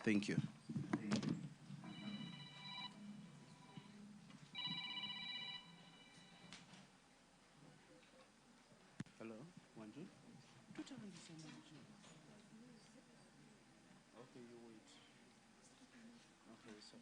Thank you. Hello, Wanji? Okay, you wait. Okay, so.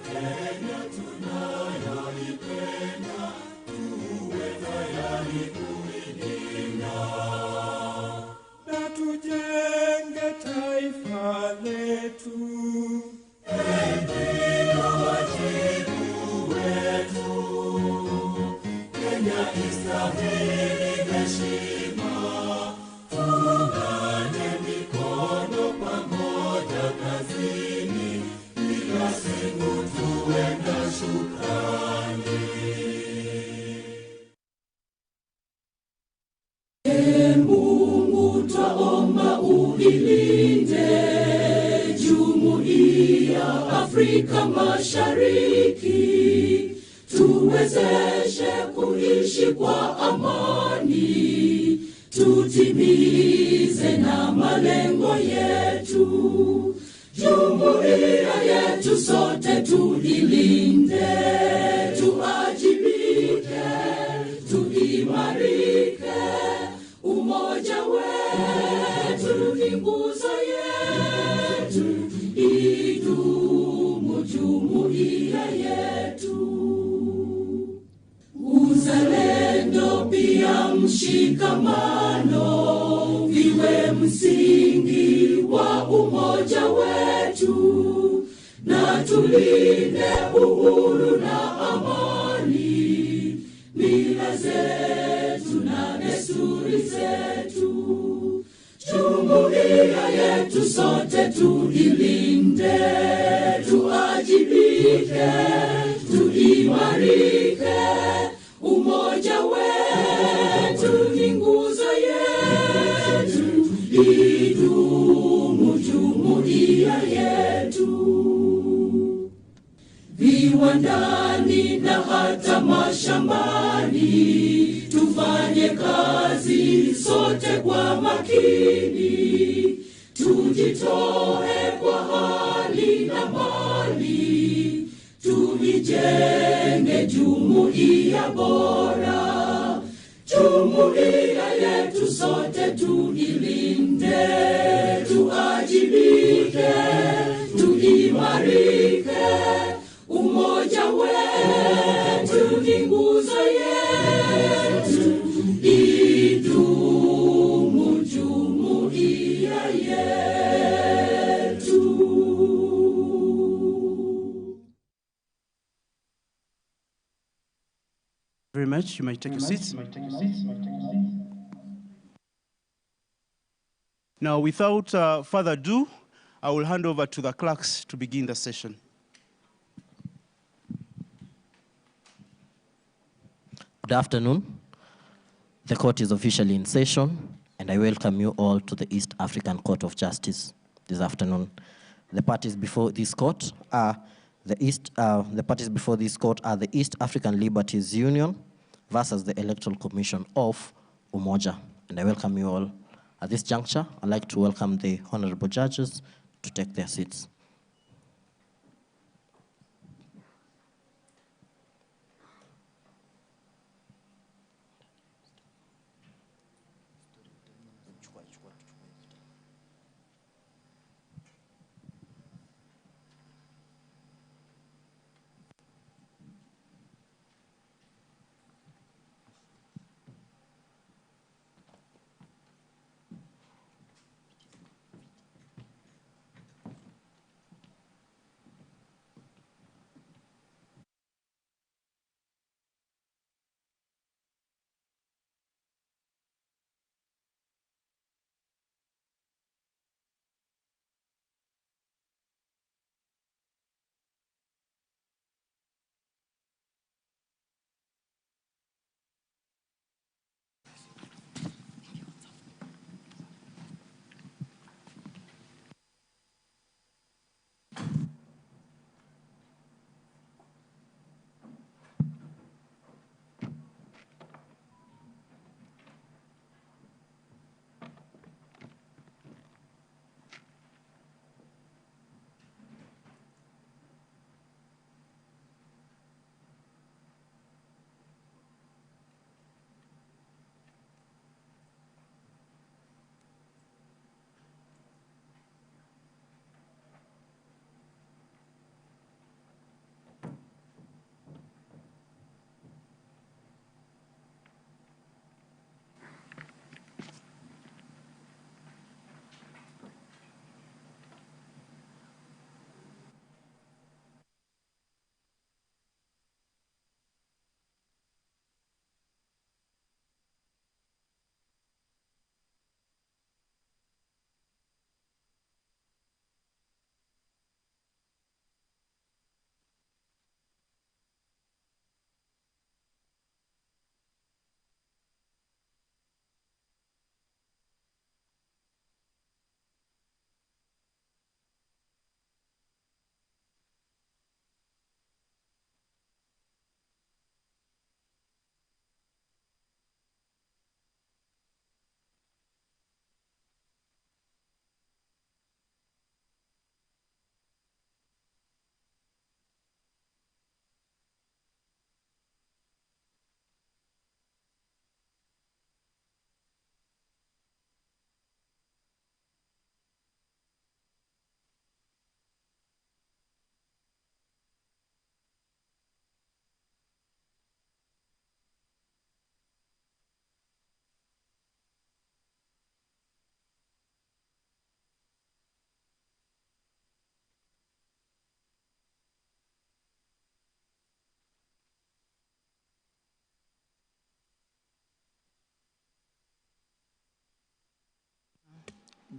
Kenya tunayoipenda, tuwe tayari kuilinda. Na tujenge taifa letu, ndio wajibu wetu. Kenya istahili heshima, tuungane mikono pamoja kazini, kila siku tuwe na shukrani. Mungu twaomba uilinde Jumuiya Afrika Mashariki, tuwezeshe kuishi kwa amani, tutimize na malengo yetu. Jumuiya yetu sote tuilinde, tuajibike, tuimarike. Umoja wetu ni nguzo yetu, idumu jumuiya yetu. Uzalendo pia mshikamano viwe msingi wa umoja wetu, na tulinde uhuru na amani, mila zetu na desturi zetu. Jumuiya yetu sote tuilinde, tuajibike, tuimarike. Umoja wetu ni nguzo yetu, idumu jumuiya yetu. Viwandani na hata mashambani, tufanye kazi sote kwa makini, tujitoe kwa hali na mali, tuijenge jumuiya bora. Jumuiya yetu sote tuilinde, tuajibike, tuimarike. Umoja wetu ni nguzo yetu, idumu jumuiya yetu. Very much. You might take your seats. Now, without further ado, I will hand over to the clerks to begin the session. Good afternoon. The court is officially in session, and I welcome you all to the East African Court of Justice this afternoon. The parties before this court are the East African Liberties Union versus the Electoral Commission of Umoja, and I welcome you all. At this juncture, I'd like to welcome the honorable judges to take their seats.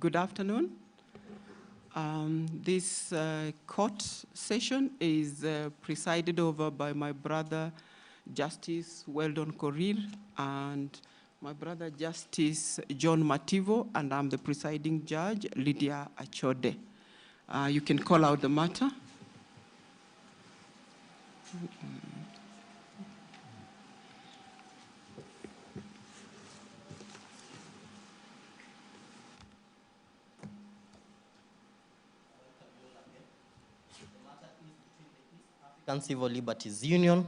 Good afternoon. This court session is presided over by my brother, Justice Weldon Korir, and my brother, Justice John Mativo, and I'm the presiding judge, Lydia Achode. You can call out the matter. African Civil Liberties Union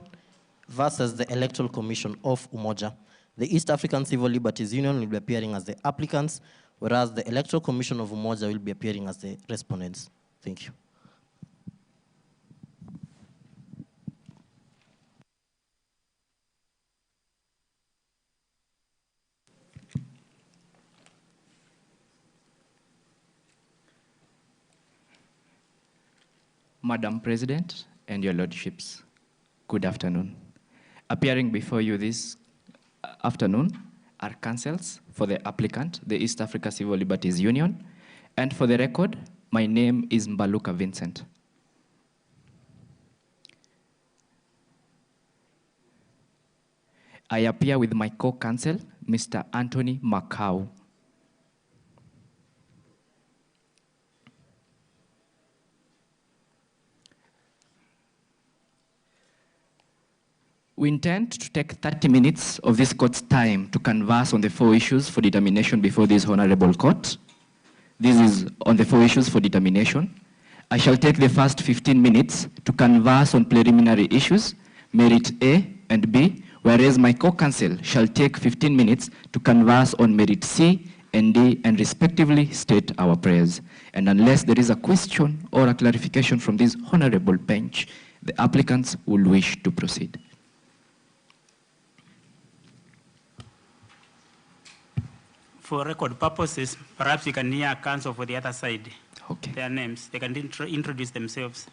versus the Electoral Commission of Umoja. The East African Civil Liberties Union will be appearing as the applicants, whereas the Electoral Commission of Umoja will be appearing as the respondents. Thank you. Madam President and your lordships, good afternoon. Appearing before you this afternoon are counsels for the applicant, the East Africa Civil Liberties Union, and for the record, my name is Mbaluka Vincent. I appear with my co-counsel, Mr. Anthony Macau. We intend to take 30 minutes of this court's time to converse on the 4 issues for determination before this honorable court. This is on the 4 issues for determination. I shall take the first 15 minutes to converse on preliminary issues, merit A and B, whereas my co-counsel shall take 15 minutes to converse on merit C and D and respectively state our prayers. And unless there is a question or a clarification from this honorable bench, the applicants will wish to proceed. For record purposes, perhaps you can hear counsel for the other side. Okay. Their names. They can introduce themselves.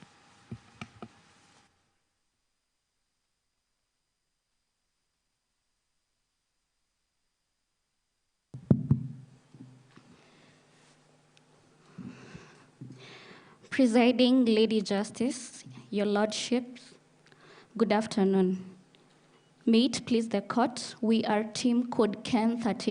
Presiding Lady Justice, your lordships, good afternoon. May it please the court, we are Team Code Ken 30.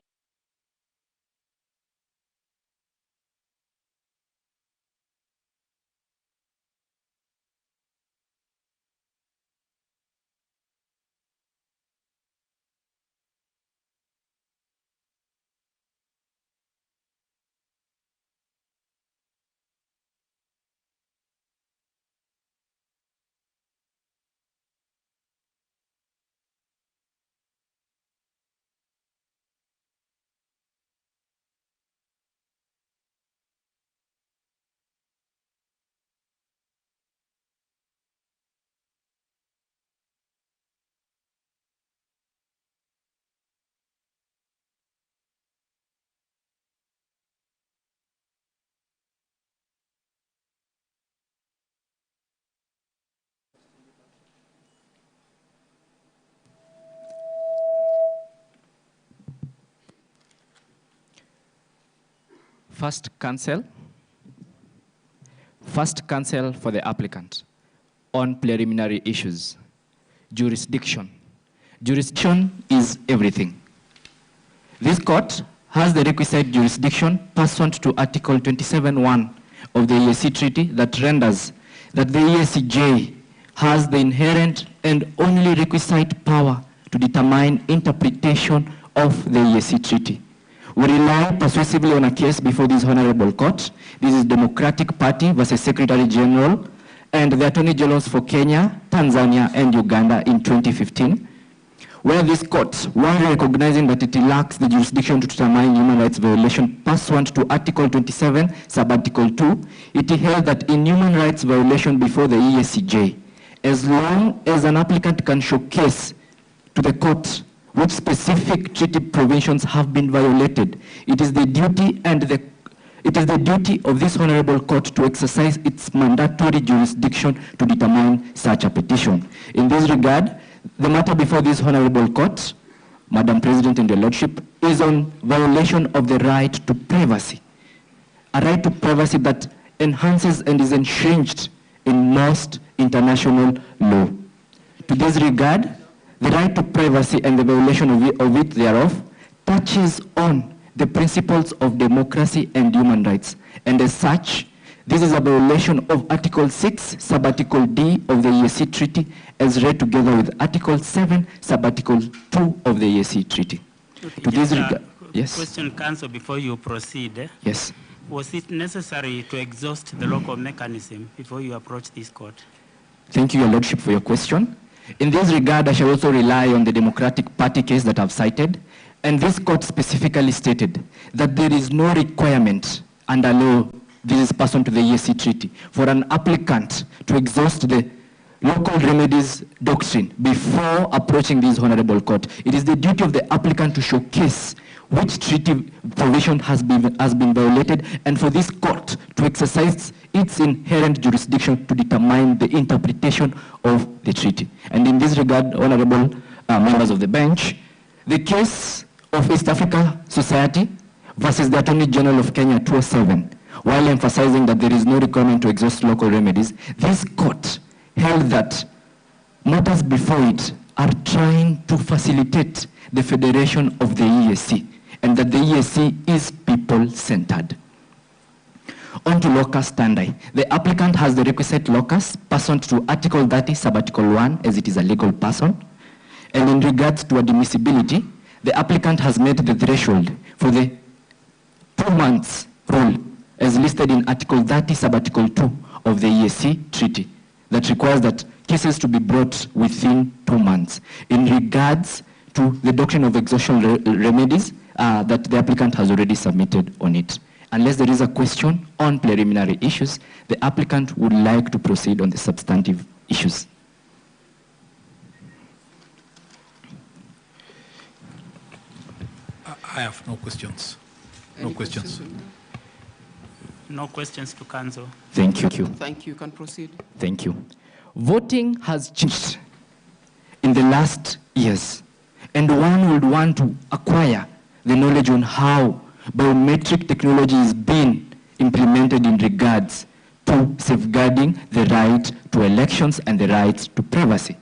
First counsel for the applicant on preliminary issues. Jurisdiction. Jurisdiction is everything. This court has the requisite jurisdiction pursuant to Article 27(1) of the EAC Treaty that renders that the EACJ has the inherent and only requisite power to determine interpretation of the EAC Treaty. We rely persuasively on a case before this honorable court. This is Democratic Party versus Secretary General and the Attorney Generals for Kenya, Tanzania, and Uganda in 2015, where this court, while recognizing that it lacks the jurisdiction to determine human rights violation pursuant to Article 27, Subarticle 2, it held that in human rights violation before the EACJ, as long as an applicant can showcase to the court which specific treaty provisions have been violated, it is the duty of this honorable court to exercise its mandatory jurisdiction to determine such a petition. In this regard, the matter before this honorable court, Madam President and your lordship, is on violation of the right to privacy. a right to privacy that enhances and is entrenched in most international law. To this regard, the right to privacy and the violation of it thereof touches on the principles of democracy and human rights. And as such, this is a violation of Article 6, Subarticle D of the EAC Treaty, as read together with Article 7, Subarticle 2 of the EAC Treaty. Okay, To this regard, yes. Question, Council, before you proceed. Yes. Was it necessary to exhaust the local mechanism before you approach this court? Thank you, Your Lordship, for your question. In this regard, I shall also rely on the Democratic Party case that I've cited. And this court specifically stated that there is no requirement under law, this is pursuant to the EAC Treaty, for an applicant to exhaust the local remedies doctrine before approaching this honorable court. It is the duty of the applicant to showcase which treaty provision has been violated, and for this court to exercise its inherent jurisdiction to determine the interpretation of the treaty. And in this regard, honorable members of the bench, the case of East Africa Society versus the Attorney General of Kenya 207, while emphasizing that there is no requirement to exhaust local remedies, this court held that matters before it are trying to facilitate the federation of the EAC, and that the EAC is people-centered. On to locus standi. The applicant has the requisite locus pursuant to Article 30, Subarticle 1, as it is a legal person. And in regards to admissibility, the applicant has met the threshold for the 2 months rule, as listed in Article 30, Subarticle 2 of the EAC Treaty, that requires that cases to be brought within 2 months. In regards to the doctrine of exhaustion remedies, that the applicant has already submitted on it. Unless there is a question on preliminary issues, the applicant would like to proceed on the substantive issues. I have no questions. No questions. No questions to Council. Thank you. Thank you. You can proceed. Thank you. Voting has changed in the last years, and one would want to acquire the knowledge on how biometric technology is being implemented in regards to safeguarding the right to elections and the right to privacy.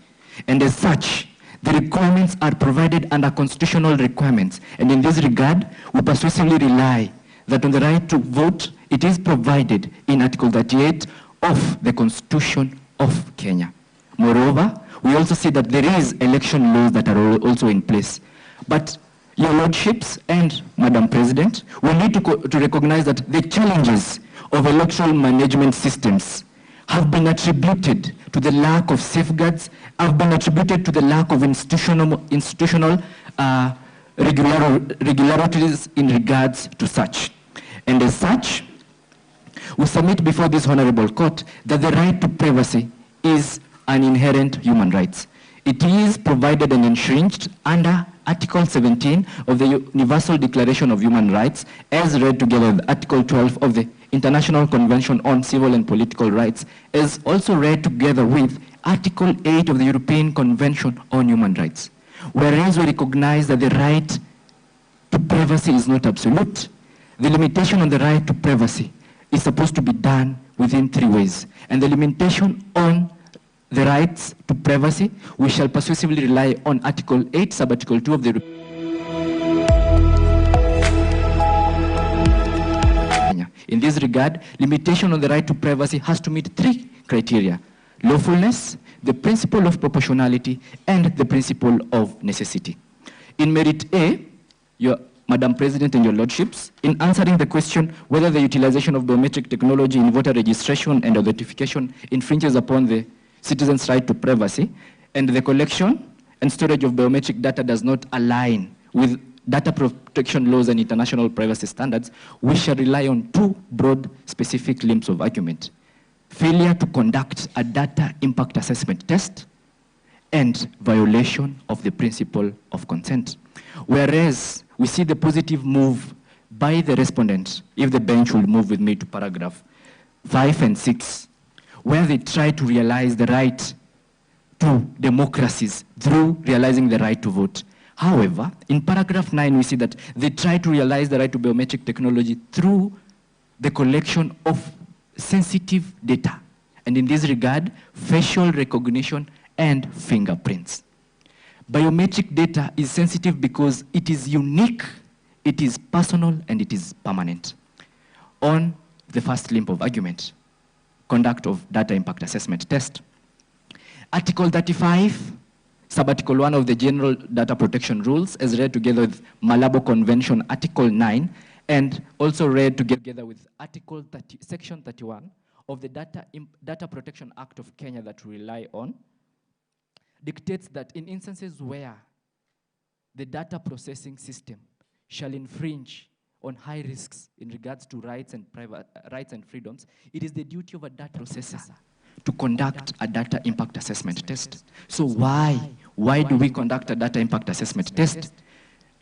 And as such, the requirements are provided under constitutional requirements. And in this regard, we persuasively rely that on the right to vote, it is provided in Article 38 of the Constitution of Kenya. Moreover, we also see that there is election laws that are also in place. But Your Lordships and Madam President, we need to recognize that the challenges of electoral management systems have been attributed to the lack of safeguards, have been attributed to the lack of institutional regularities in regards to such. And as such, we submit before this honorable court that the right to privacy is an inherent human right. It is provided and entrenched under Article 17 of the Universal Declaration of Human Rights, as read together with Article 12 of the International Convention on Civil and Political Rights, as also read together with Article 8 of the European Convention on Human Rights. Whereas we recognize that the right to privacy is not absolute, the limitation on the right to privacy is supposed to be done within 3 ways. And the limitation on the rights to privacy, we shall persuasively rely on Article 8, Subarticle 2 of the In this regard, limitation on the right to privacy has to meet 3 criteria: lawfulness, the principle of proportionality, and the principle of necessity. In Merit A, Madam President and Your Lordships, in answering the question whether the utilization of biometric technology in voter registration and authentication infringes upon the citizens' right to privacy, and the collection and storage of biometric data does not align with data protection laws and international privacy standards, we shall rely on 2 broad specific limbs of argument: failure to conduct a data impact assessment test and violation of the principle of consent. Whereas we see the positive move by the respondent, if the bench will move with me to paragraph 5 and 6, where they try to realize the right to democracies through realizing the right to vote. However, in paragraph 9, we see that they try to realize the right to biometric technology through the collection of sensitive data, and in this regard, facial recognition and fingerprints. Biometric data is sensitive because it is unique, it is personal, and it is permanent. On the first limb of argument, conduct of data impact assessment test. Article 35, subarticle 1 of the General Data Protection Rules, as read together with Malabo Convention Article 9, and also read together with Section 31 of the Data Protection Act of Kenya that we rely on, dictates that in instances where the data processing system shall infringe on high risks in regards to rights and freedoms, it is the duty of a data processor to conduct a data impact assessment test. So why do we conduct a data impact assessment test?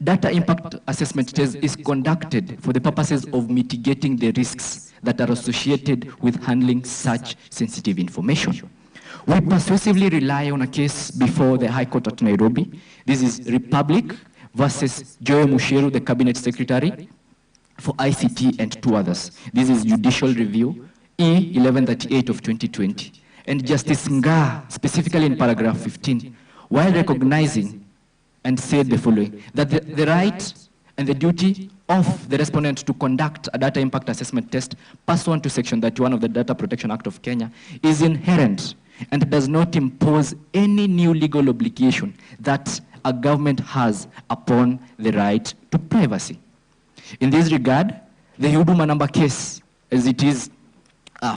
Data impact assessment test is conducted for the purposes of mitigating the risks that are associated with handling such sensitive information. We persuasively rely on a case before the High Court at Nairobi. This is Republic versus Joy Musheru, the Cabinet Secretary for ICT, and 2 others. This is Judicial Review E1138 of 2020. And Justice Nga, specifically in paragraph 15, while recognizing and said the following, that the right and the duty of the respondent to conduct a data impact assessment test pursuant to Section 31 of the Data Protection Act of Kenya is inherent and does not impose any new legal obligation that a government has upon the right to privacy. In this regard, the Huduma number case, as it is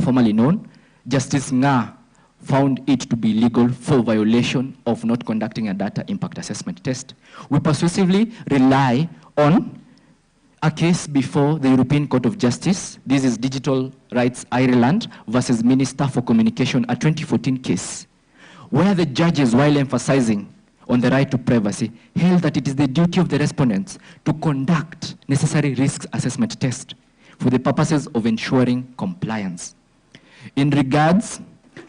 formally known, Justice Nga found it to be legal for violation of not conducting a data impact assessment test. We persuasively rely on a case before the European Court of Justice. This is Digital Rights Ireland versus Minister for Communication, a 2014 case, where the judges, while emphasizing on the right to privacy, held that it is the duty of the respondents to conduct necessary risk assessment tests for the purposes of ensuring compliance. In regards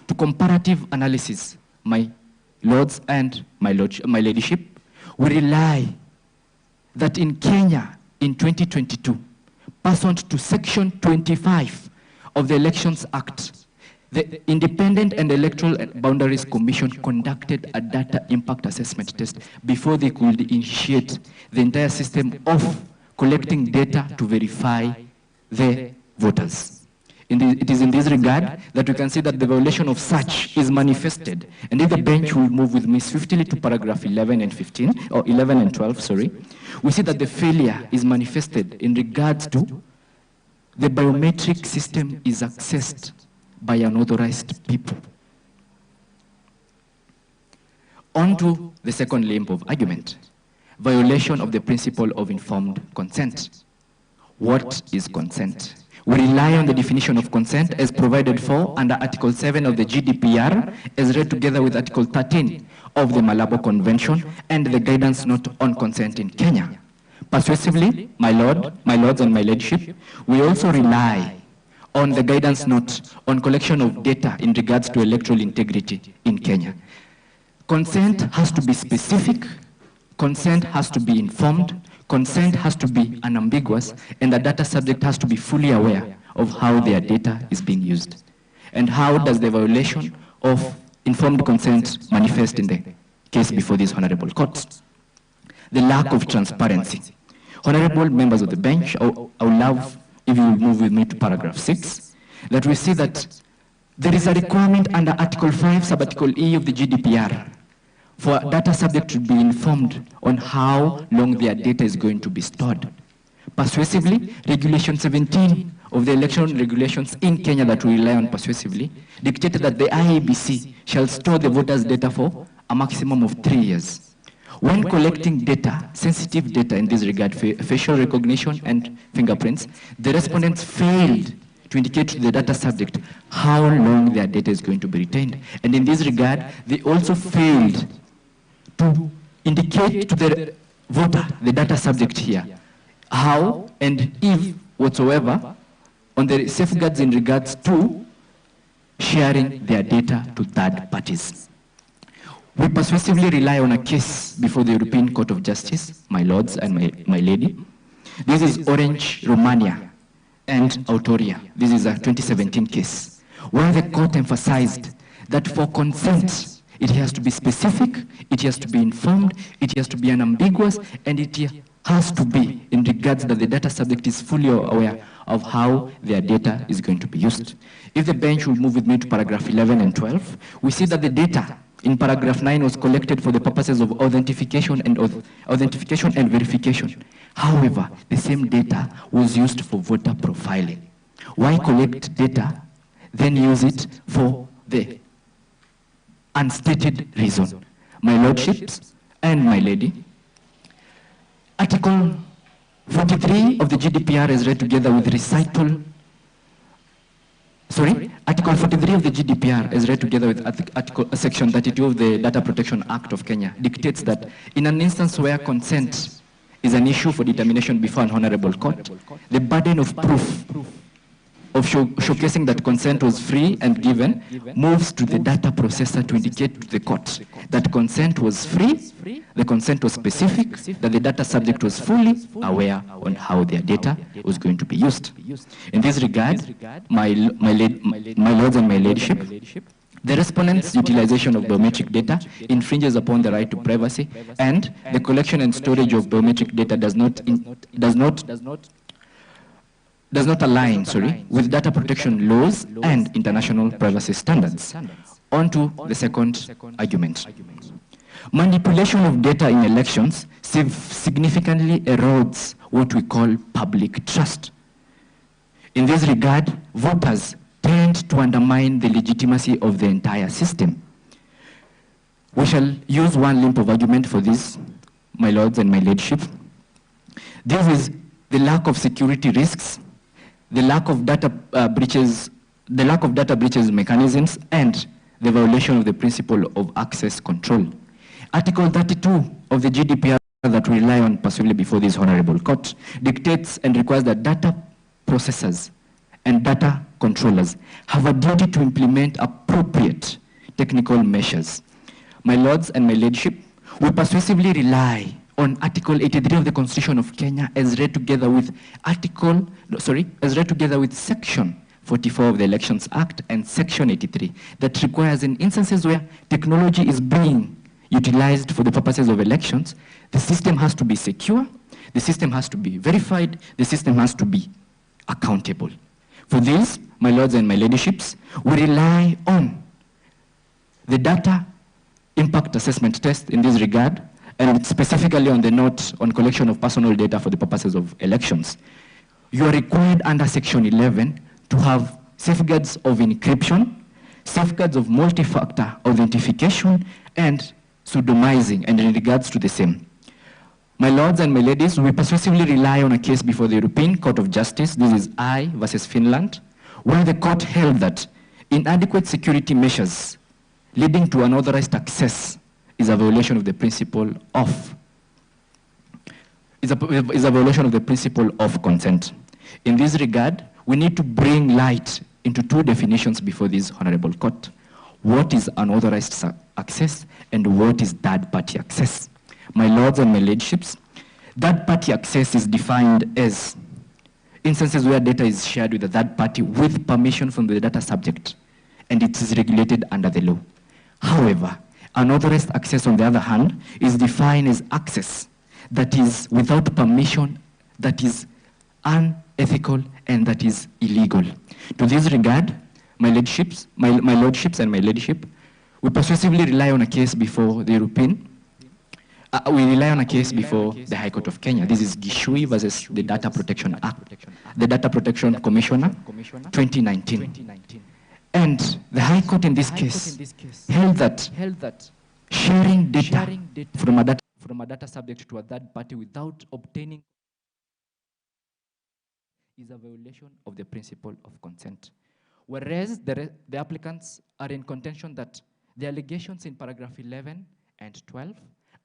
to comparative analysis, my lords and my ladyship, we rely that in Kenya in 2022, pursuant to Section 25 of the Elections Act, the Independent and Electoral Boundaries Commission conducted a data impact assessment test before they could initiate the entire system of collecting data to verify the voters. It is in this regard that we can see that the violation of such is manifested. And if the bench will move with me swiftly to paragraph 11 and 15, or 11 and 12, sorry, we see that the failure is manifested in regards to the biometric system is accessed by unauthorized people. On to the second limb of argument, violation of the principle of informed consent. What is consent? We rely on the definition of consent as provided for under Article 7 of the GDPR, as read together with Article 13 of the Malabo Convention and the guidance note on consent in Kenya. Persuasively, my lords and my ladyship, we also rely on the guidance note on collection of data in regards to electoral integrity in Kenya. Consent has to be specific, consent has to be informed, consent has to be unambiguous, and the data subject has to be fully aware of how their data is being used. And how does the violation of informed consent manifest in the case before these honorable courts? The lack of transparency. Honorable members of the bench, I would love if you will move with me to paragraph 6, that we see that there is a requirement under Article 5, subarticle E of the GDPR for a data subject to be informed on how long their data is going to be stored. Persuasively, Regulation 17 of the election regulations in Kenya that we rely on persuasively dictated that the IEBC shall store the voters' data for a maximum of 3 years. When collecting data, sensitive data in this regard, facial recognition and fingerprints, the respondents failed to indicate to the data subject how long their data is going to be retained. And in this regard, they also failed to indicate to the voter, the data subject here, how and if whatsoever on the safeguards in regards to sharing their data to third parties. We persuasively rely on a case before the European Court of Justice, my lords and my lady. This is Orange, Romania, and autoria. This is a 2017 case, where the court emphasized that for consent, it has to be specific, it has to be informed, it has to be unambiguous, and it has to be in regards that the data subject is fully aware of how their data is going to be used. If the bench will move with me to paragraph 11 and 12, we see that the data in paragraph 9 was collected for the purposes of authentication and verification. However, the same data was used for voter profiling. Why collect data, then use it for the unstated reason? My lordships and my lady, Article 43 of the GDPR is read together with recital. Article 43 of the GDPR is read together with Section 32 of the Data Protection Act of Kenya dictates that in an instance where consent is an issue for determination before an honorable court, the burden of proof of showcasing that consent was free and given moves to the data processor to indicate to the court that consent was free, the consent was specific, that the data subject was fully aware on how their data was going to be used. In this regard, my lords and my ladyship, the respondent's utilization of biometric data infringes upon the right to privacy, and the collection and storage of biometric data does not align with data protection laws and international privacy standards. On to the second argument. Manipulation of data in elections significantly erodes what we call public trust. In this regard, voters tend to undermine the legitimacy of the entire system. We shall use one limp of argument for this, my lords and my ladyship. This is the lack of security risks, the lack of data breaches mechanisms, and the violation of the principle of access control. Article 32 of the GDPR that we rely on possibly before this honorable court dictates and requires that data processors and data controllers have a duty to implement appropriate technical measures. My lords and my ladyship, we persuasively rely on Article 83 of the Constitution of Kenya as read together with Section 44 of the Elections Act and Section 83 that requires in instances where technology is being utilized for the purposes of elections, the system has to be secure, the system has to be verified, the system has to be accountable. For this, my lords and my ladyships, we rely on the data impact assessment test in this regard, and specifically on the note on collection of personal data for the purposes of elections. You are required under Section 11 to have safeguards of encryption, safeguards of multi-factor authentication, and pseudonymizing, and in regards to the same. My lords and my ladies, we persuasively rely on a case before the European Court of Justice, this is I versus Finland, where the court held that inadequate security measures leading to unauthorized access is a violation of the principle of consent. In this regard, we need to bring light into two definitions before this honorable court. What is unauthorized access and what is third-party access? My lords and my ladyships, third-party access is defined as instances where data is shared with a third party with permission from the data subject, and it is regulated under the law. However, unauthorized access, on the other hand, is defined as access that is without permission, that is unethical, and that is illegal. To this regard, my lordships and my ladyship, we persuasively rely on a case before the European. We rely on a case before the High Court of Kenya. This is Gishui versus the Data Protection Act, the Data Protection Commissioner, 2019. And the High Court in this case held that sharing data from a data subject to a third party without obtaining is a violation of the principle of consent. Whereas the applicants are in contention that the allegations in paragraph 11 and 12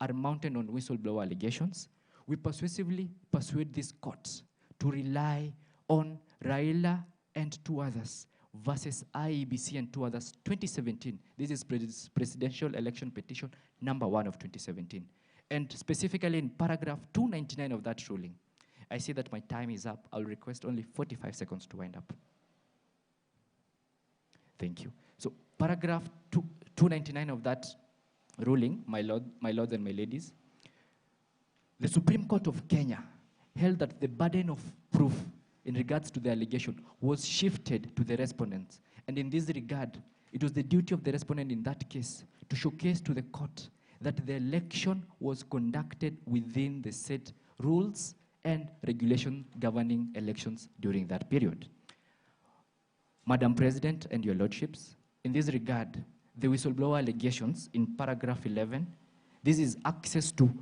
are mounted on whistleblower allegations, we persuasively persuade this court to rely on Raila and two others versus IEBC and two others, 2017. This is presidential election petition number 1 of 2017. And specifically in paragraph 299 of that ruling, I see that my time is up. I'll request only 45 seconds to wind up. Thank you. So paragraph 299 of that ruling, my lords and my ladies, the Supreme Court of Kenya held that the burden of proof in regards to the allegation was shifted to the respondents. And in this regard, it was the duty of the respondent in that case to showcase to the court that the election was conducted within the set rules and regulations governing elections during that period. Madam President and your lordships, in this regard, the whistleblower allegations in paragraph 11, this is access to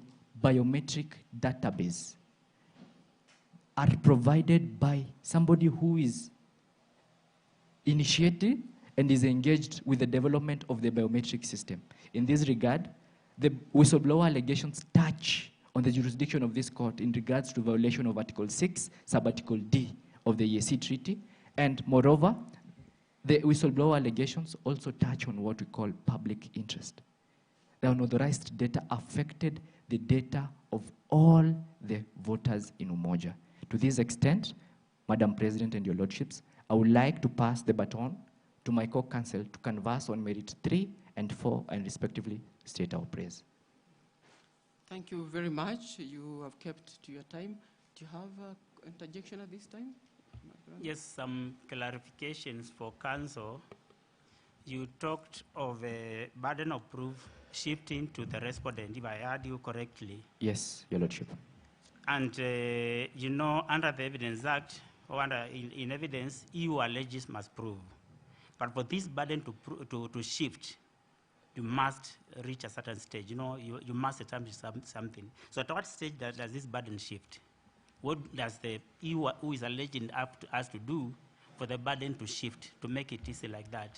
biometric database, are provided by somebody who is initiated and is engaged with the development of the biometric system. In this regard, the whistleblower allegations touch on the jurisdiction of this court in regards to violation of Article 6, Sub-Article D of the EAC Treaty, and moreover, the whistleblower allegations also touch on what we call public interest. The unauthorized data affected the data of all the voters in Umoja. To this extent, Madam President and your lordships, I would like to pass the baton to my co-counsel to converse on merit 3 and 4 and respectively state our praise. Thank you very much. You have kept to your time. Do you have an interjection at this time? Yes, some clarifications for counsel. You talked of a burden of proof shifting to the respondent, if I heard you correctly. Yes, your lordship. And you know, under the Evidence Act, or under in evidence, EU alleges must prove. But for this burden to shift, you must reach a certain stage. You know, you must establish something. So at what stage does this burden shift? What does the EU who is alleging us to do for the burden to shift, to make it easy like that?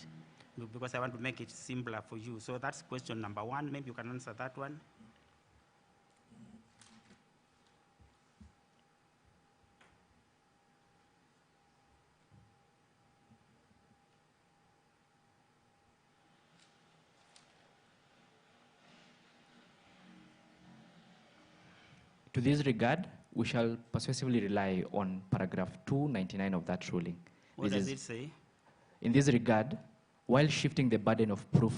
Because I want to make it simpler for you. So that's question number 1. Maybe you can answer that one. To this regard, we shall persuasively rely on paragraph 299 of that ruling. What does it say? In this regard, while shifting the burden of proof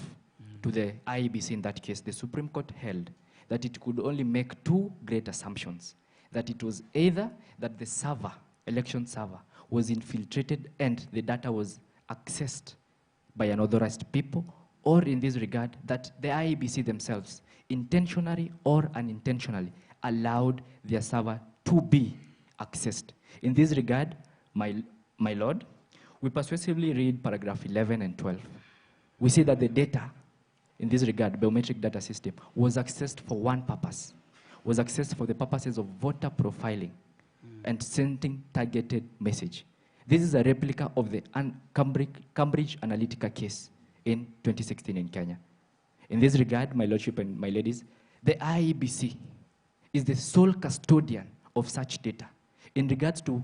to the IEBC in that case, the Supreme Court held that it could only make 2 great assumptions. That it was either that the server, election server, was infiltrated and the data was accessed by unauthorized people, or in this regard, that the IEBC themselves, intentionally or unintentionally, allowed their server to be accessed. In this regard, my lord, we persuasively read paragraph 11 and 12. We see that the data, in this regard, biometric data system, was accessed for one purpose, was accessed for the purposes of voter profiling and sending targeted message. This is a replica of the Cambridge Analytica case in 2016 in Kenya. In this regard, my lordship and my ladies, the IEBC is the sole custodian of such data. In regards to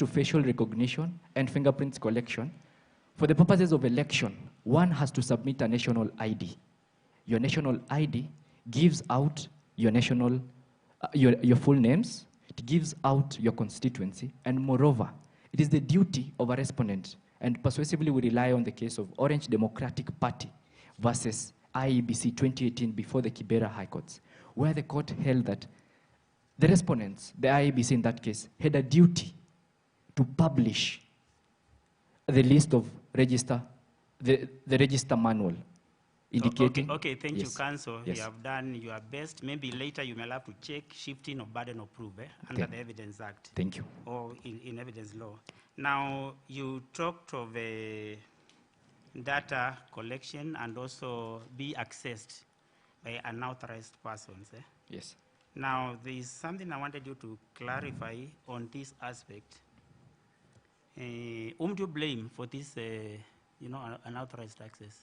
facial recognition and fingerprints collection, for the purposes of election, one has to submit a national ID. Your national ID gives out your national, your full names, it gives out your constituency, and moreover, it is the duty of a respondent, and persuasively we rely on the case of Orange Democratic Party versus IEBC 2018 before the Kibera High Courts, where the court held that the respondents, the IEBC in that case, had a duty to publish the list of register, the register manual, indicating... Okay, thank you, counsel. Yes. You have done your best. Maybe later you may have to check shifting of burden of proof under the Evidence Act. Thank you. Or in evidence law. Now, you talked of data collection and also be accessed by unauthorized persons. Yes. Now, there is something I wanted you to clarify on this aspect. Whom do you blame for this, unauthorized access?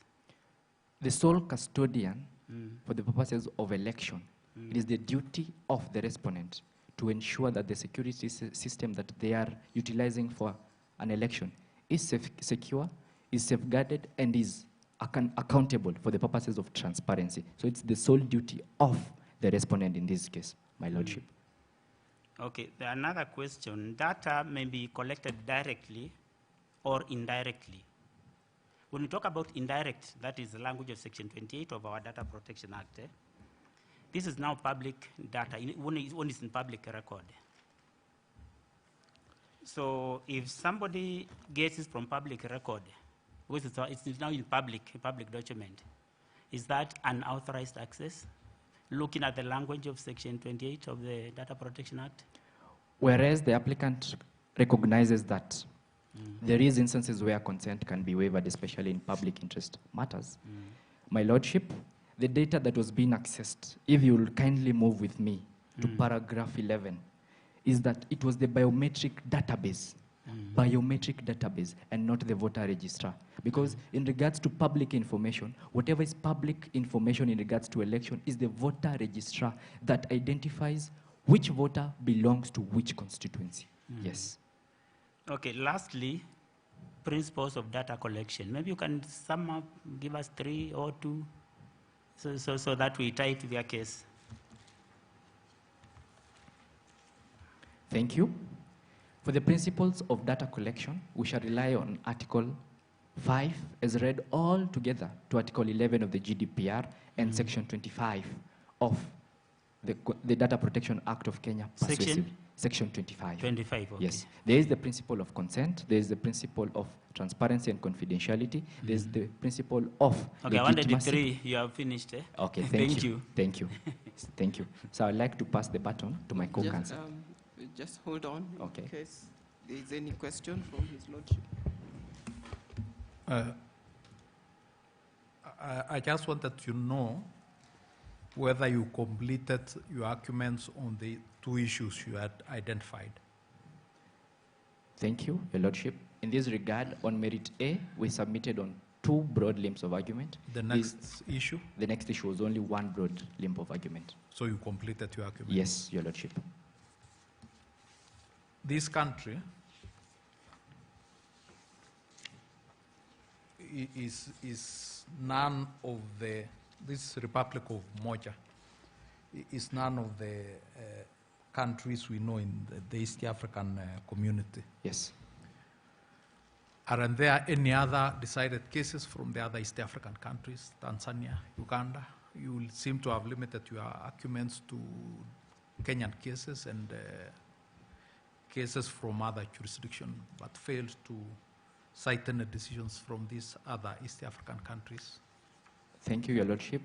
The sole custodian for the purposes of election, it is the duty of the respondent to ensure that the security system that they are utilizing for an election is secure, is safeguarded, and is accountable for the purposes of transparency. So it's the sole duty of the respondent in this case, my lordship. Okay, another question. Data may be collected directly or indirectly. When we talk about indirect, that is the language of Section 28 of our Data Protection Act. This is now public data when it's in public record. So if somebody gets it from public record, because it's now in public document, is that unauthorized access? Looking at the language of Section 28 of the Data Protection Act? Whereas the applicant recognizes that there is instances where consent can be waived, especially in public interest matters. My Lordship, the data that was being accessed, if you will kindly move with me to paragraph 11, is that it was the biometric database, and not the voter registrar. Because in regards to public information, whatever is public information in regards to election is the voter registrar that identifies which voter belongs to which constituency. Yes. Okay, lastly, principles of data collection. Maybe you can sum up, give us 3 or 2, so that we tie to their case. Thank you. For the principles of data collection, we shall rely on Article 5 as read all together to Article 11 of the GDPR and Section 25 of the Data Protection Act of Kenya. Section 25. 25, okay. Yes. There is the principle of consent. There is the principle of transparency and confidentiality. There is the principle of okay, legitimacy. 183, you have finished. Okay, thank you. Thank you. Thank you. So I'd like to pass the baton to my co-counsel. Just hold on okay. in case there is any question from His Lordship. I just wanted to know whether you completed your arguments on the 2 issues you had identified. Thank you, Your Lordship. In this regard, on merit A, we submitted on 2 broad limbs of argument. The next issue? The next issue was only 1 broad limb of argument. So you completed your argument? Yes, Your Lordship. This country is none of the, this Republic of Moja is none of the countries we know in the East African community. Yes. Aren't there any other decided cases from the other East African countries, Tanzania, Uganda? You seem to have limited your arguments to Kenyan cases and cases from other jurisdictions, but failed to cite any decisions from these other East African countries. Thank you, Your Lordship.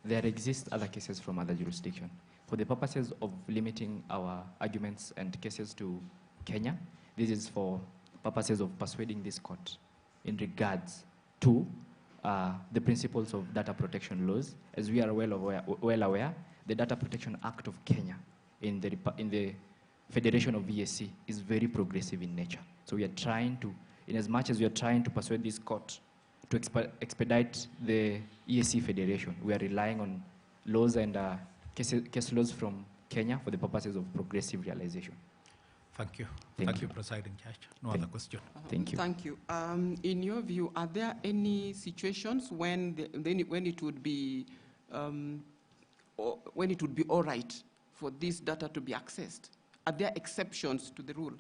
There exist other cases from other jurisdictions. For the purposes of limiting our arguments and cases to Kenya, this is for purposes of persuading this court in regards to the principles of data protection laws. As we are well aware, the Data Protection Act of Kenya in the Federation of VSC is very progressive in nature. So we are trying to, in as much as we are trying to persuade this court to expedite the ESC Federation, we are relying on laws and case laws from Kenya for the purposes of progressive realization. Thank you. Thank you, Presiding Judge. No other question. Thank you. Thank you. In your view, are there any situations when it would be all right for this data to be accessed? Are there exceptions to the rule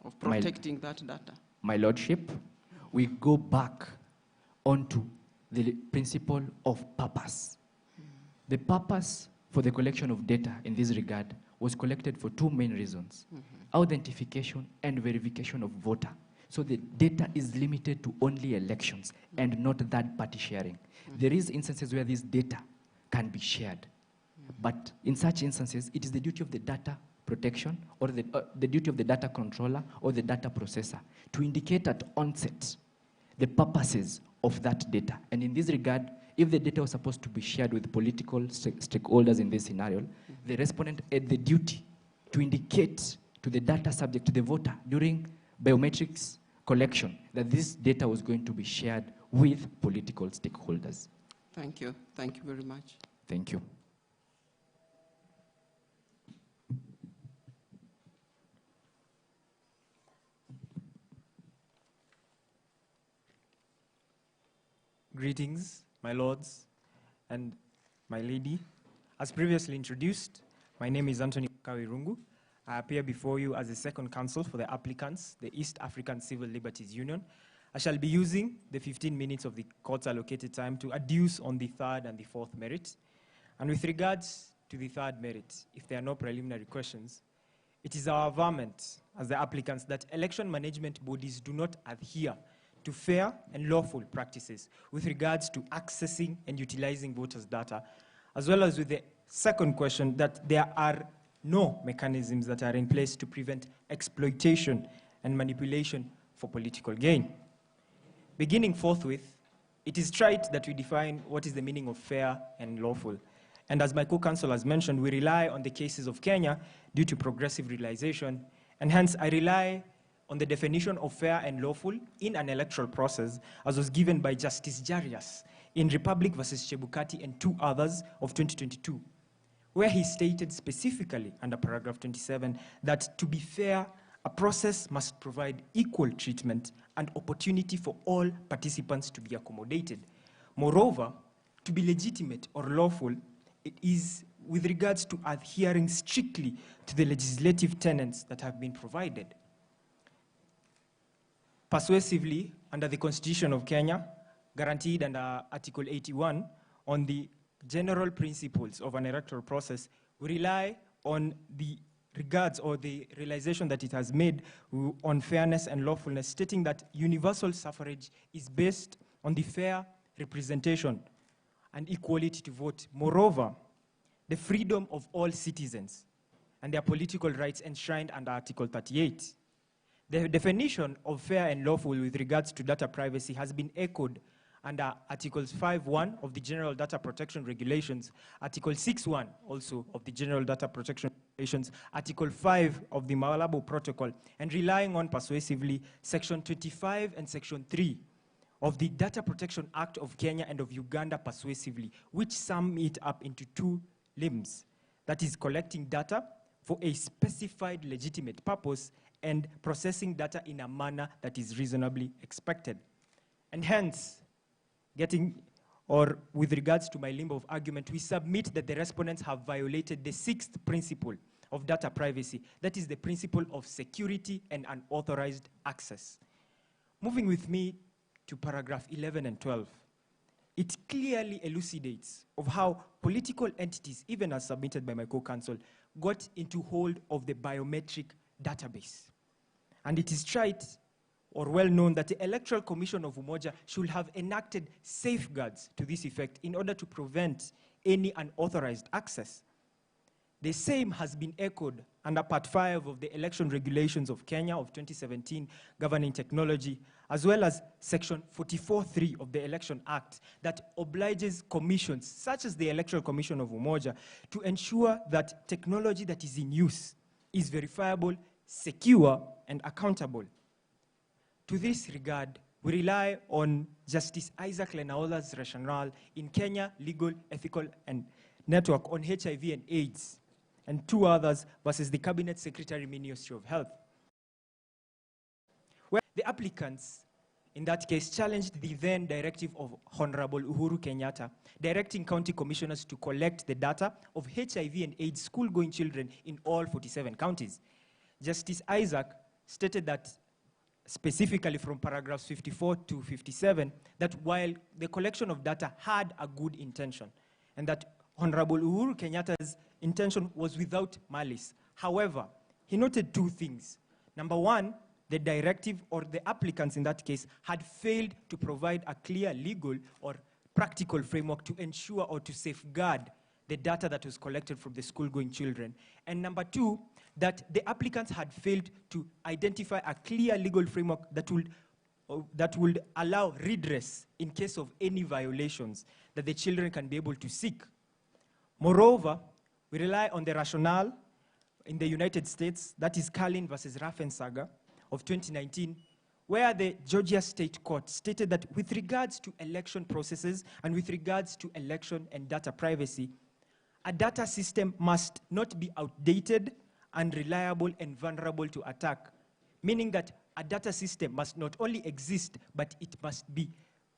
of protecting that data? My Lordship, we go back onto the principle of purpose. The purpose for the collection of data in this regard was collected for 2 main reasons: authentication and verification of voter. So the data is limited to only elections and not third-party sharing. There is instances where this data can be shared, but in such instances, it is the duty of the data protection or the duty of the data controller or the data processor to indicate at onset the purposes of that data. And in this regard, if the data was supposed to be shared with political stakeholders in this scenario, the respondent had the duty to indicate to the data subject, to the voter, during biometrics collection, that this data was going to be shared with political stakeholders. Thank you. Thank you very much. Thank you. Greetings, my lords and my lady. As previously introduced, my name is Anthony. Kawirungu. I appear before you as the second counsel for the applicants, the East African Civil Liberties Union. I shall be using the 15 minutes of the court's allocated time to adduce on the third and the fourth merit. And with regards to the third merit, if there are no preliminary questions, it is our averment as the applicants that election management bodies do not adhere to fair and lawful practices with regards to accessing and utilizing voters' data, as well as with the second question that there are no mechanisms that are in place to prevent exploitation and manipulation for political gain. Beginning forthwith, it is trite that we define what is the meaning of fair and lawful. And as my co-counsel has mentioned, we rely on the cases of Kenya due to progressive realization, and hence I rely on the definition of fair and lawful in an electoral process as was given by Justice Jarius in Republic versus Chebukati and two others of 2022, where he stated specifically under paragraph 27 that to be fair, a process must provide equal treatment and opportunity for all participants to be accommodated. Moreover, to be legitimate or lawful, it is with regards to adhering strictly to the legislative tenets that have been provided. Persuasively, under the Constitution of Kenya, guaranteed under Article 81, on the general principles of an electoral process, we rely on the regards or the realization that it has made on fairness and lawfulness, stating that universal suffrage is based on the fair representation and equality to vote. Moreover, the freedom of all citizens and their political rights enshrined under Article 38. The definition of fair and lawful with regards to data privacy has been echoed under Articles 5.1 of the General Data Protection Regulations, Article 6.1 also of the General Data Protection Regulations, Article 5 of the Malabo Protocol, and relying on persuasively Section 25 and Section 3 of the Data Protection Act of Kenya and of Uganda persuasively, which sum it up into two limbs, that is collecting data for a specified legitimate purpose and processing data in a manner that is reasonably expected. And hence, with regards to my limb of argument, we submit that the respondents have violated the sixth principle of data privacy, that is the principle of security and unauthorized access. Moving with me to paragraph 11 and 12, it clearly elucidates of how political entities, even as submitted by my co-counsel, got into hold of the biometric database. And it is trite or well known that the Electoral Commission of Umoja should have enacted safeguards to this effect in order to prevent any unauthorized access. The same has been echoed under Part 5 of the Election Regulations of Kenya of 2017 governing technology, as well as Section 44.3 of the Election Act that obliges commissions, such as the Electoral Commission of Umoja, to ensure that technology that is in use is verifiable, secure, and accountable. To this regard, we rely on Justice Isaac Lenaola's rationale in Kenya Legal, Ethical, and Network on HIV and AIDS, and two others versus the Cabinet Secretary, Ministry of Health, where the applicants, in that case, challenged the then directive of Honorable Uhuru Kenyatta, directing county commissioners to collect the data of HIV and AIDS school-going children in all 47 counties. Justice Isaac stated that, specifically from paragraphs 54 to 57, that while the collection of data had a good intention, and that Honorable Uhuru Kenyatta's intention was without malice. However, he noted two things. Number one, the directive or the applicants in that case had failed to provide a clear legal or practical framework to ensure or to safeguard the data that was collected from the school-going children. And number two, that the applicants had failed to identify a clear legal framework that would allow redress in case of any violations that the children can be able to seek. Moreover, we rely on the rationale in the United States, that is Carlin versus Raffensager of 2019, where the Georgia State Court stated that with regards to election processes and with regards to election and data privacy, a data system must not be outdated, unreliable, and vulnerable to attack, meaning that a data system must not only exist, but it must be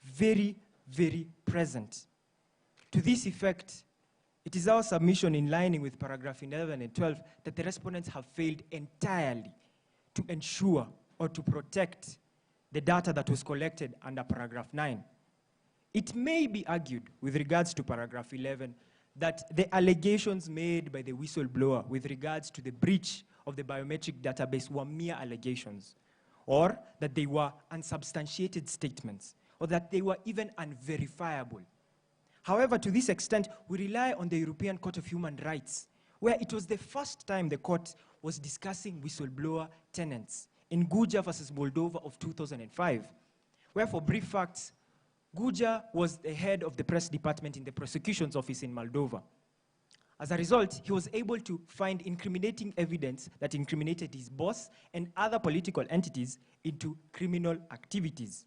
very, very present. To this effect, It is our submission in lining with paragraph 11 and 12 that the respondents have failed entirely to ensure or to protect the data that was collected under paragraph 9. It may be argued with regards to paragraph 11 that the allegations made by the whistleblower with regards to the breach of the biometric database were mere allegations, or that they were unsubstantiated statements, or that they were even unverifiable. However, to this extent, we rely on the European Court of Human Rights, where it was the first time the court was discussing whistleblower tenets in Guja versus Moldova of 2005, where, for brief facts, Guja was the head of the press department in the prosecution's office in Moldova. As a result, he was able to find incriminating evidence that incriminated his boss and other political entities into criminal activities.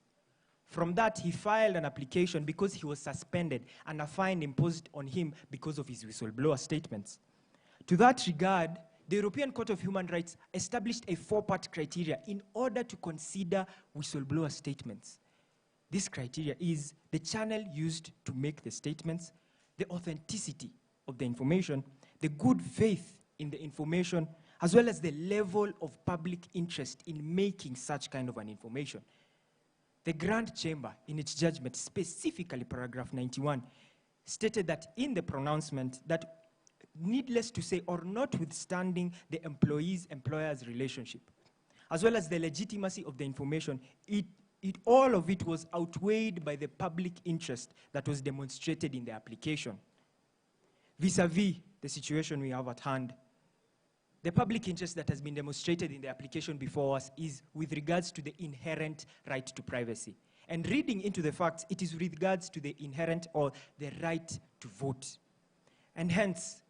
From that, he filed an application because he was suspended and a fine imposed on him because of his whistleblower statements. To that regard, the European Court of Human Rights established a 4-part criteria in order to consider whistleblower statements. This criteria is the channel used to make the statements, the authenticity of the information, the good faith in the information, as well as the level of public interest in making such kind of an information. The Grand Chamber, in its judgment, specifically paragraph 91, stated that in the pronouncement that, needless to say, or notwithstanding the employees-employers relationship, as well as the legitimacy of the information, all of it was outweighed by the public interest that was demonstrated in the application. Vis-a-vis the situation we have at hand, the public interest that has been demonstrated in the application before us is with regards to the inherent right to privacy. And reading into the facts, it is with regards to the inherent or the right to vote. And hence,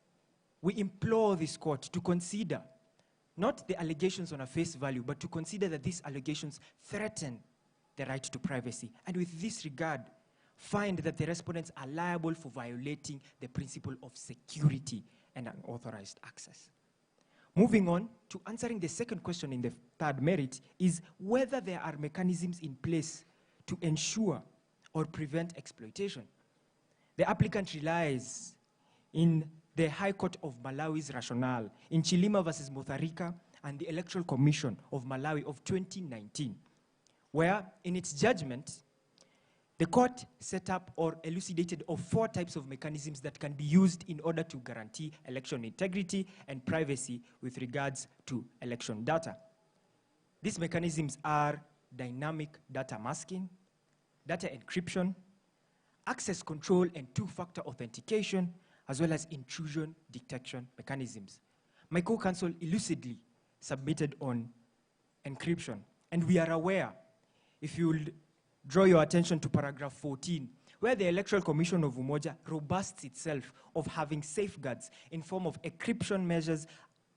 we implore this court to consider not the allegations on a face value, but to consider that these allegations threaten the right to privacy. And with this regard, find that the respondents are liable for violating the principle of security and unauthorized access. Moving on to answering the second question in the third merit is whether there are mechanisms in place to ensure or prevent exploitation. The applicant relies in the High Court of Malawi's rationale in Chilima versus Mutharika and the Electoral Commission of Malawi of 2019, where in its judgment, the court set up or elucidated of 4 types of mechanisms that can be used in order to guarantee election integrity and privacy with regards to election data. These mechanisms are dynamic data masking, data encryption, access control and 2-factor authentication, as well as intrusion detection mechanisms. My co-counsel elucidly submitted on encryption, and we are aware, if you'll draw your attention to paragraph 14, where the Electoral Commission of Umoja robusts itself of having safeguards in form of encryption measures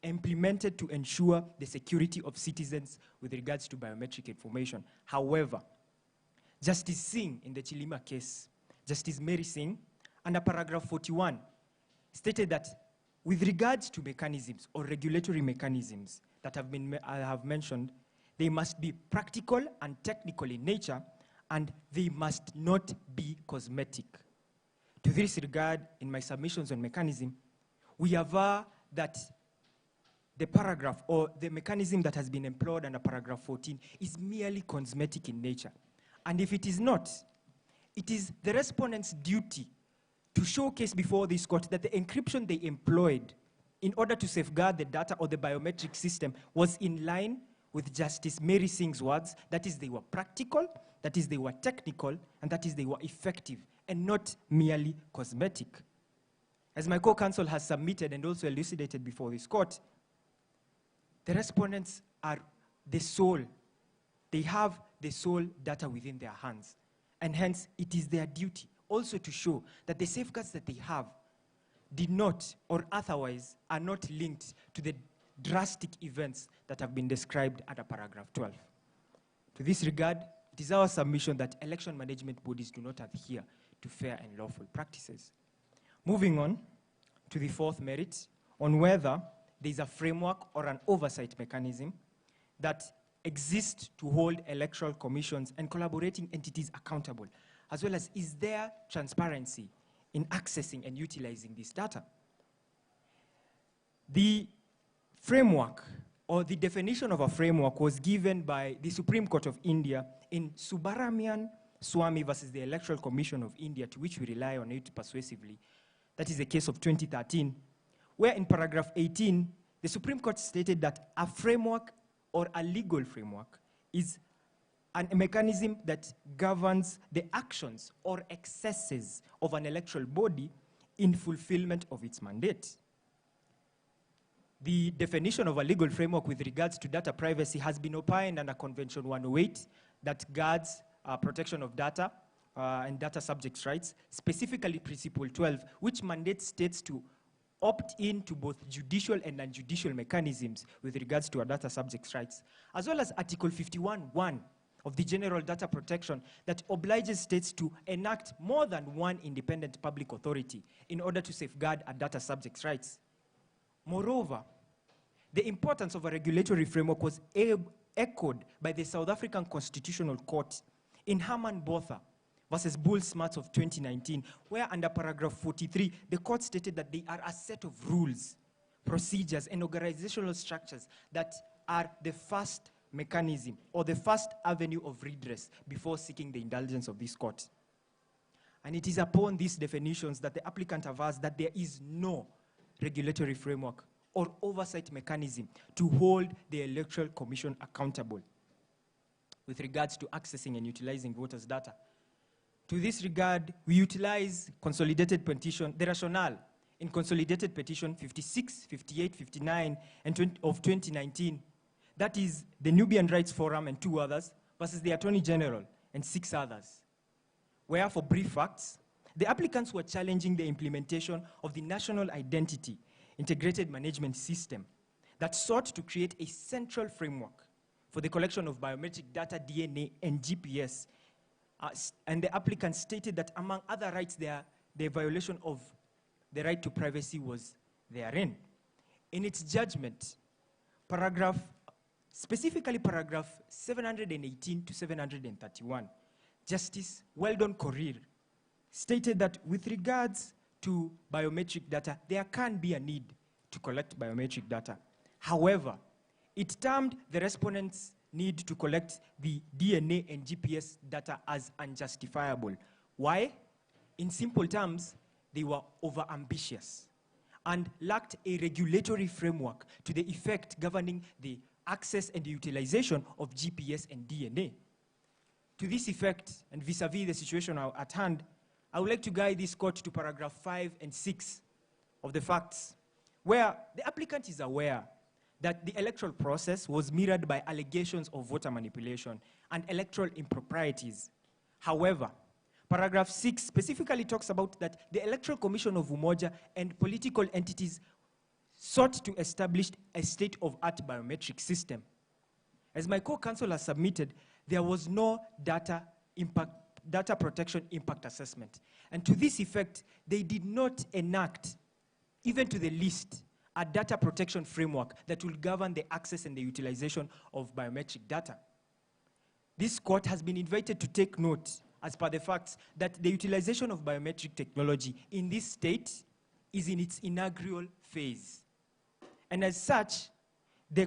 implemented to ensure the security of citizens with regards to biometric information. However, Justice Singh in the Chilima case, Justice Mary Singh, under paragraph 41, stated that with regards to mechanisms or regulatory mechanisms that I have mentioned, they must be practical and technical in nature, and they must not be cosmetic. To this regard, in my submissions on mechanism, we aver that the paragraph or the mechanism that has been employed under paragraph 14 is merely cosmetic in nature. And if it is not, it is the respondent's duty to showcase before this court that the encryption they employed in order to safeguard the data or the biometric system was in line with Justice Mary Singh's words, that is, they were practical, that is, they were technical, and that is, they were effective, and not merely cosmetic. As my co-counsel has submitted and also elucidated before this court, the respondents are the sole, they have the sole data within their hands, and hence it is their duty also to show that the safeguards that they have did not, or otherwise, are not linked to the drastic events that have been described under paragraph 12. To this regard, it is our submission that election management bodies do not adhere to fair and lawful practices. Moving on to the fourth merit, on whether there is a framework or an oversight mechanism that exists to hold electoral commissions and collaborating entities accountable, as well as is there transparency in accessing and utilizing this data. The framework, or the definition of a framework, was given by the Supreme Court of India in Subramanian Swamy versus the Electoral Commission of India, to which we rely on it persuasively. That is the case of 2013, where in paragraph 18, the Supreme Court stated that a framework or a legal framework is a mechanism that governs the actions or excesses of an electoral body in fulfillment of its mandate. The definition of a legal framework with regards to data privacy has been opined under Convention 108 that guards protection of data and data subjects' rights, specifically Principle 12, which mandates states to opt in to both judicial and non-judicial mechanisms with regards to our data subjects' rights, as well as Article 51(1) of the General Data Protection that obliges states to enact more than one independent public authority in order to safeguard a data subject's rights. Moreover, the importance of a regulatory framework was echoed by the South African Constitutional Court in Herman Botha versus Bull Smarts of 2019, where under paragraph 43, the court stated that they are a set of rules, procedures, and organizational structures that are the first mechanism or the first avenue of redress before seeking the indulgence of this court. And it is upon these definitions that the applicant avers that there is no regulatory framework or oversight mechanism to hold the Electoral Commission accountable with regards to accessing and utilizing voters' data. To this regard, we utilize consolidated petition, the rationale in consolidated petition 56, 58, 59, and of 2019. That is the Nubian Rights Forum and 2 others versus the Attorney General and 6 others. Where, for brief facts, the applicants were challenging the implementation of the National Identity Integrated Management System that sought to create a central framework for the collection of biometric data, DNA, and GPS. And the applicant stated that, among other rights, the violation of the right to privacy was therein. In its judgment, specifically paragraph 718 to 731, Justice Weldon Korir stated that with regards to biometric data, there can be a need to collect biometric data. However, it termed the respondent's need to collect the DNA and GPS data as unjustifiable. Why? In simple terms, they were overambitious and lacked a regulatory framework to the effect governing the access and the utilization of GPS and DNA. To this effect, and vis-a-vis the situation at hand, I would like to guide this court to paragraph 5 and 6 of the facts, where the applicant is aware that the electoral process was mirrored by allegations of voter manipulation and electoral improprieties. However, paragraph 6 specifically talks about that the Electoral Commission of Umoja and political entities sought to establish a state-of-art biometric system. As my co-counsel has submitted, there was no data protection impact assessment. And to this effect, they did not enact, even to the least, a data protection framework that will govern the access and the utilization of biometric data. This court has been invited to take note, as per the facts, that the utilization of biometric technology in this state is in its inaugural phase. And as such, the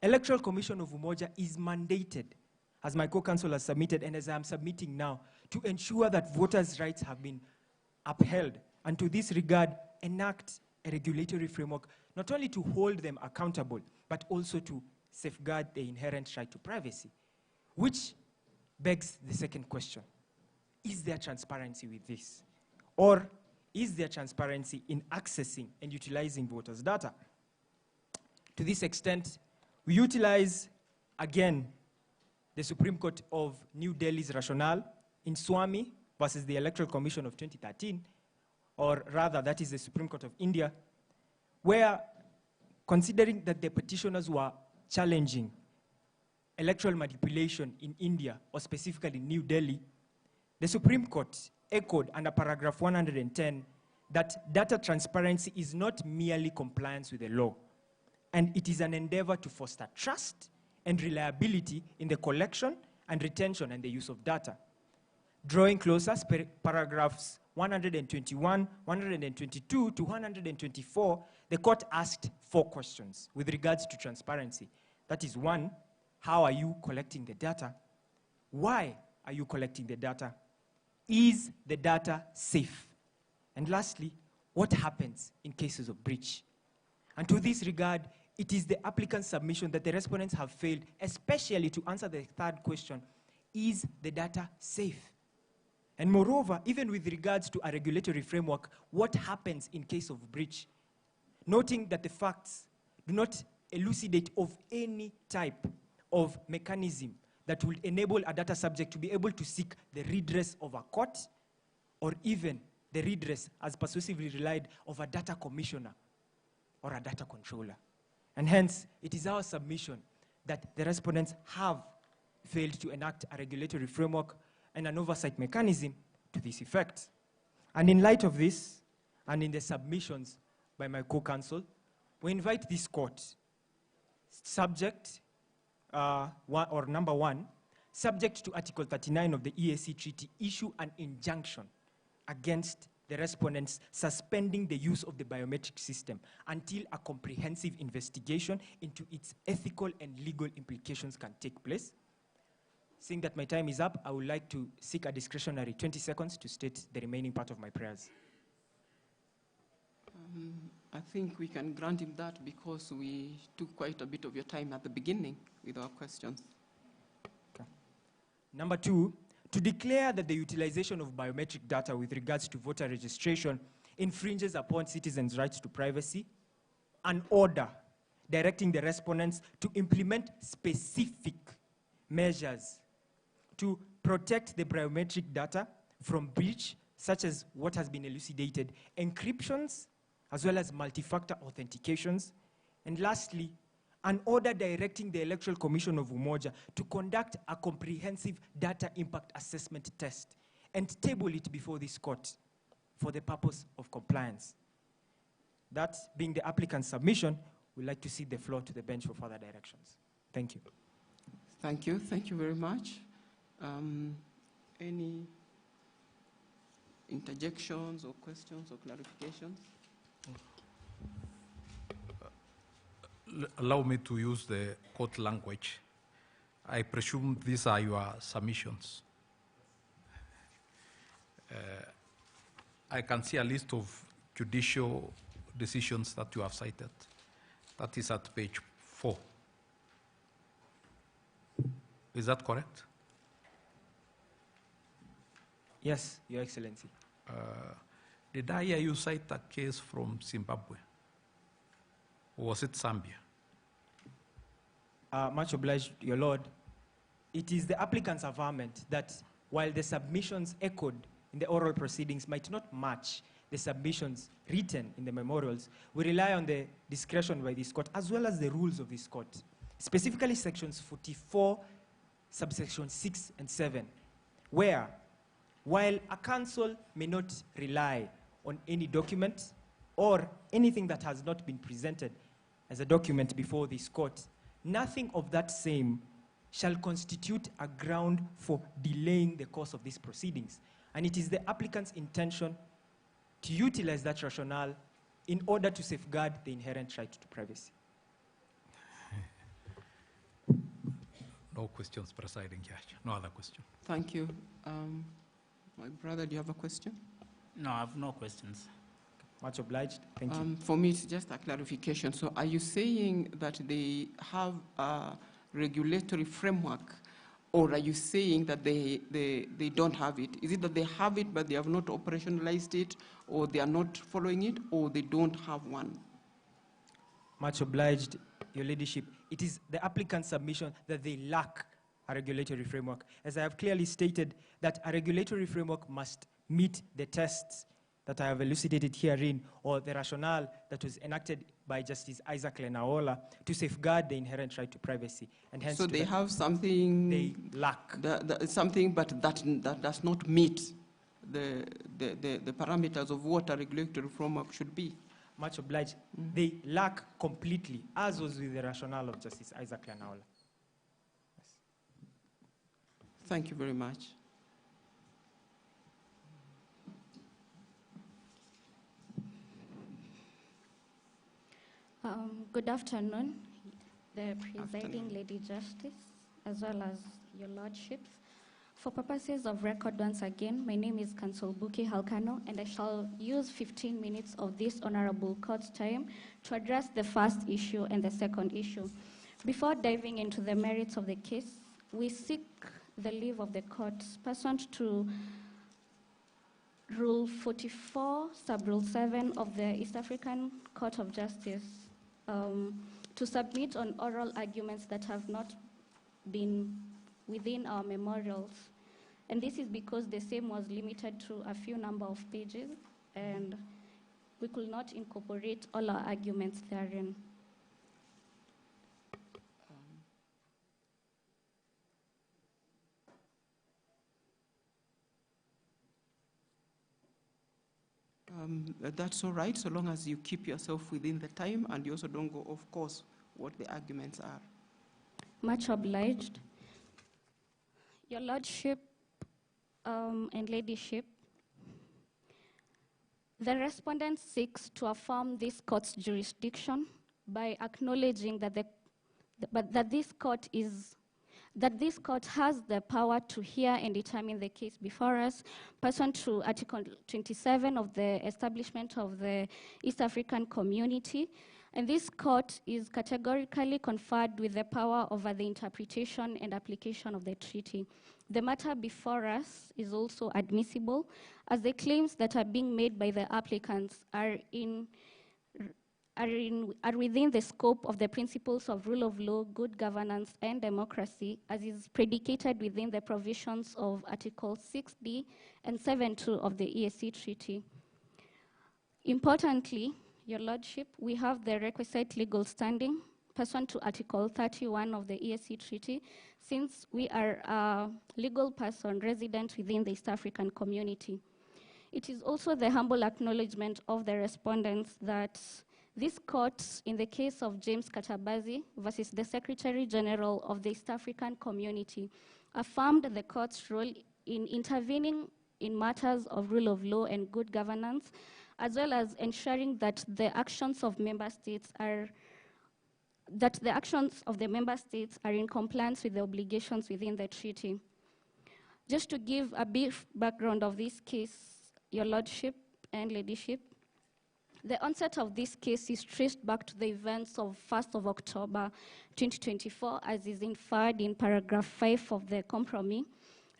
Electoral Commission of Umoja is mandated, as my co-counsel has submitted and as I am submitting now, to ensure that voters' rights have been upheld, and to this regard, enact a regulatory framework, not only to hold them accountable, but also to safeguard the inherent right to privacy. Which begs the second question. Is there transparency with this? Or is there transparency in accessing and utilizing voters' data? To this extent, we utilize, again, the Supreme Court of New Delhi's rationale in Swamy versus the Electoral Commission of 2013, or rather, that is the Supreme Court of India, where, considering that the petitioners were challenging electoral manipulation in India, or specifically New Delhi, the Supreme Court echoed under paragraph 110 that data transparency is not merely compliance with the law, and it is an endeavor to foster trust and reliability in the collection and retention and the use of data. Drawing closer, paragraphs 121, 122 to 124, the court asked 4 questions with regards to transparency. That is, 1, how are you collecting the data? Why are you collecting the data? Is the data safe? And lastly, what happens in cases of breach? And to this regard, it is the applicant's submission that the respondents have failed, especially to answer the 3rd question, is the data safe? And moreover, even with regards to a regulatory framework, what happens in case of breach? Noting that the facts do not elucidate of any type of mechanism that will enable a data subject to be able to seek the redress of a court or even the redress as persuasively relied of a data commissioner or a data controller. And hence, it is our submission that the respondents have failed to enact a regulatory framework and an oversight mechanism to this effect. And in light of this, and in the submissions by my co-counsel, we invite this court, number 1, subject to Article 39 of the EAC Treaty, issue an injunction against the respondents suspending the use of the biometric system until a comprehensive investigation into its ethical and legal implications can take place. Seeing that my time is up, I would like to seek a discretionary 20 seconds to state the remaining part of my prayers. I think we can grant him that because we took quite a bit of your time at the beginning with our questions. Okay. Number 2, to declare that the utilization of biometric data with regards to voter registration infringes upon citizens' rights to privacy, an order directing the respondents to implement specific measures to protect the biometric data from breach, such as what has been elucidated, encryptions, as well as multi-factor authentications. And lastly, an order directing the Electoral Commission of Umoja to conduct a comprehensive data impact assessment test and table it before this court for the purpose of compliance. That being the applicant's submission, we'd like to cede the floor to the bench for further directions. Thank you. Thank you. Thank you very much. Any interjections or questions or clarifications? Allow me to use the court language. I presume these are your submissions. I can see a list of judicial decisions that you have cited. That is at page 4. Is that correct? Yes, Your Excellency. Did I hear you cite a case from Zimbabwe? Or was it Zambia? Much obliged, Your Lord. It is the applicant's averment that while the submissions echoed in the oral proceedings might not match the submissions written in the memorials, we rely on the discretion by this court as well as the rules of this court, specifically sections 44, subsection 6 and 7, where while a counsel may not rely on any document or anything that has not been presented as a document before this court, nothing of that same shall constitute a ground for delaying the course of these proceedings. And it is the applicant's intention to utilize that rationale in order to safeguard the inherent right to privacy. No questions, Presiding Judge. No other question. Thank you. My brother, do you have a question? No, I have no questions. Much obliged. Thank you. For me, it's just a clarification. So are you saying that they have a regulatory framework, or are you saying that they don't have it? Is it that they have it, but they have not operationalized it, or they are not following it, or they don't have one? Much obliged, Your Ladyship. It is the applicant's submission that they lack a regulatory framework. As I have clearly stated, that a regulatory framework must meet the tests that I have elucidated herein, or the rationale that was enacted by Justice Isaac Lenaola to safeguard the inherent right to privacy. And hence, so they have something they lack. Something, but that does not meet the parameters of what a regulatory framework should be. Much obliged. They lack completely, as was with the rationale of Justice Isaac Lenaola. Yes. Thank you very much. Good afternoon, the presiding Lady Justice, as well as your lordships. For purposes of record, once again, my name is Counsel Buki Halkano, and I shall use 15 minutes of this honorable court's time to address the first issue and the second issue. Before diving into the merits of the case, we seek the leave of the court pursuant to Rule 44, Sub-Rule 7 of the East African Court of Justice to submit on oral arguments that have not been within our memorials. And this is because the same was limited to a few number of pages, and we could not incorporate all our arguments therein. That's all right, so long as you keep yourself within the time and you also don't go off course what the arguments are. Much obliged. Your Lordship and Ladyship, the respondent seeks to affirm this court's jurisdiction by acknowledging that this court has the power to hear and determine the case before us, pursuant to Article 27 of the establishment of the East African Community. And this court is categorically conferred with the power over the interpretation and application of the treaty. The matter before us is also admissible, as the claims that are being made by the applicants are within the scope of the principles of rule of law, good governance, and democracy, as is predicated within the provisions of Article 6D and 7.2 of the EAC Treaty. Importantly, Your Lordship, we have the requisite legal standing pursuant to Article 31 of the EAC Treaty, since we are a legal person resident within the East African Community. It is also the humble acknowledgement of the respondents that this court, in the case of James Katabazi versus the Secretary General of the East African Community, affirmed the court's role in intervening in matters of rule of law and good governance, as well as ensuring that the actions of the member states are in compliance with the obligations within the treaty. Just to give a brief background of this case, Your Lordship and Ladyship, the onset of this case is traced back to the events of 1st of October 2024, as is inferred in paragraph 5 of the compromise.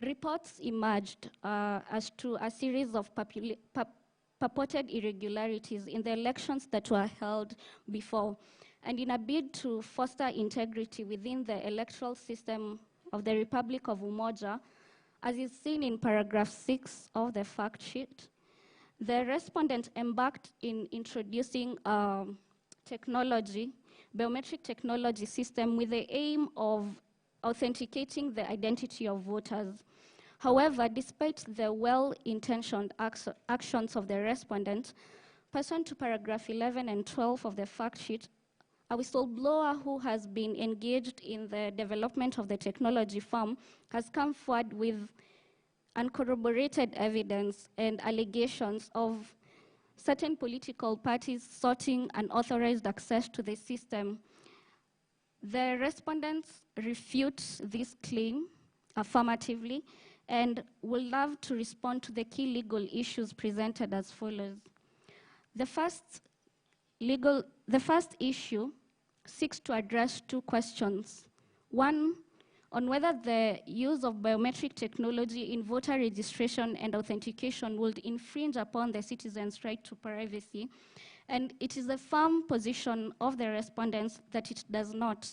Reports emerged as to a series of purported irregularities in the elections that were held before, and in a bid to foster integrity within the electoral system of the Republic of Umoja, as is seen in paragraph 6 of the fact sheet, the respondent embarked in introducing biometric technology system with the aim of authenticating the identity of voters. However, despite the well-intentioned actions of the respondent, pursuant to paragraph 11 and 12 of the fact sheet, a whistleblower who has been engaged in the development of the technology firm has come forward with uncorroborated evidence and allegations of certain political parties soughting unauthorized access to the system. The respondents refute this claim affirmatively and will love to respond to the key legal issues presented as follows. The first issue seeks to address two questions. One, on whether the use of biometric technology in voter registration and authentication would infringe upon the citizens' right to privacy, and it is a firm position of the respondents that it does not.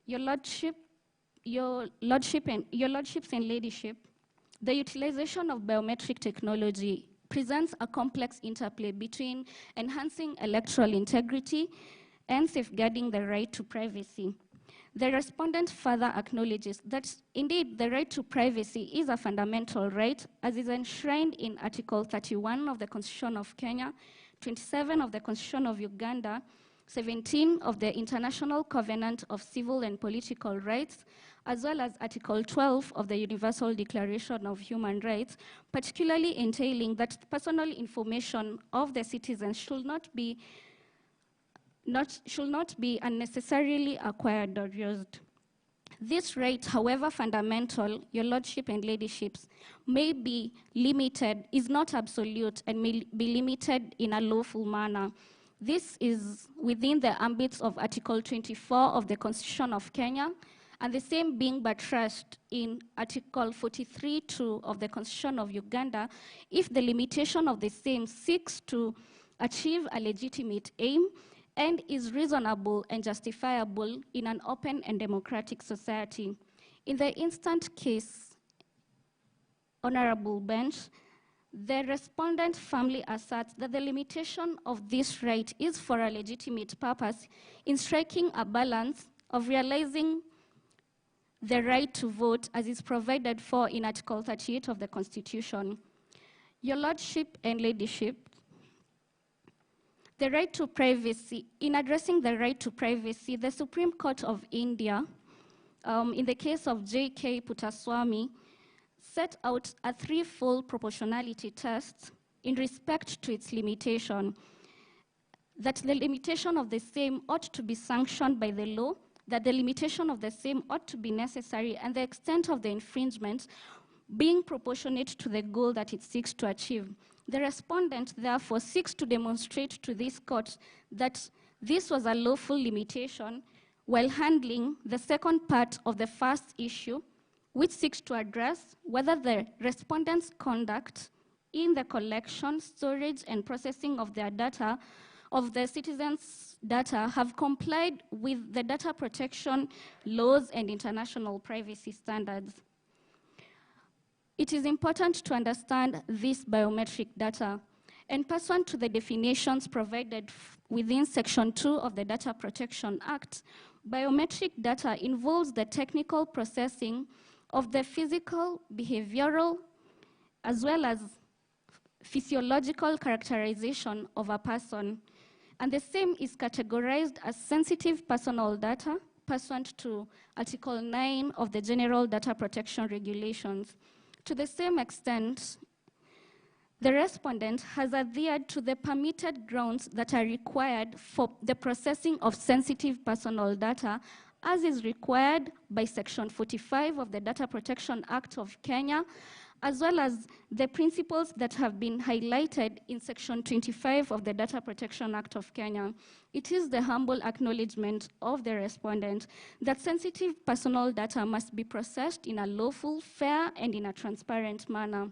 Your Lordships and Ladyship, the utilization of biometric technology presents a complex interplay between enhancing electoral integrity and safeguarding the right to privacy. The respondent further acknowledges that indeed the right to privacy is a fundamental right, as is enshrined in Article 31 of the Constitution of Kenya, 27 of the Constitution of Uganda, 17 of the International Covenant of Civil and Political Rights, as well as Article 12 of the Universal Declaration of Human Rights, particularly entailing that personal information of the citizens should not be unnecessarily acquired or used. This right, however fundamental, your lordship and ladyships, may be limited, is not absolute, and may be limited in a lawful manner. This is within the ambits of Article 24 of the Constitution of Kenya, and the same being buttressed in Article 43(2) of the Constitution of Uganda, if the limitation of the same seeks to achieve a legitimate aim and is reasonable and justifiable in an open and democratic society. In the instant case, Honorable Bench, the respondent firmly asserts that the limitation of this right is for a legitimate purpose in striking a balance of realizing the right to vote as is provided for in Article 38 of the Constitution. Your Lordship and Ladyship, the right to privacy, in addressing the right to privacy, the Supreme Court of India, in the case of J.K. Puttaswamy, set out a threefold proportionality test in respect to its limitation, that the limitation of the same ought to be sanctioned by the law, that the limitation of the same ought to be necessary, and the extent of the infringement being proportionate to the goal that it seeks to achieve. The respondent, therefore, seeks to demonstrate to this court that this was a lawful limitation while handling the second part of the first issue, which seeks to address whether the respondent's conduct in the collection, storage, and processing of their data, of the citizens' data, have complied with the data protection laws and international privacy standards. It is important to understand this biometric data, and pursuant to the definitions provided within Section 2 of the Data Protection Act, biometric data involves the technical processing of the physical, behavioral, as well as physiological characterization of a person, and the same is categorized as sensitive personal data pursuant to Article 9 of the General Data Protection Regulations. To the same extent, the respondent has adhered to the permitted grounds that are required for the processing of sensitive personal data, as is required by Section 45 of the Data Protection Act of Kenya, as well as the principles that have been highlighted in Section 25 of the Data Protection Act of Kenya. It is the humble acknowledgement of the respondent that sensitive personal data must be processed in a lawful, fair, and in a transparent manner.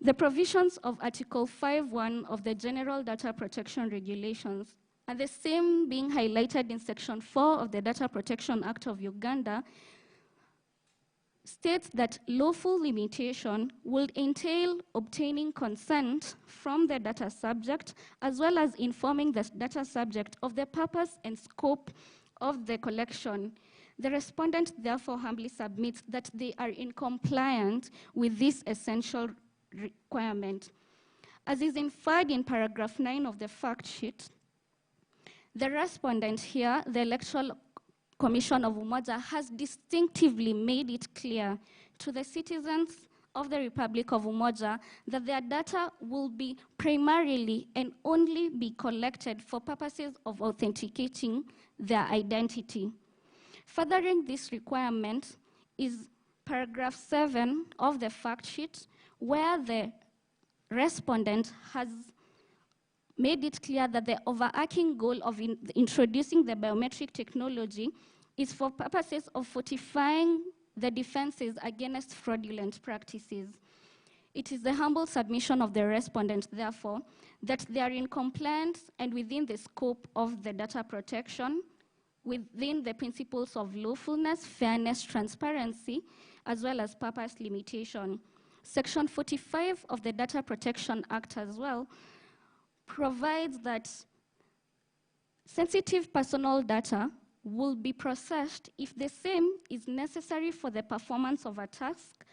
The provisions of Article 5(1) of the General Data Protection Regulations, and the same being highlighted in Section 4 of the Data Protection Act of Uganda, states that lawful limitation will entail obtaining consent from the data subject, as well as informing the data subject of the purpose and scope of the collection. The respondent therefore humbly submits that they are in compliance with this essential requirement. As is inferred in paragraph 9 of the fact sheet, the respondent here, the Electoral Commission of Umoja, has distinctively made it clear to the citizens of the Republic of Umoja that their data will be primarily and only be collected for purposes of authenticating their identity. Furthering this requirement is paragraph 7 of the fact sheet, where the respondent has made it clear that the overarching goal of introducing the biometric technology is for purposes of fortifying the defenses against fraudulent practices. It is the humble submission of the respondent, therefore, that they are in compliance and within the scope of the data protection, within the principles of lawfulness, fairness, transparency, as well as purpose limitation. Section 45 of the Data Protection Act as well provides that sensitive personal data will be processed if the same is necessary for the performance of a task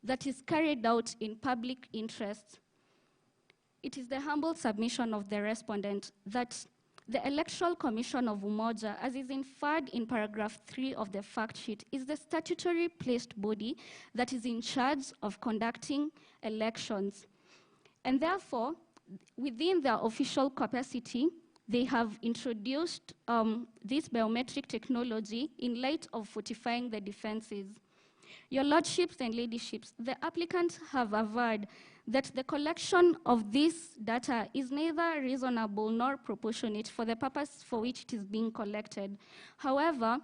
that is carried out in public interest. It is the humble submission of the respondent that The Electoral Commission of Umoja, as is inferred in paragraph 3 of the fact sheet, is the statutory placed body that is in charge of conducting elections. And therefore, within their official capacity, they have introduced this biometric technology in light of fortifying the defenses. Your Lordships and Ladyships, the applicants have averred that the collection of this data is neither reasonable nor proportionate for the purpose for which it is being collected. However,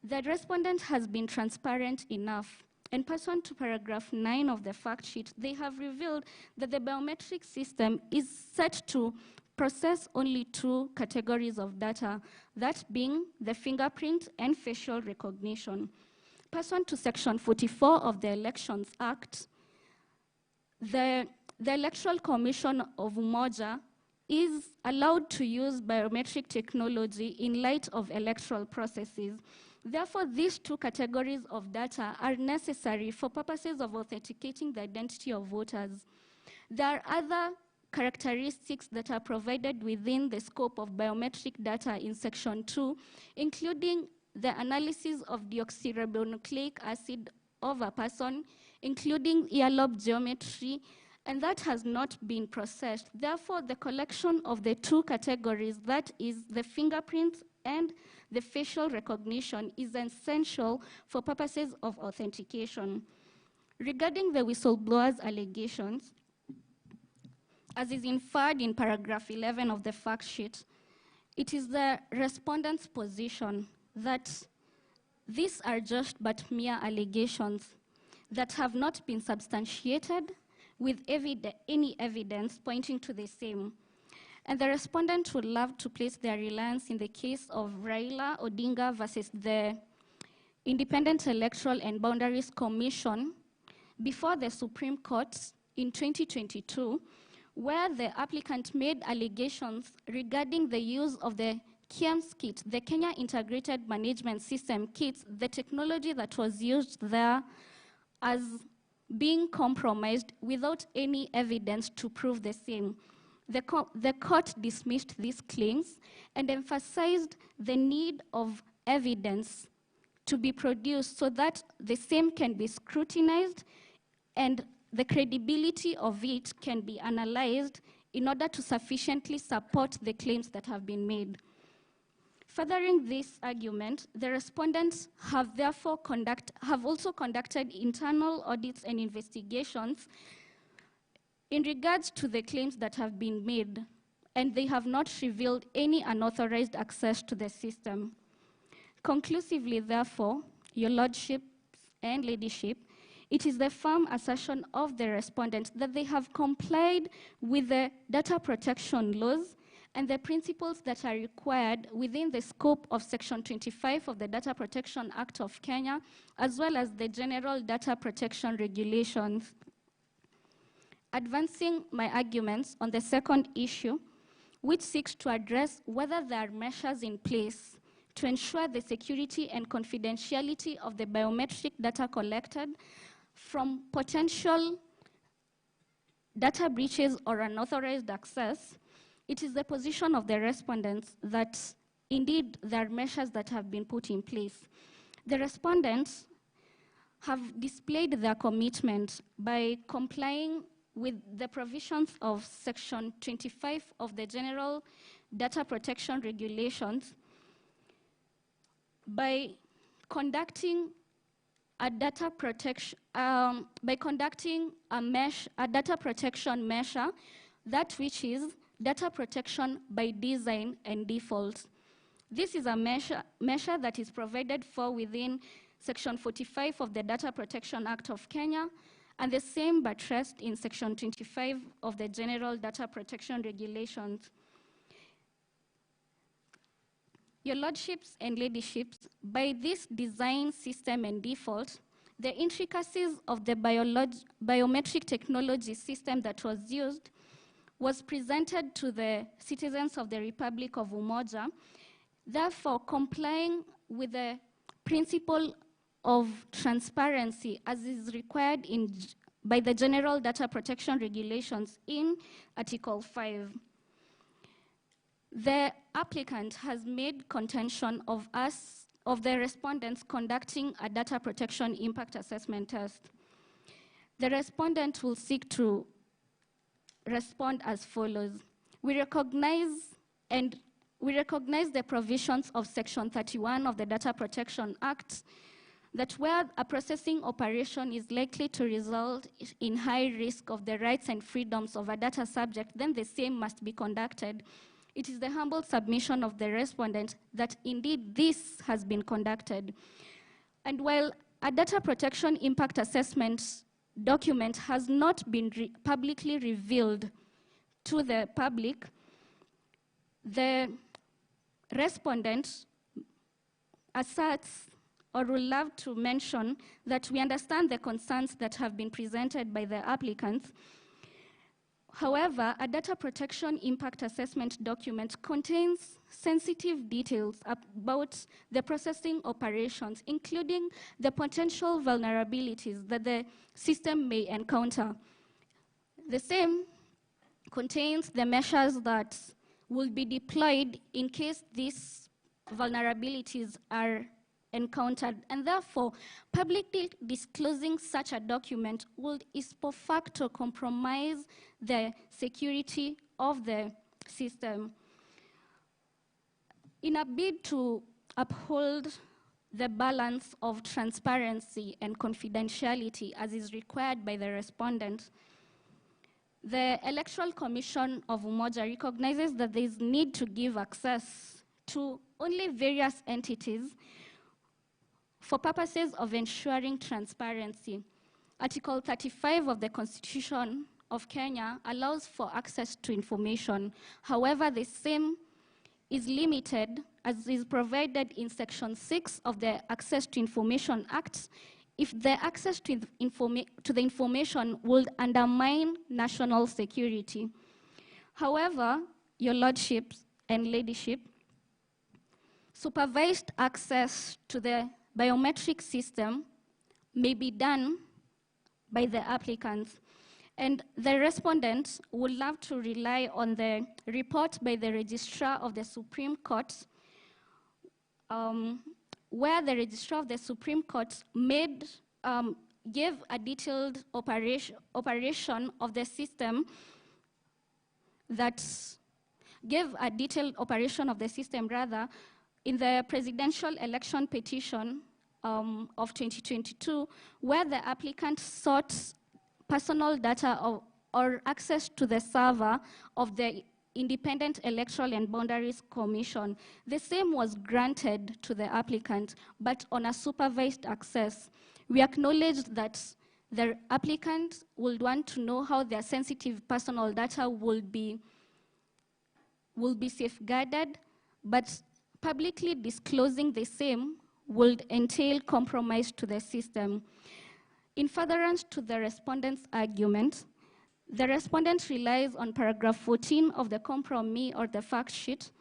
the respondent has been transparent enough. And pursuant to paragraph 9 of the fact sheet, they have revealed that the biometric system is set to process only 2 categories of data, that being the fingerprint and facial recognition. Pursuant to Section 44 of the Elections Act, the Electoral Commission of Umoja is allowed to use biometric technology in light of electoral processes. Therefore, these 2 categories of data are necessary for purposes of authenticating the identity of voters. There are other characteristics that are provided within the scope of biometric data in Section 2, including the analysis of deoxyribonucleic acid of a person, including earlobe geometry, and that has not been processed. Therefore, the collection of the 2 categories, that is the fingerprint and the facial recognition, is essential for purposes of authentication. Regarding the whistleblower's allegations, as is inferred in paragraph 11 of the fact sheet, it is the respondent's position that these are just but mere allegations that have not been substantiated with any evidence pointing to the same. And the respondent would love to place their reliance in the case of Raila Odinga versus the Independent Electoral and Boundaries Commission before the Supreme Court in 2022, where the applicant made allegations regarding the use of the KIEMS kit, the Kenya Integrated Management System kits, the technology that was used there as being compromised without any evidence to prove the same. The court dismissed these claims and emphasized the need of evidence to be produced so that the same can be scrutinized and the credibility of it can be analyzed in order to sufficiently support the claims that have been made. Furthering this argument, the respondents have also conducted internal audits and investigations in regards to the claims that have been made, and they have not revealed any unauthorized access to the system. Conclusively, therefore, your Lordships and Ladyship, it is the firm assertion of the respondent that they have complied with the data protection laws and the principles that are required within the scope of Section 25 of the Data Protection Act of Kenya, as well as the General Data Protection Regulations. Advancing my arguments on the second issue, which seeks to address whether there are measures in place to ensure the security and confidentiality of the biometric data collected from potential data breaches or unauthorized access, it is the position of the respondents that indeed there are measures that have been put in place. The respondents have displayed their commitment by complying with the provisions of Section 25 of the General Data Protection Regulations by conducting a data protection measure, that which is data protection by design and default. This is a measure that is provided for within Section 45 of the Data Protection Act of Kenya, and the same buttressed in Section 25 of the General Data Protection Regulations. Your Lordships and Ladyships, by this design system and default, the intricacies of the biometric technology system that was used was presented to the citizens of the Republic of Umoja, therefore complying with the principle of transparency as is required by the General Data Protection Regulations in Article 5. The applicant has made contention of the respondents conducting a data protection impact assessment test. The respondent will seek to respond as follows. We recognize the provisions of Section 31 of the Data Protection Act that where a processing operation is likely to result in high risk of the rights and freedoms of a data subject, then the same must be conducted. It is the humble submission of the respondent that indeed this has been conducted. And while a data protection impact assessment document has not been publicly revealed to the public, the respondent asserts or would love to mention that we understand the concerns that have been presented by the applicants. However, a data protection impact assessment document contains sensitive details about the processing operations, including the potential vulnerabilities that the system may encounter. The same contains the measures that will be deployed in case these vulnerabilities are encountered, and therefore publicly disclosing such a document would ipso facto compromise the security of the system. In a bid to uphold the balance of transparency and confidentiality as is required by the respondent, the Electoral Commission of Umoja recognizes that there is need to give access to only various entities for purposes of ensuring transparency. Article 35 of the Constitution of Kenya allows for access to information. However, the same is limited as is provided in Section 6 of the Access to Information Act if the access to the information would undermine national security. However, Your Lordships and Ladyship, supervised access to the biometric system may be done by the applicants, and the respondents would love to rely on the report by the Registrar of the Supreme Court, where the Registrar of the Supreme Court gave a detailed operation of the system in the presidential election petition of 2022, where the applicant sought personal data or access to the server of the Independent Electoral and Boundaries Commission. The same was granted to the applicant, but on a supervised access. We acknowledge that the applicant would want to know how their sensitive personal data will be safeguarded, but publicly disclosing the same would entail compromise to the system. In furtherance to the respondent's argument, the respondent relies on paragraph 14 of the compromise or the fact sheet,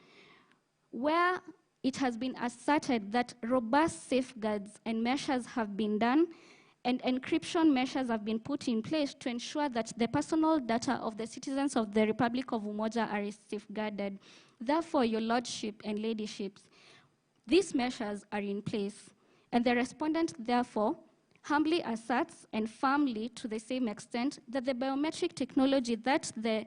where it has been asserted that robust safeguards and measures have been done and encryption measures have been put in place to ensure that the personal data of the citizens of the Republic of Umoja are safeguarded. Therefore, Your Lordship and Ladyships, these measures are in place, and the respondent therefore humbly asserts and firmly to the same extent that the biometric technology that the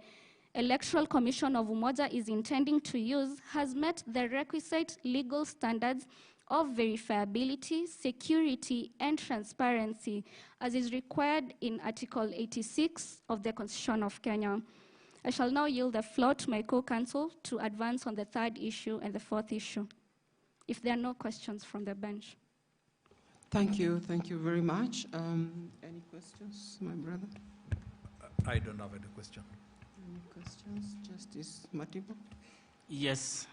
Electoral Commission of Umoja is intending to use has met the requisite legal standards of verifiability, security, and transparency, as is required in Article 86 of the Constitution of Kenya. I shall now yield the floor to my co-counsel to advance on the third issue and the fourth issue, if there are no questions from the bench. Thank you very much. Any questions, my brother? I don't have any question. Any questions, Justice Mativo? Yes.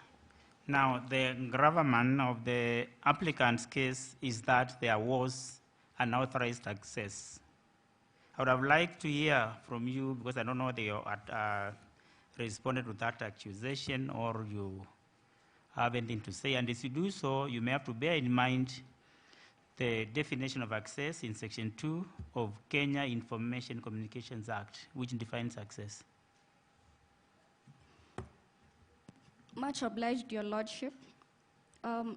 Now, the gravamen of the applicant's case is that there was unauthorized access. I would have liked to hear from you, because I don't know whether you responded to that accusation or you have anything to say. And if you do so, you may have to bear in mind the definition of access in Section 2 of Kenya Information Communications Act, which defines access. Much obliged, Your Lordship.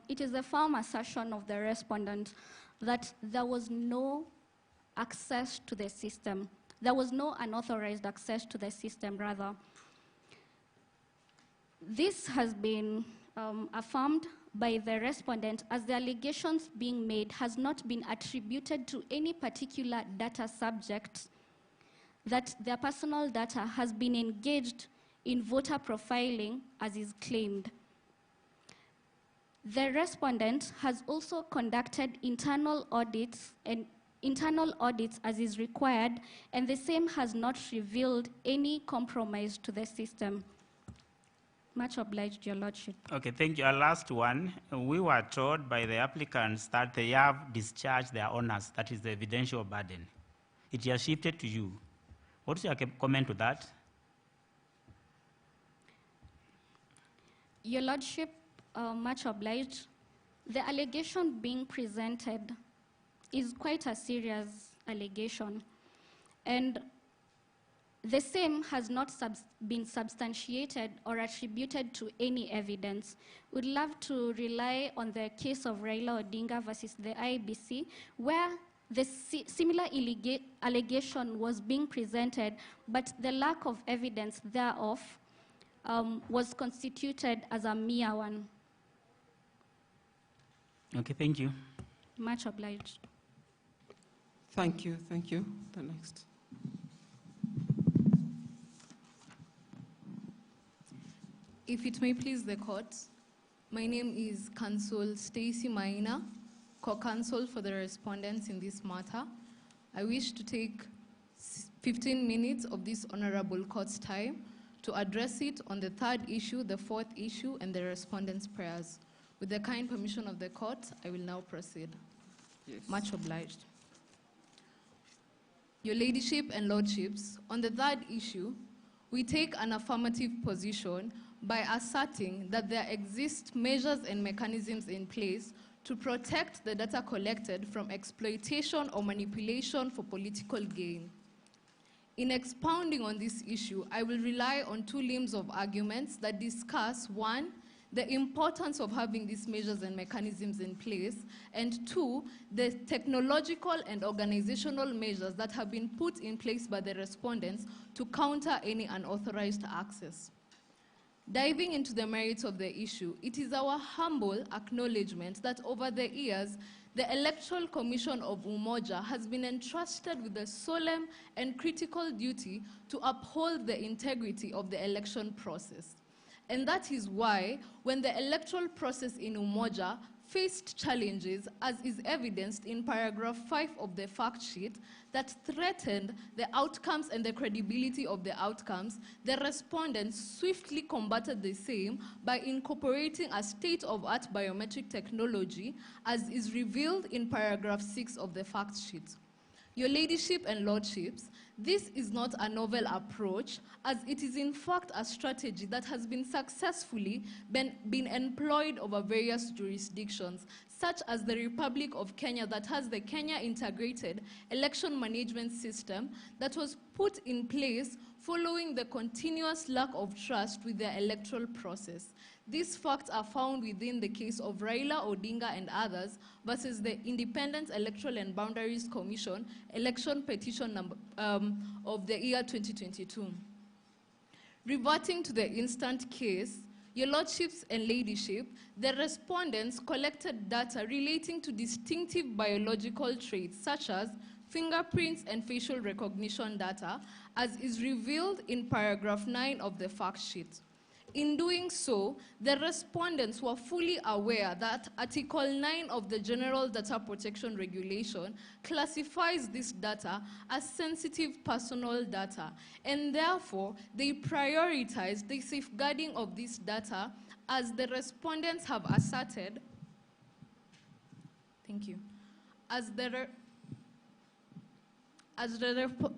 It is a firm assertion of the respondent that there was no access to the system. There was no unauthorized access to the system, rather. This has been affirmed by the respondent as the allegations being made has not been attributed to any particular data subject, that their personal data has been engaged in voter profiling as is claimed. The respondent has also conducted internal audits as is required, and the same has not revealed any compromise to the system. Much obliged, Your Lordship. Okay, thank you. Our last one. We were told by the applicants that they have discharged their honors, that is the evidential burden. It has shifted to you. What's your comment to that? Your Lordship, much obliged. The allegation being presented is quite a serious allegation, and the same has not been substantiated or attributed to any evidence. We'd love to rely on the case of Raila Odinga versus the IEBC, where the similar allegation was being presented, but the lack of evidence thereof was constituted as a mere one. Okay, thank you. Much obliged. Thank you, thank you. The next. If it may please the court, my name is Counsel Stacey Maina, co-counsel for the respondents in this matter. I wish to take 15 minutes of this honorable court's time to address it on the third issue, the fourth issue, and the respondents' prayers. With the kind permission of the court, I will now proceed. Yes. Much obliged. Your Ladyship and Lordships, on the third issue, we take an affirmative position by asserting that there exist measures and mechanisms in place to protect the data collected from exploitation or manipulation for political gain. In expounding on this issue, I will rely on two limbs of arguments that discuss, one, the importance of having these measures and mechanisms in place, and two, the technological and organizational measures that have been put in place by the respondents to counter any unauthorized access. Diving into the merits of the issue, it is our humble acknowledgement that over the years, the Electoral Commission of Umoja has been entrusted with the solemn and critical duty to uphold the integrity of the election process. And that is why, when the electoral process in Umoja faced challenges, as is evidenced in paragraph 5 of the fact sheet, that threatened the outcomes and the credibility of the outcomes, the respondents swiftly combated the same by incorporating a state-of-art biometric technology, as is revealed in paragraph 6 of the fact sheet. Your Ladyship and Lordships, this is not a novel approach, as it is in fact a strategy that has been successfully been employed over various jurisdictions, such as the Republic of Kenya that has the Kenya Integrated Election Management System that was put in place following the continuous lack of trust with the electoral process. These facts are found within the case of Raila Odinga and others versus the Independent Electoral and Boundaries Commission election petition number, of the year 2022. Reverting to the instant case, Your Lordships and Ladyship, the respondents collected data relating to distinctive biological traits such as fingerprints and facial recognition data, as is revealed in paragraph 9 of the fact sheet. In doing so, the respondents were fully aware that Article 9 of the General Data Protection Regulation classifies this data as sensitive personal data, and therefore they prioritized the safeguarding of this data, as the respondents have asserted. Thank you. As the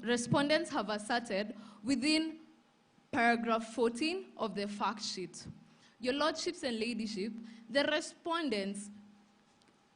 respondents have asserted within paragraph 14 of the fact sheet. Your Lordships and Ladyship, the respondents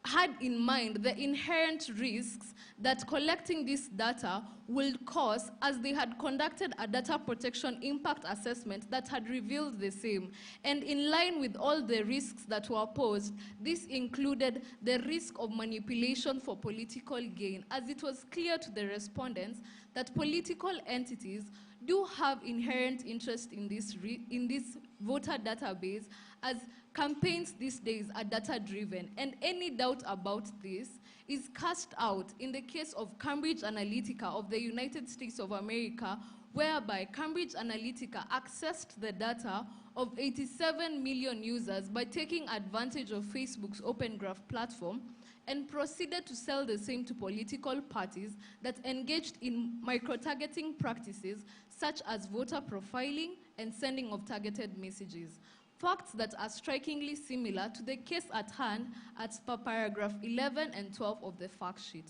had in mind the inherent risks that collecting this data will cause, as they had conducted a data protection impact assessment that had revealed the same. And in line with all the risks that were posed, this included the risk of manipulation for political gain, as it was clear to the respondents that political entities do have inherent interest in this voter database, as campaigns these days are data-driven, and any doubt about this is cast out in the case of Cambridge Analytica of the United States of America, whereby Cambridge Analytica accessed the data of 87 million users by taking advantage of Facebook's Open Graph platform and proceeded to sell the same to political parties that engaged in micro-targeting practices such as voter profiling and sending of targeted messages. Facts that are strikingly similar to the case at hand as per paragraph 11 and 12 of the fact sheet.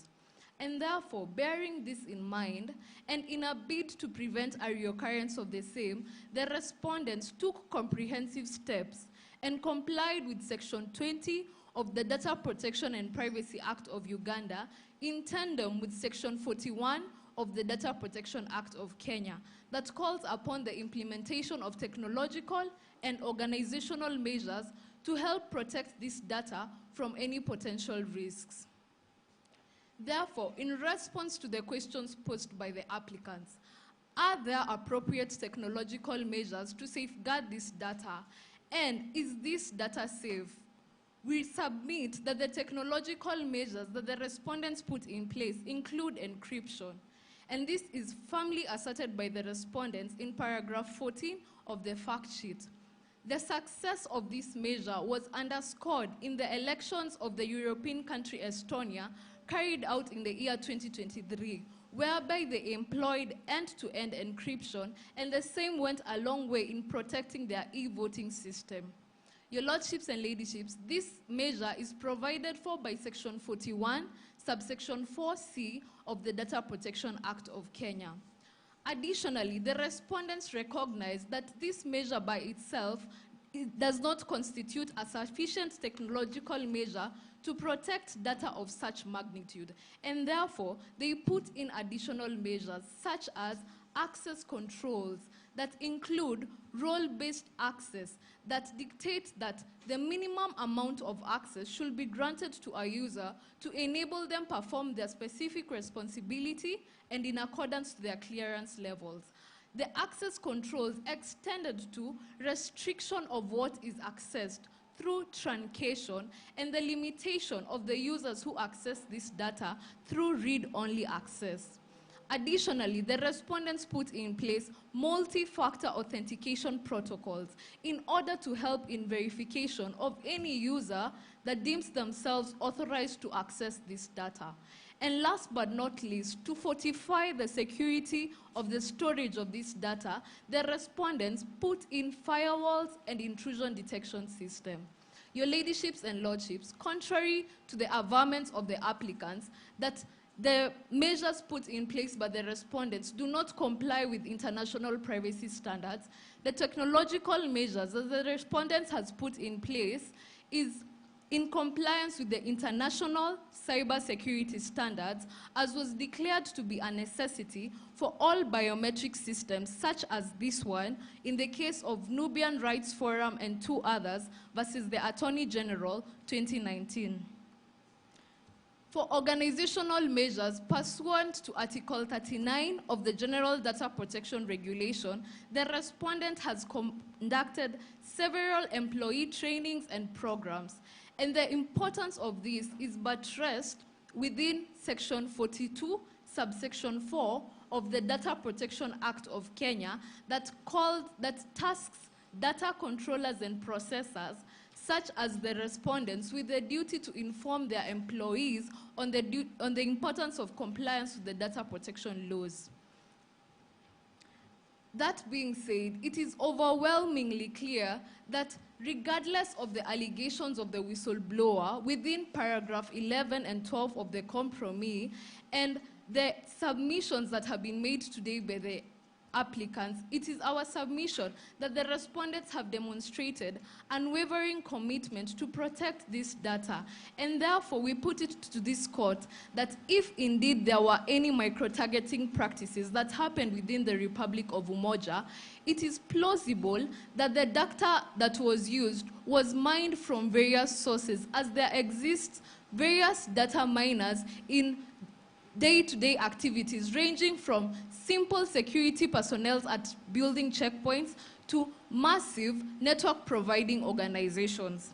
And therefore, bearing this in mind, and in a bid to prevent a reoccurrence of the same, the respondents took comprehensive steps and complied with Section 20 of the Data Protection and Privacy Act of Uganda in tandem with Section 41 of the Data Protection Act of Kenya that calls upon the implementation of technological and organizational measures to help protect this data from any potential risks. Therefore, in response to the questions posed by the applicants, are there appropriate technological measures to safeguard this data? And is this data safe? We submit that the technological measures that the respondents put in place include encryption. And this is firmly asserted by the respondents in paragraph 14 of the fact sheet. The success of this measure was underscored in the elections of the European country Estonia carried out in the year 2023, whereby they employed end-to-end encryption, and the same went a long way in protecting their e-voting system. Your Lordships and Ladyships, this measure is provided for by Section 41, subsection 4C of the Data Protection Act of Kenya. Additionally, the respondents recognize that this measure by itself does not constitute a sufficient technological measure to protect data of such magnitude, and therefore they put in additional measures such as access controls that include role-based access that dictate that the minimum amount of access should be granted to a user to enable them perform their specific responsibility and in accordance to their clearance levels. The access controls extended to restriction of what is accessed through truncation and the limitation of the users who access this data through read-only access. Additionally, the respondents put in place multi-factor authentication protocols in order to help in verification of any user that deems themselves authorized to access this data. And last but not least, to fortify the security of the storage of this data, the respondents put in firewalls and intrusion detection system. Your Ladyships and Lordships, contrary to the averments of the applicants that the measures put in place by the respondents do not comply with international privacy standards, the technological measures that the respondents has put in place is in compliance with the international cyber security standards, as was declared to be a necessity for all biometric systems, such as this one, in the case of Nubian Rights Forum and 2 others, versus the Attorney General, 2019. For organizational measures pursuant to Article 39 of the General Data Protection Regulation, the respondent has conducted several employee trainings and programs. And the importance of this is buttressed within Section 42, subsection 4 of the Data Protection Act of Kenya that tasks data controllers and processors such as the respondents with the duty to inform their employees on the importance of compliance with the data protection laws. That being said, it is overwhelmingly clear that regardless of the allegations of the whistleblower within paragraph 11 and 12 of the compromise and the submissions that have been made today by the applicants, it is our submission that the respondents have demonstrated unwavering commitment to protect this data. And therefore, we put it to this court that if indeed there were any micro-targeting practices that happened within the Republic of Umoja, it is plausible that the data that was used was mined from various sources, as there exists various data miners in day-to-day activities, ranging from simple security personnel at building checkpoints to massive network-providing organizations.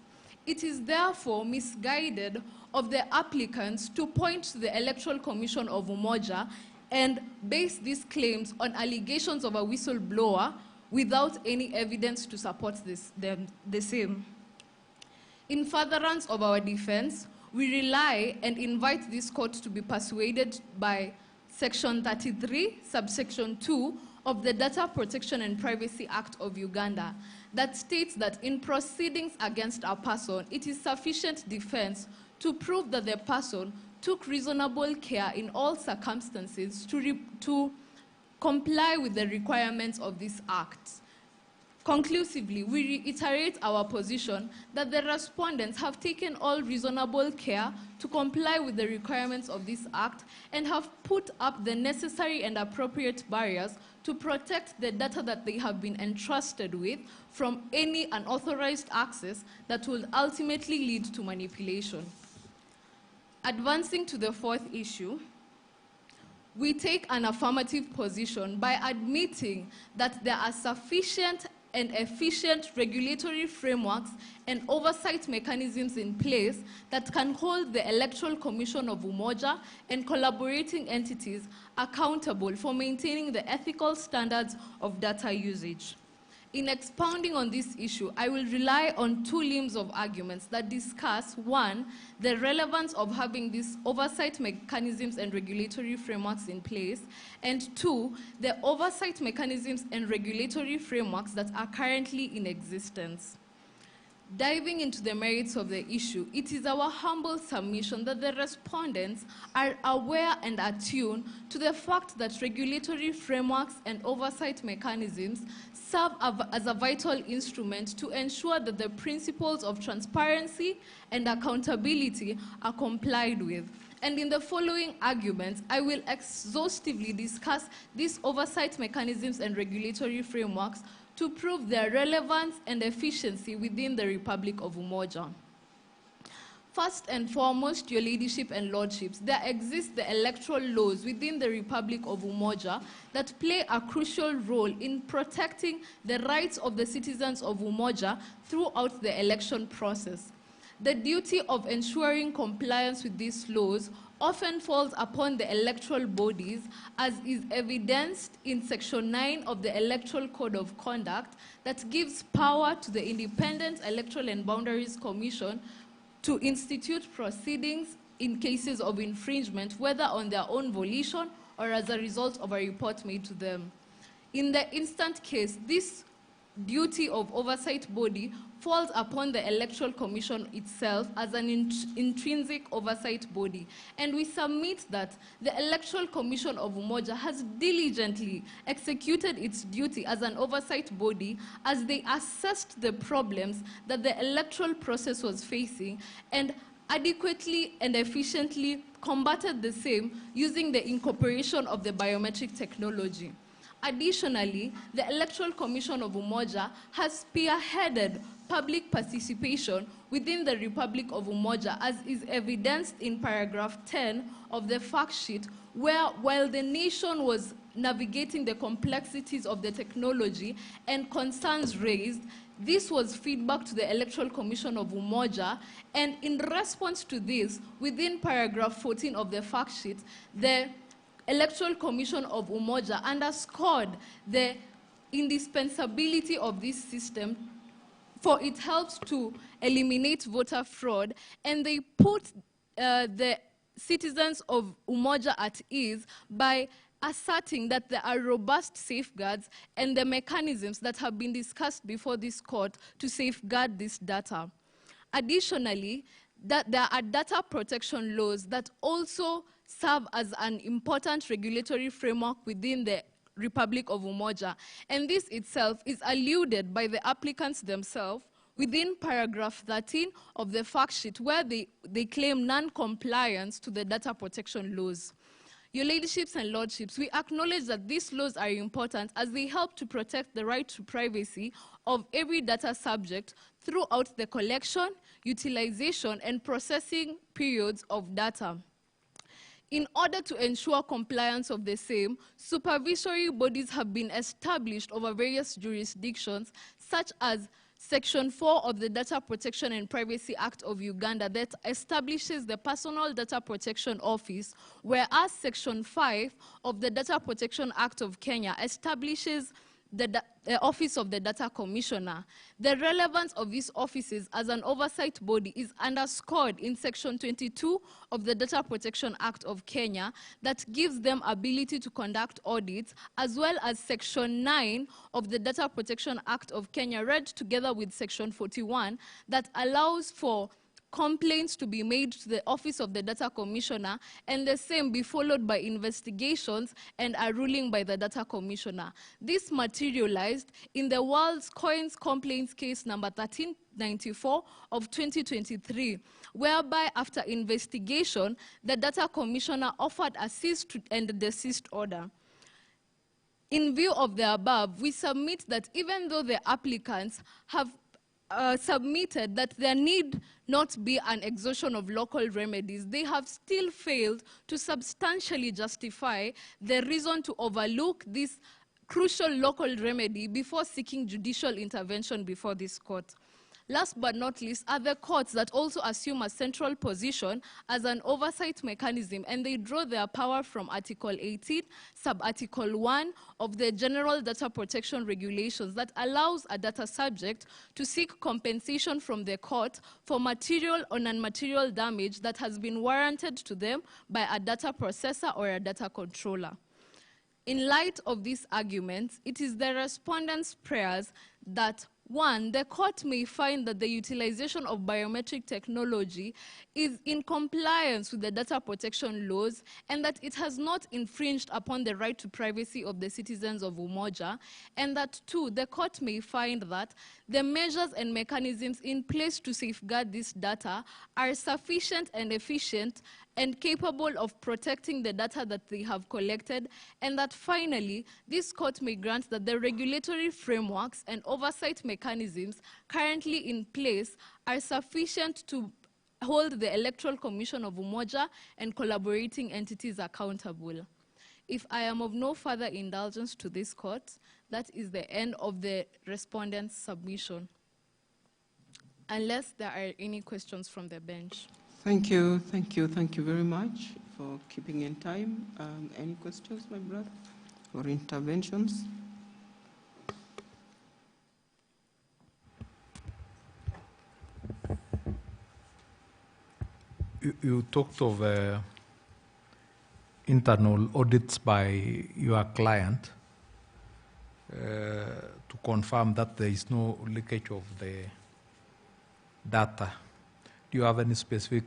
It is therefore misguided of the applicants to point to the Electoral Commission of Umoja and base these claims on allegations of a whistleblower without any evidence to support the same. In furtherance of our defense, we rely and invite this court to be persuaded by Section 33, subsection 2 of the Data Protection and Privacy Act of Uganda that states that in proceedings against a person, it is sufficient defense to prove that the person took reasonable care in all circumstances to comply with the requirements of this act. Conclusively, we reiterate our position that the respondents have taken all reasonable care to comply with the requirements of this act and have put up the necessary and appropriate barriers to protect the data that they have been entrusted with from any unauthorized access that will ultimately lead to manipulation. Advancing to the fourth issue, we take an affirmative position by admitting that there are sufficient and efficient regulatory frameworks and oversight mechanisms in place that can hold the Electoral Commission of Umoja and collaborating entities accountable for maintaining the ethical standards of data usage. In expounding on this issue, I will rely on two limbs of arguments that discuss, one, the relevance of having these oversight mechanisms and regulatory frameworks in place, and two, the oversight mechanisms and regulatory frameworks that are currently in existence. Diving into the merits of the issue, it is our humble submission that the respondents are aware and attuned to the fact that regulatory frameworks and oversight mechanisms serve as a vital instrument to ensure that the principles of transparency and accountability are complied with. And in the following arguments, I will exhaustively discuss these oversight mechanisms and regulatory frameworks to prove their relevance and efficiency within the Republic of Umoja. First and foremost, your ladyship and lordships, there exist the electoral laws within the Republic of Umoja that play a crucial role in protecting the rights of the citizens of Umoja throughout the election process. The duty of ensuring compliance with these laws often falls upon the electoral bodies, as is evidenced in Section 9 of the Electoral Code of Conduct that gives power to the Independent Electoral and Boundaries Commission to institute proceedings in cases of infringement, whether on their own volition or as a result of a report made to them. In the instant case, this duty of oversight body falls upon the Electoral Commission itself as an intrinsic oversight body. And we submit that the Electoral Commission of Umoja has diligently executed its duty as an oversight body as they assessed the problems that the electoral process was facing and adequately and efficiently combated the same using the incorporation of the biometric technology. Additionally, the Electoral Commission of Umoja has spearheaded public participation within the Republic of Umoja, as is evidenced in paragraph 10 of the fact sheet, where while the nation was navigating the complexities of the technology and concerns raised, this was feedback to the Electoral Commission of Umoja, and in response to this, within paragraph 14 of the fact sheet, the Electoral Commission of Umoja underscored the indispensability of this system, for it helps to eliminate voter fraud, and they put the citizens of Umoja at ease by asserting that there are robust safeguards and the mechanisms that have been discussed before this court to safeguard this data. Additionally, that there are data protection laws that also serve as an important regulatory framework within the Republic of Umoja. And this itself is alluded by the applicants themselves within paragraph 13 of the fact sheet, where they claim non-compliance to the data protection laws. Your Ladyships and Lordships, we acknowledge that these laws are important as they help to protect the right to privacy of every data subject throughout the collection, utilization, and processing periods of data. In order to ensure compliance of the same, supervisory bodies have been established over various jurisdictions, such as Section 4 of the Data Protection and Privacy Act of Uganda that establishes the Personal Data Protection Office, whereas Section 5 of the Data Protection Act of Kenya establishes the Office of the Data Commissioner. The relevance of these offices as an oversight body is underscored in Section 22 of the Data Protection Act of Kenya that gives them ability to conduct audits, as well as Section 9 of the Data Protection Act of Kenya, read together with Section 41, that allows for complaints to be made to the Office of the Data Commissioner, and the same be followed by investigations and a ruling by the Data Commissioner. This materialized in the World's Coins Complaints Case number 1394 of 2023, whereby after investigation, the Data Commissioner offered a cease and desist order. In view of the above, we submit that even though the applicants have submitted that there need not be an exhaustion of local remedies, they have still failed to substantially justify the reason to overlook this crucial local remedy before seeking judicial intervention before this court. Last but not least are the courts that also assume a central position as an oversight mechanism, and they draw their power from Article 18, Sub-Article 1 of the General Data Protection Regulations that allows a data subject to seek compensation from the court for material or non-material damage that has been warranted to them by a data processor or a data controller. In light of these arguments, it is the respondents' prayers that 1, the court may find that the utilization of biometric technology is in compliance with the data protection laws and that it has not infringed upon the right to privacy of the citizens of Umoja, and that 2, the court may find that the measures and mechanisms in place to safeguard this data are sufficient and efficient and capable of protecting the data that they have collected, and that finally, this court may grant that the regulatory frameworks and oversight mechanisms currently in place are sufficient to hold the Electoral Commission of Umoja and collaborating entities accountable. If I am of no further indulgence to this court, that is the end of the respondent's submission. Unless there are any questions from the bench. Thank you very much for keeping in time. Any questions, my brother, or interventions? You talked of internal audits by your client to confirm that there is no leakage of the data. Do you have any specific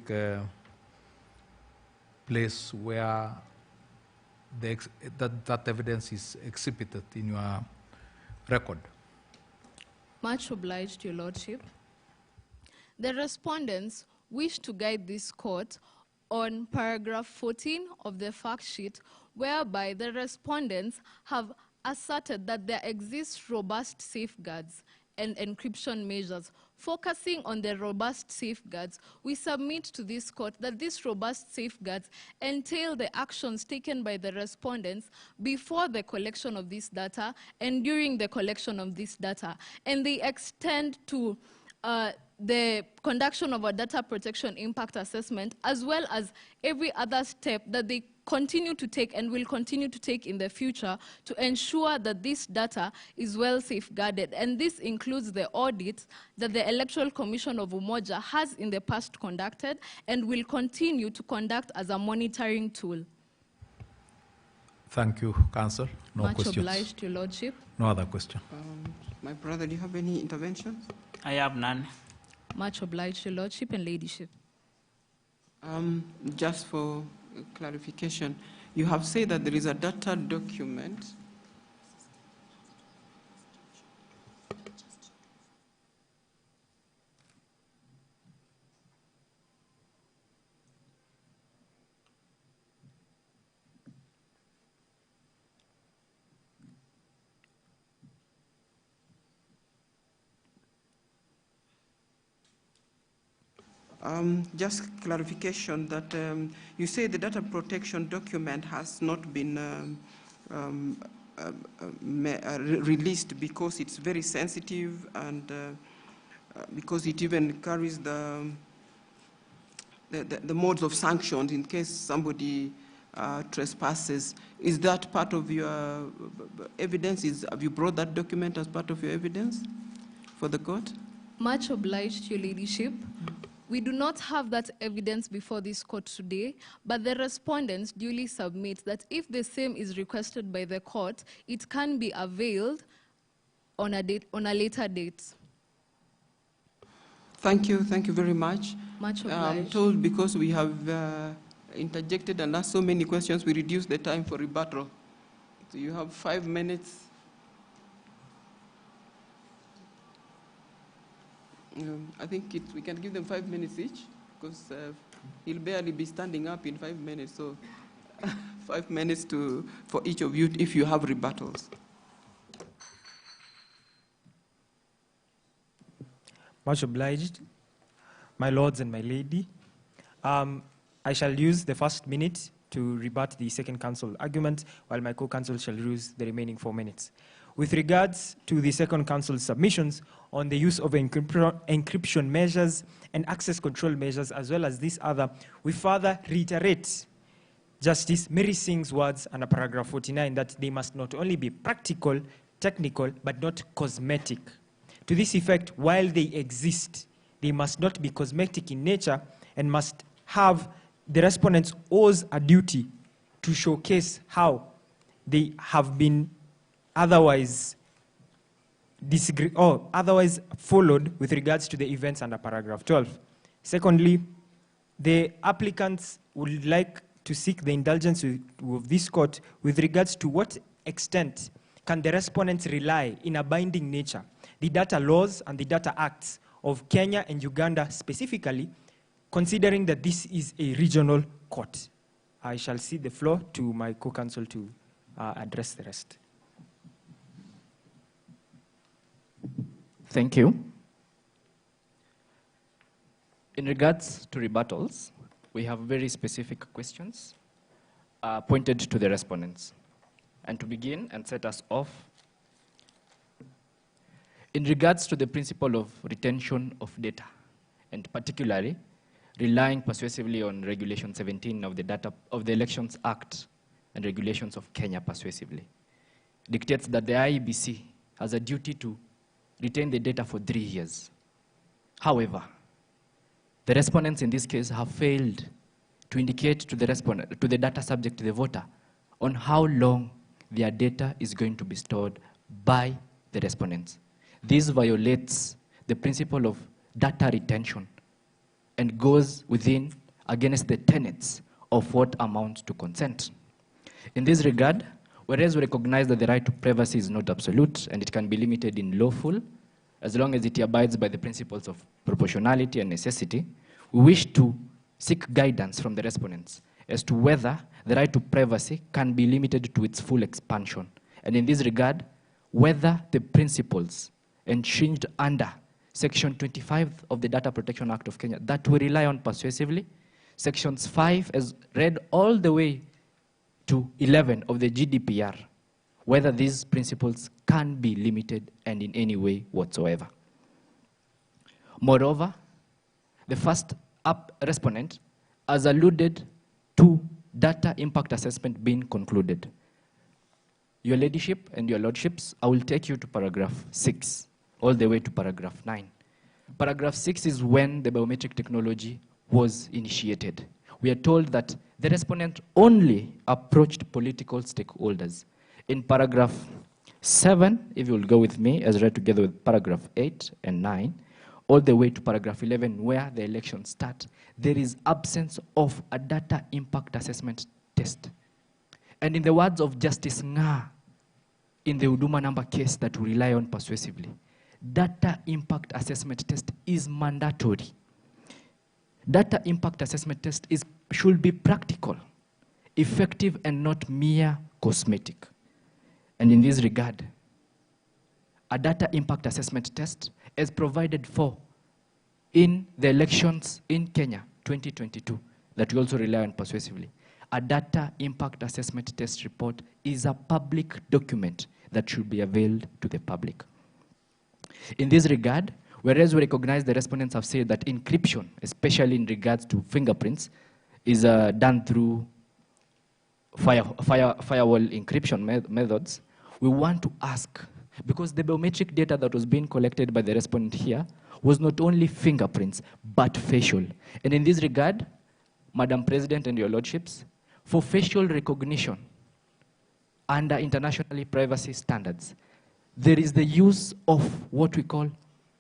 place where that evidence is exhibited in your record? Much obliged, Your Lordship. The respondents wish to guide this court on paragraph 14 of the fact sheet, whereby the respondents have asserted that there exist robust safeguards and encryption measures. Focusing on the robust safeguards, we submit to this court that these robust safeguards entail the actions taken by the respondents before the collection of this data and during the collection of this data, and they extend to the conduction of a data protection impact assessment, as well as every other step that they continue to take and will continue to take in the future to ensure that this data is well safeguarded. And this includes the audits that the Electoral Commission of Umoja has in the past conducted and will continue to conduct as a monitoring tool. Thank you, Counsel. No Much questions. obliged, Your Lordship. No other question. My brother, do you have any interventions? I have none. Much obliged, Your Lordship and Ladyship. Just for clarification, you have said that there is a data document Just clarification that you say the data protection document has not been released because it's very sensitive and because it even carries the modes of sanctions in case somebody trespasses. Is that part of your evidence? Have you brought that document as part of your evidence for the court? Much obliged, Your Ladyship. We do not have that evidence before this court today, but the respondents duly submit that if the same is requested by the court, it can be availed on a later date. Thank you very much. Much obliged. I'm told because we have interjected and asked so many questions, we reduced the time for rebuttal. So you have 5 minutes. I think we can give them 5 minutes each, because he'll barely be standing up in 5 minutes. So 5 minutes for each of you if you have rebuttals. Much obliged, my lords and my lady. I shall use the first minute to rebut the second counsel argument, while my co-counsel shall use the remaining 4 minutes. With regards to the second counsel's submissions on the use of encryption measures and access control measures, as well as this other, we further reiterate Justice Mary Singh's words under paragraph 49 that they must not only be practical, technical, but not cosmetic. To this effect, while they exist, they must not be cosmetic in nature and must have the respondents owes a duty to showcase how they have been otherwise followed with regards to the events under paragraph 12. Secondly, the applicants would like to seek the indulgence of this court with regards to what extent can the respondents rely in a binding nature the data laws and the data acts of Kenya and Uganda specifically, considering that this is a regional court. I shall cede the floor to my co-counsel to address the rest. Thank you. In regards to rebuttals, we have very specific questions pointed to the respondents. And to begin and set us off, in regards to the principle of retention of data, and particularly relying persuasively on Regulation 17 of the Elections Act and regulations of Kenya persuasively, dictates that the IEBC has a duty to retain the data for 3 years. However, the respondents in this case have failed to indicate to the respondent, to the data subject, the voter, on how long their data is going to be stored by the respondents. This violates the principle of data retention and goes against the tenets of what amounts to consent. In this regard, whereas we recognize that the right to privacy is not absolute and it can be limited in lawful, as long as it abides by the principles of proportionality and necessity, we wish to seek guidance from the respondents as to whether the right to privacy can be limited to its full expansion. And in this regard, whether the principles enshrined under Section 25 of the Data Protection Act of Kenya that we rely on persuasively, Sections 5 as read all the way to 11 of the GDPR, whether these principles can be limited and in any way whatsoever. Moreover, the first respondent has alluded to data impact assessment being concluded. Your Ladyship and your Lordships, I will take you to paragraph 6, all the way to paragraph 9. Paragraph 6 is when the biometric technology was initiated. We are told that the respondent only approached political stakeholders. In paragraph 7, if you will go with me, as read together with paragraph 8 and 9, all the way to paragraph 11, where the elections start, there is absence of a data impact assessment test. And in the words of Justice Nga, in the Huduma number case that we rely on persuasively, data impact assessment test is mandatory. Data impact assessment test should be practical, effective, and not mere cosmetic. And in this regard, a data impact assessment test, as provided for in the elections in Kenya 2022 that we also rely on persuasively. A data impact assessment test report is a public document that should be availed to the public. In this regard, whereas we recognize the respondents have said that encryption, especially in regards to fingerprints, is done through firewall encryption methods, we want to ask, because the biometric data that was being collected by the respondent here was not only fingerprints, but facial. And in this regard, Madam President and your lordships, for facial recognition under internationally privacy standards, there is the use of what we call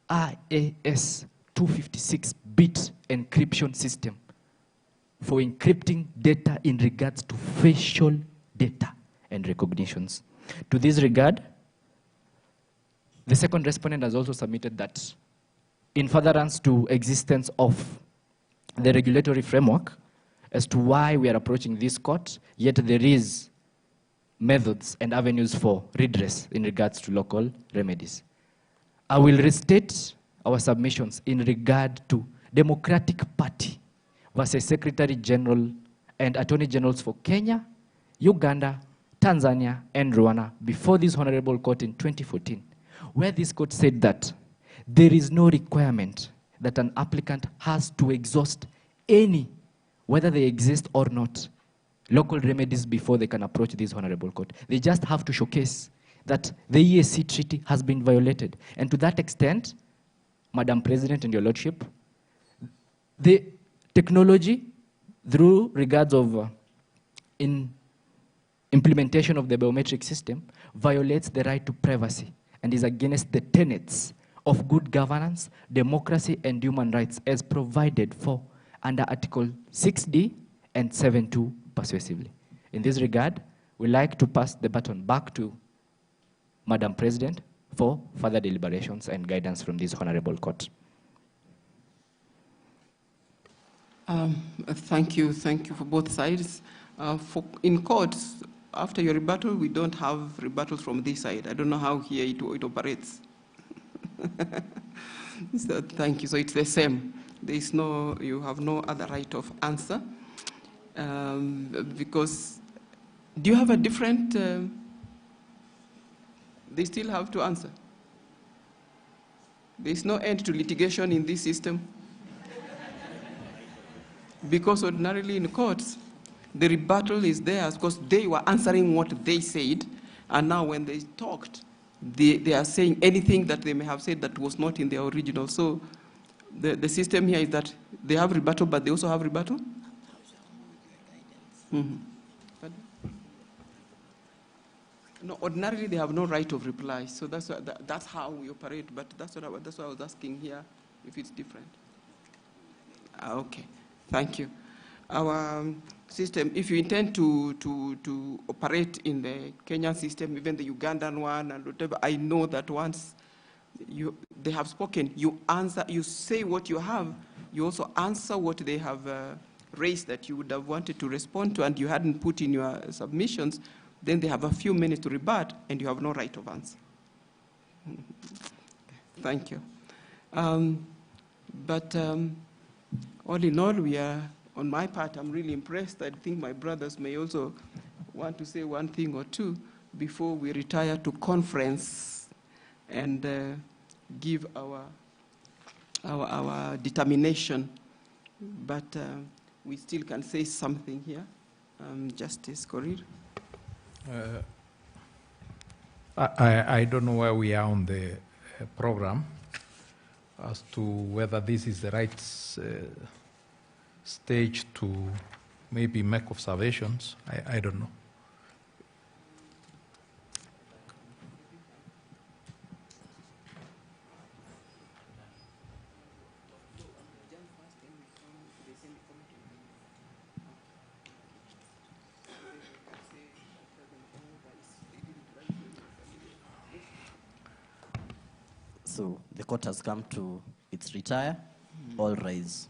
IAS 256-bit encryption system for encrypting data in regards to facial data and recognitions. To this regard, the second respondent has also submitted that in furtherance to existence of the regulatory framework as to why we are approaching this court, yet there is methods and avenues for redress in regards to local remedies. I will restate our submissions in regard to Democratic Party versus Secretary General and Attorney Generals for Kenya, Uganda, Tanzania, and Rwanda before this honorable court in 2014, where this court said that there is no requirement that an applicant has to exhaust any, whether they exist or not, local remedies before they can approach this honorable court. They just have to showcase that the EAC treaty has been violated. And to that extent, Madam President and your lordship, the technology, through regards of implementation of the biometric system, violates the right to privacy and is against the tenets of good governance, democracy, and human rights as provided for under Article 6D and 7.2 persuasively. In this regard, we'd like to pass the baton back to Madam President for further deliberations and guidance from this honorable court. Thank you for both sides. In courts, after your rebuttal, we don't have rebuttals from this side. I don't know how here it operates. So thank you. So it's the same. There is no, you have no other right of answer. Because, do you have a different, they still have to answer? There is no end to litigation in this system. Because ordinarily in courts, the rebuttal is there because they were answering what they said, and now when they talked, they are saying anything that they may have said that was not in their original. So the system here is that they have rebuttal, but they also have rebuttal? Mm-hmm. No, ordinarily they have no right of reply, so that's how we operate, but that's what I was asking here, if it's different. Okay, thank you. Our system, if you intend to operate in the Kenyan system, even the Ugandan one and whatever, I know that once they have spoken, you answer, you say what you have, you also answer what they have raised that you would have wanted to respond to and you hadn't put in your submissions, then they have a few minutes to rebut and you have no right of answer. Thank you. All in all, we are, on my part, I'm really impressed. I think my brothers may also want to say one thing or two before we retire to conference and give our determination. But we still can say something here. Justice Korir. I don't know where we are on the program as to whether this is the right stage to maybe make observations. I don't know. So the court has come to its retire. All rise.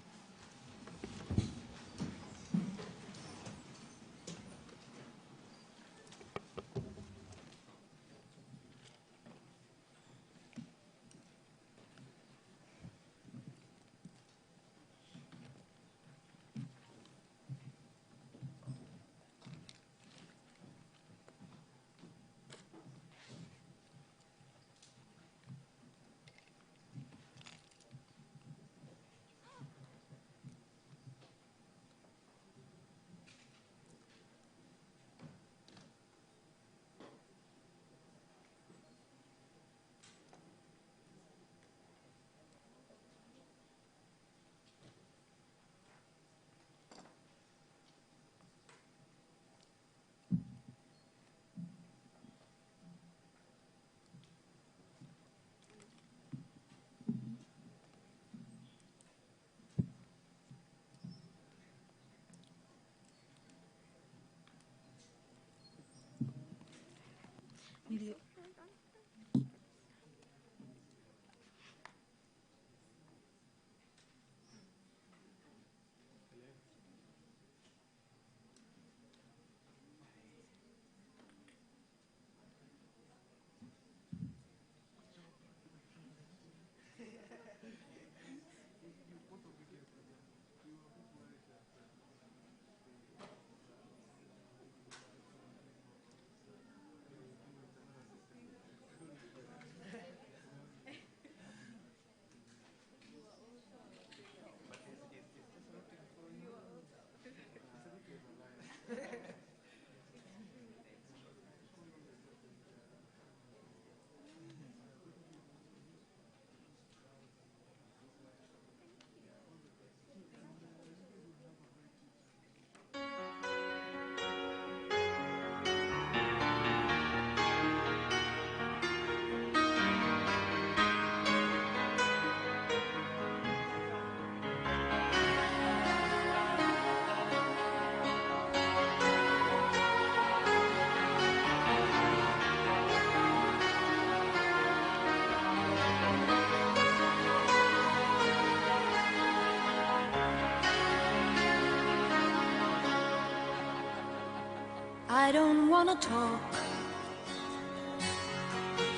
I don't want to talk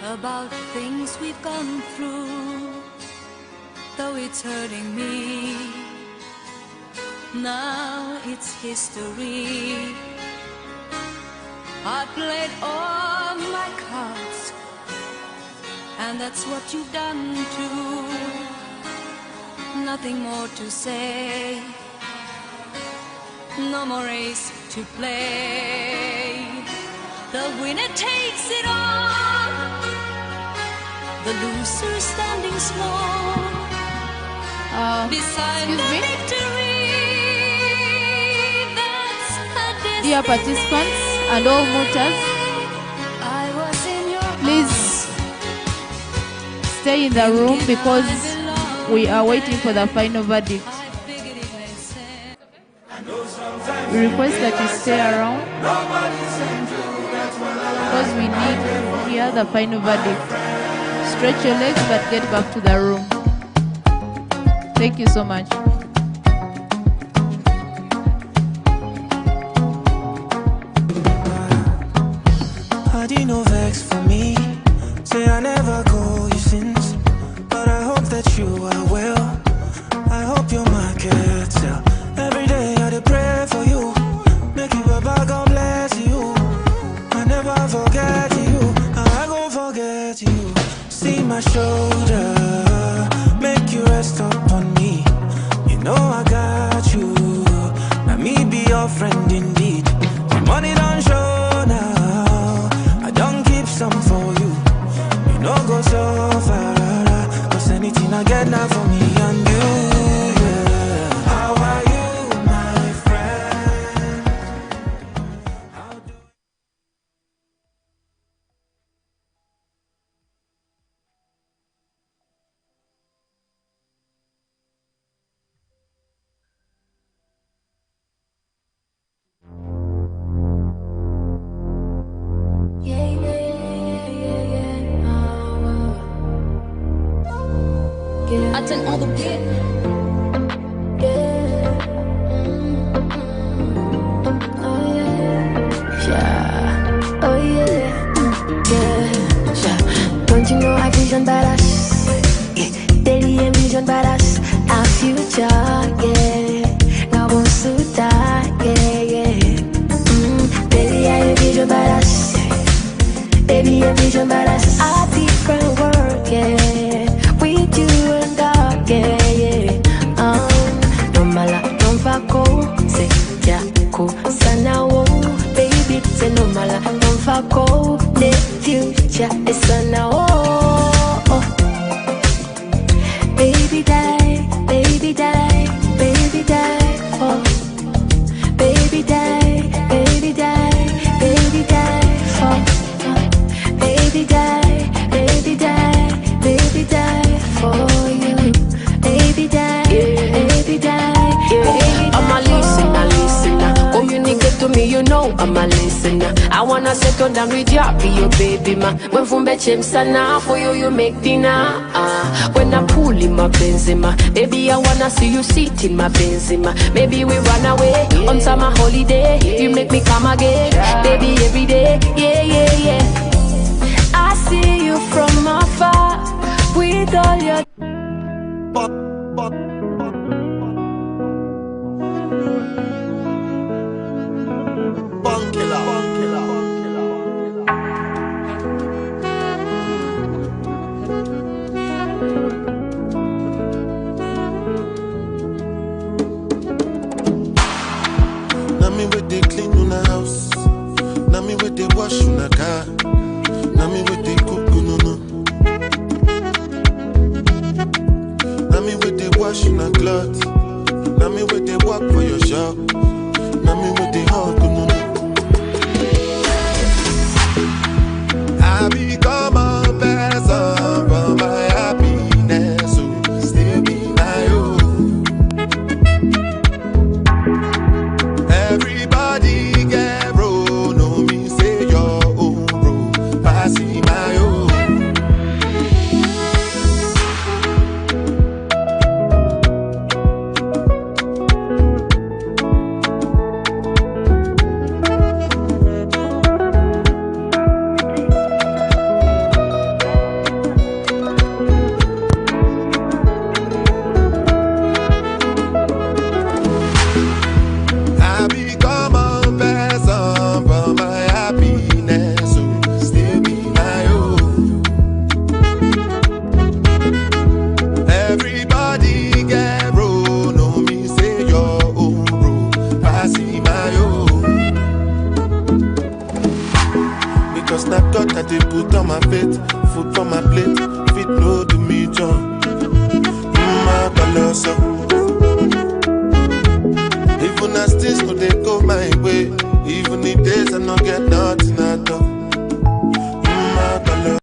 about things we've gone through, though it's hurting me. Now it's history. I played all my cards, and that's what you've done too. Nothing more to say, no more race to play. The winner takes it all, the loser standing small beside the victory. That's a destiny. Dear participants and all mooters, please stay in the room because we are waiting for the final verdict. We request that you stay around because we need to hear the final verdict. Stretch your legs but get back to the room. Thank you so much. I didn't know vex for me. Say I never call you since, but I hope that you are well. I hope your market sell. Every day I dey pray for you. Make you Baba God bless you. I never forget you. I gon' forget you. See my shoulder, make you rest upon me. You know I got you. Now me be your friend indeed. The money don't show now. I don't keep some for you. You know go so far. Cause anything I get now for me and you. Yeah. How are you, my friend? How do I turn all the bit. Don't you know I vision badass? Yeah. Daily envision badass. Our future, yeah. Now won't suit that, yeah. Daily I envision badass. Baby envision badass. A different world, yeah. With you and I, yeah. No mala, don't vako. Say, yeah, cool. Sana wo, baby. Say no mala, don't vako. The future is sana wo. Baby die, baby die, baby die. Oh, baby die, baby die, baby die. Oh, baby die, baby die, baby die for you. Baby die, baby die, baby die. I'm a listener. Oh, you nigga to me, you know I'm a listener. I wanna settle down with you, be your baby ma. When fumbe chemsana for you make dinner. When I pull in my Benzema, baby I wanna see you sit in my Benzema. Maybe we run away on summer holiday. You make me come again, baby every day. Yeah, yeah, yeah. I see you from afar with all your. Nami with the clean on the house, Nami with the wash on the car, Nami with the cook no no, Nami with the wash on the clothes, Nami with the work for your shop, Nami with the hug no no. I become a person for my happiness, so still be my own. Everybody get bro, no me say your own bro, passing my own. I become a person for my happiness, so still be my own. Everybody get bro, no me say your own bro, passing my own. Because na God that they put on my plate, food for my plate, fit no do me John. My colossal. Even as things no they go my way, even the days I no get nothing at all. My color.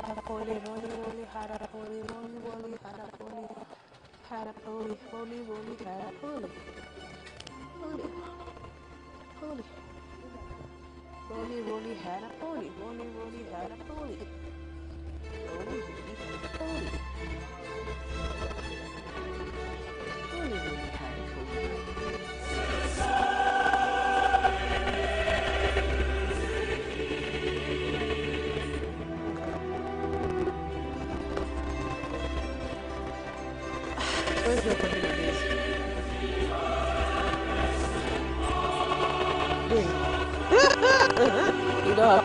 Harapoli, roly, roly, harapoli, roly, roly, harapoli, harapoli, roly, roly, harapoli, roly, roly, roly, roly, harapoli, roly, roly, harapoli, roly, roly, harapoli, roly, roly, harapoli. Where's the opening of this? You know.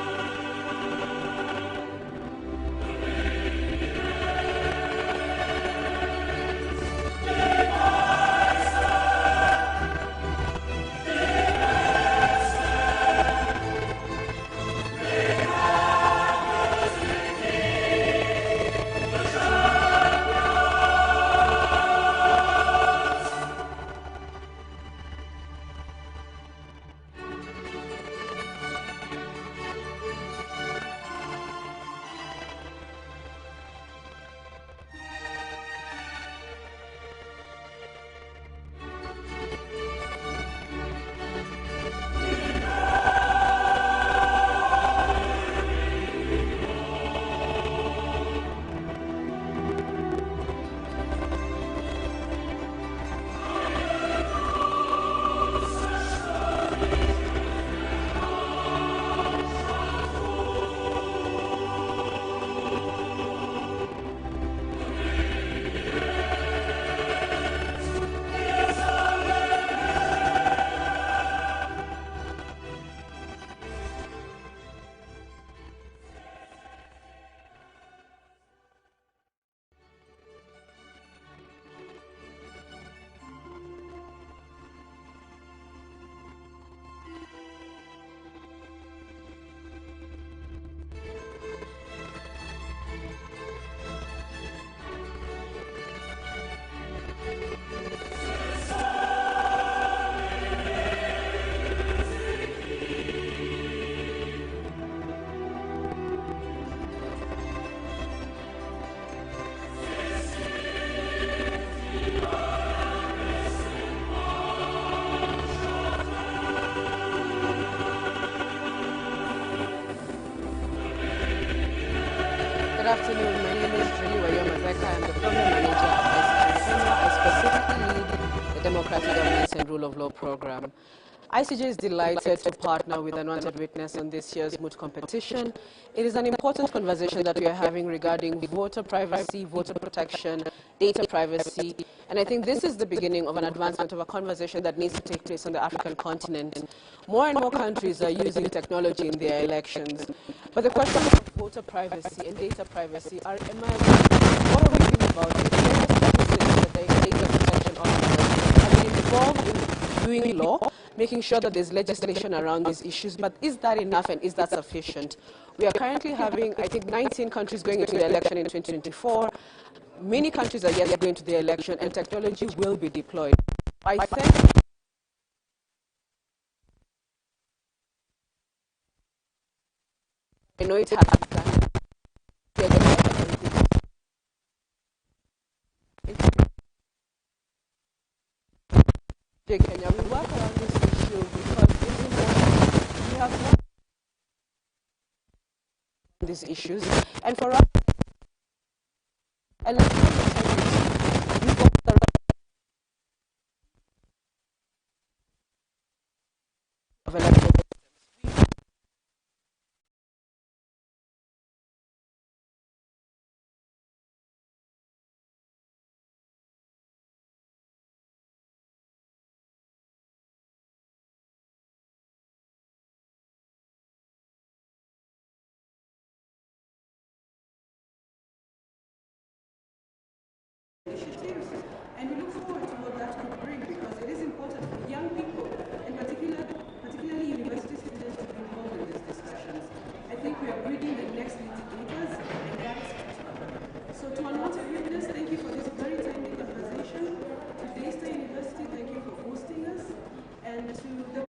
Good afternoon. My name is Julie Wayomazeka. I'm the program manager at ICJ Kenya. I specifically lead the Democratic Governance and Rule of Law program. ICJ is delighted to partner with Unwanted Witness on this year's Moot competition. It is an important conversation that we are having regarding voter privacy, voter protection, data privacy, and I think this is the beginning of an advancement of a conversation that needs to take place on the African continent. More and more countries are using technology in their elections, but the question of voter privacy and data privacy are emerging. What are we doing about it? That the data protection officers have been involved in doing law, making sure that there's legislation around these issues, but is that enough and is that sufficient? We are currently having, I think, 19 countries going into the election in 2024. Many countries are yet going to the election, and technology will be deployed. I think I know it has been done. Kenya, we work around this issue because it's important. We have worked on these issues, and for us, electoral integrity, we've got the right of electoral initiatives, and we look forward to what that could bring, because it is important for young people, and particularly university students, to be involved in these discussions. I think we are breeding the next litigators, and that's so. To Unwanted Witness, thank you for this very timely conversation. To Daystar University, thank you for hosting us, and to the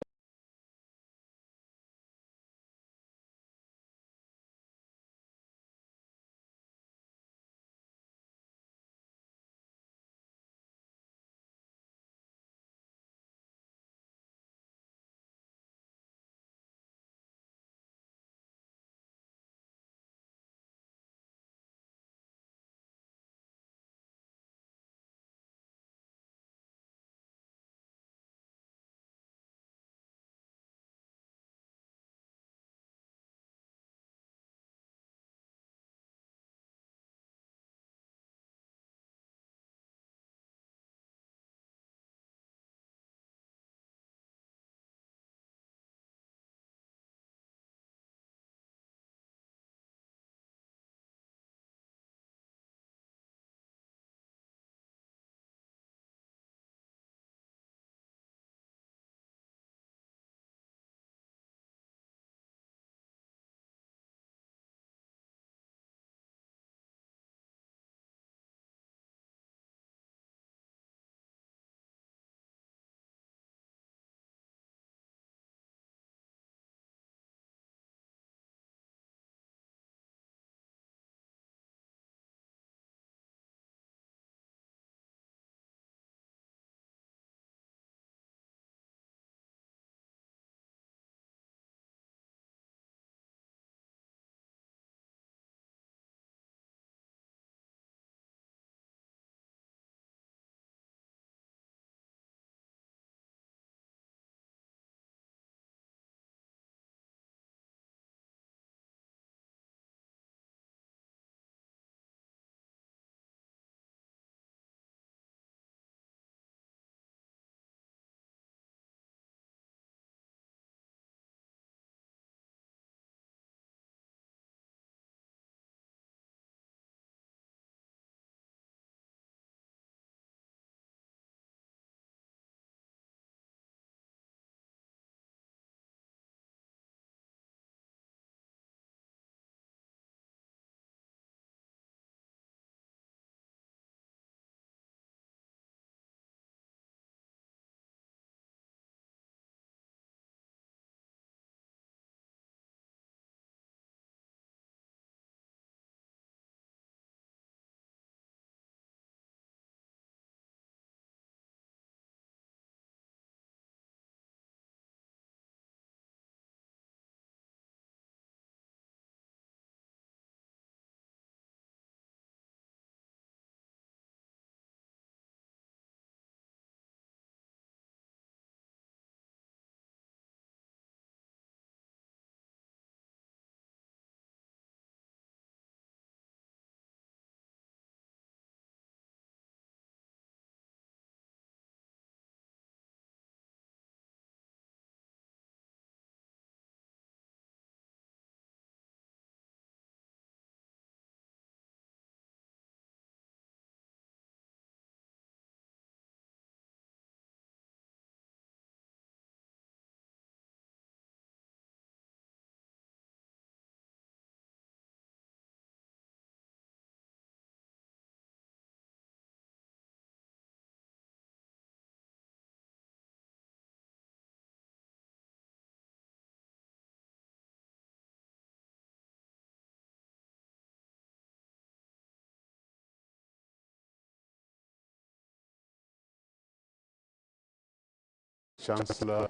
Chancellor,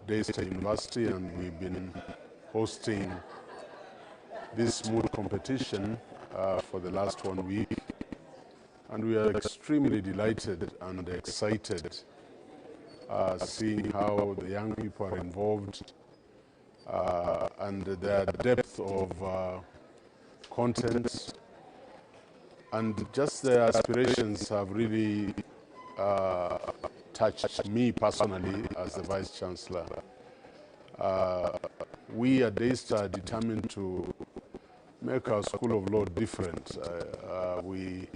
Daystar University, and we've been hosting this Moot competition for the last 1 week. And we are extremely delighted and excited seeing how the young people are involved and their depth of content and just their aspirations have really touched me personally as the Vice Chancellor. We at Daystar are determined to make our School of Law different. We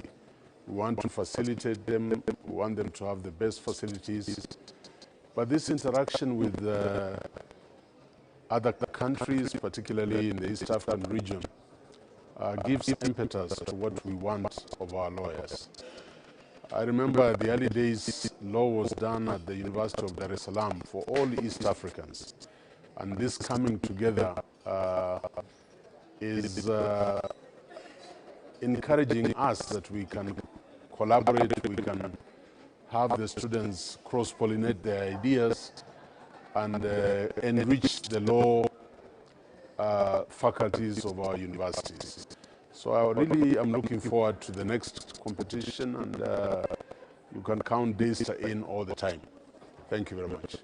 want to facilitate them, we want them to have the best facilities, but this interaction with other countries, particularly in the East African region, gives impetus to what we want of our lawyers. I remember the early days, law was done at the University of Dar es Salaam for all East Africans. And this coming together is encouraging us that we can collaborate, we can have the students cross-pollinate their ideas and enrich the law faculties of our universities. So I really am looking forward to the next competition, and you can count Daystar in all the time. Thank you very much.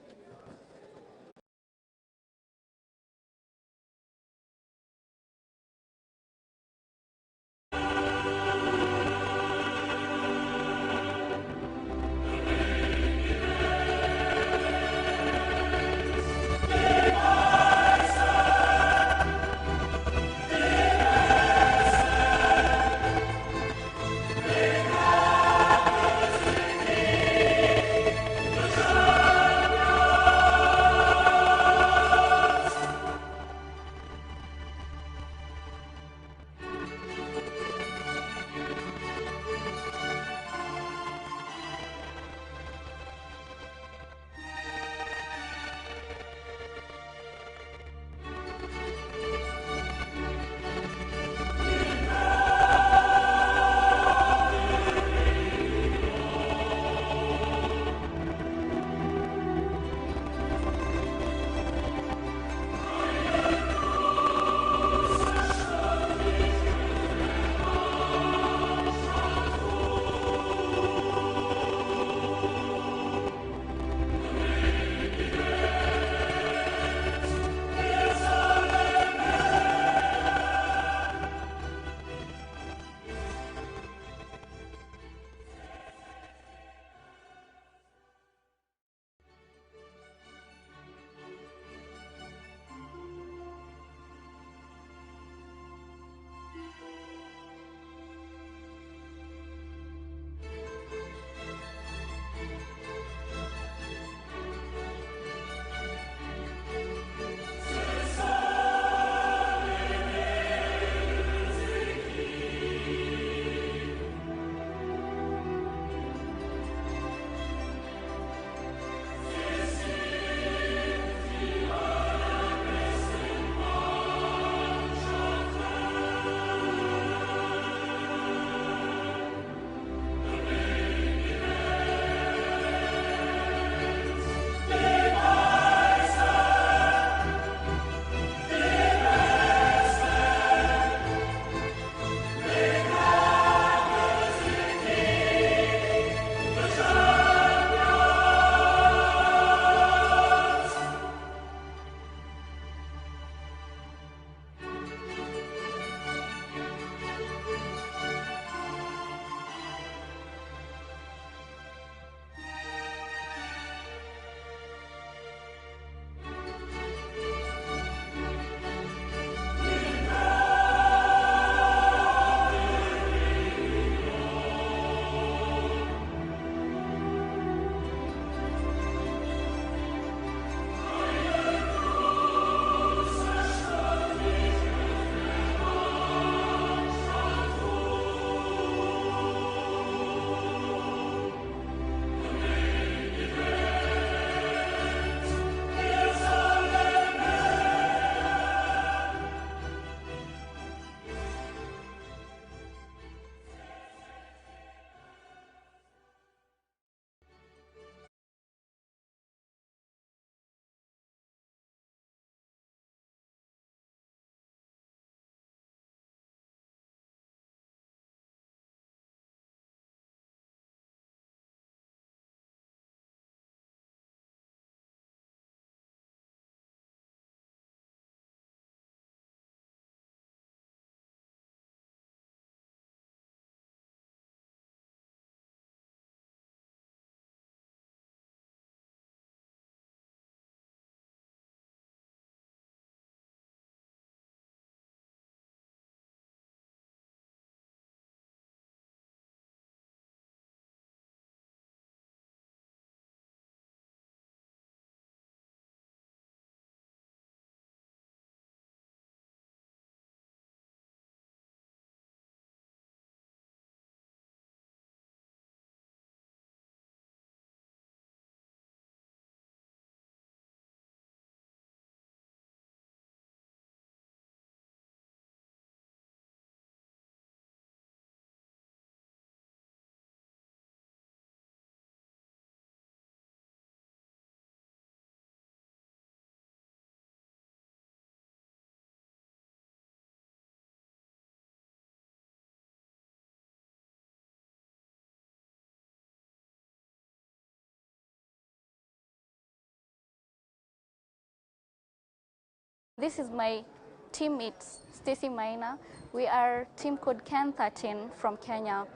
This is my teammate, Stacy Maina. We are team code Ken 13 from Kenya.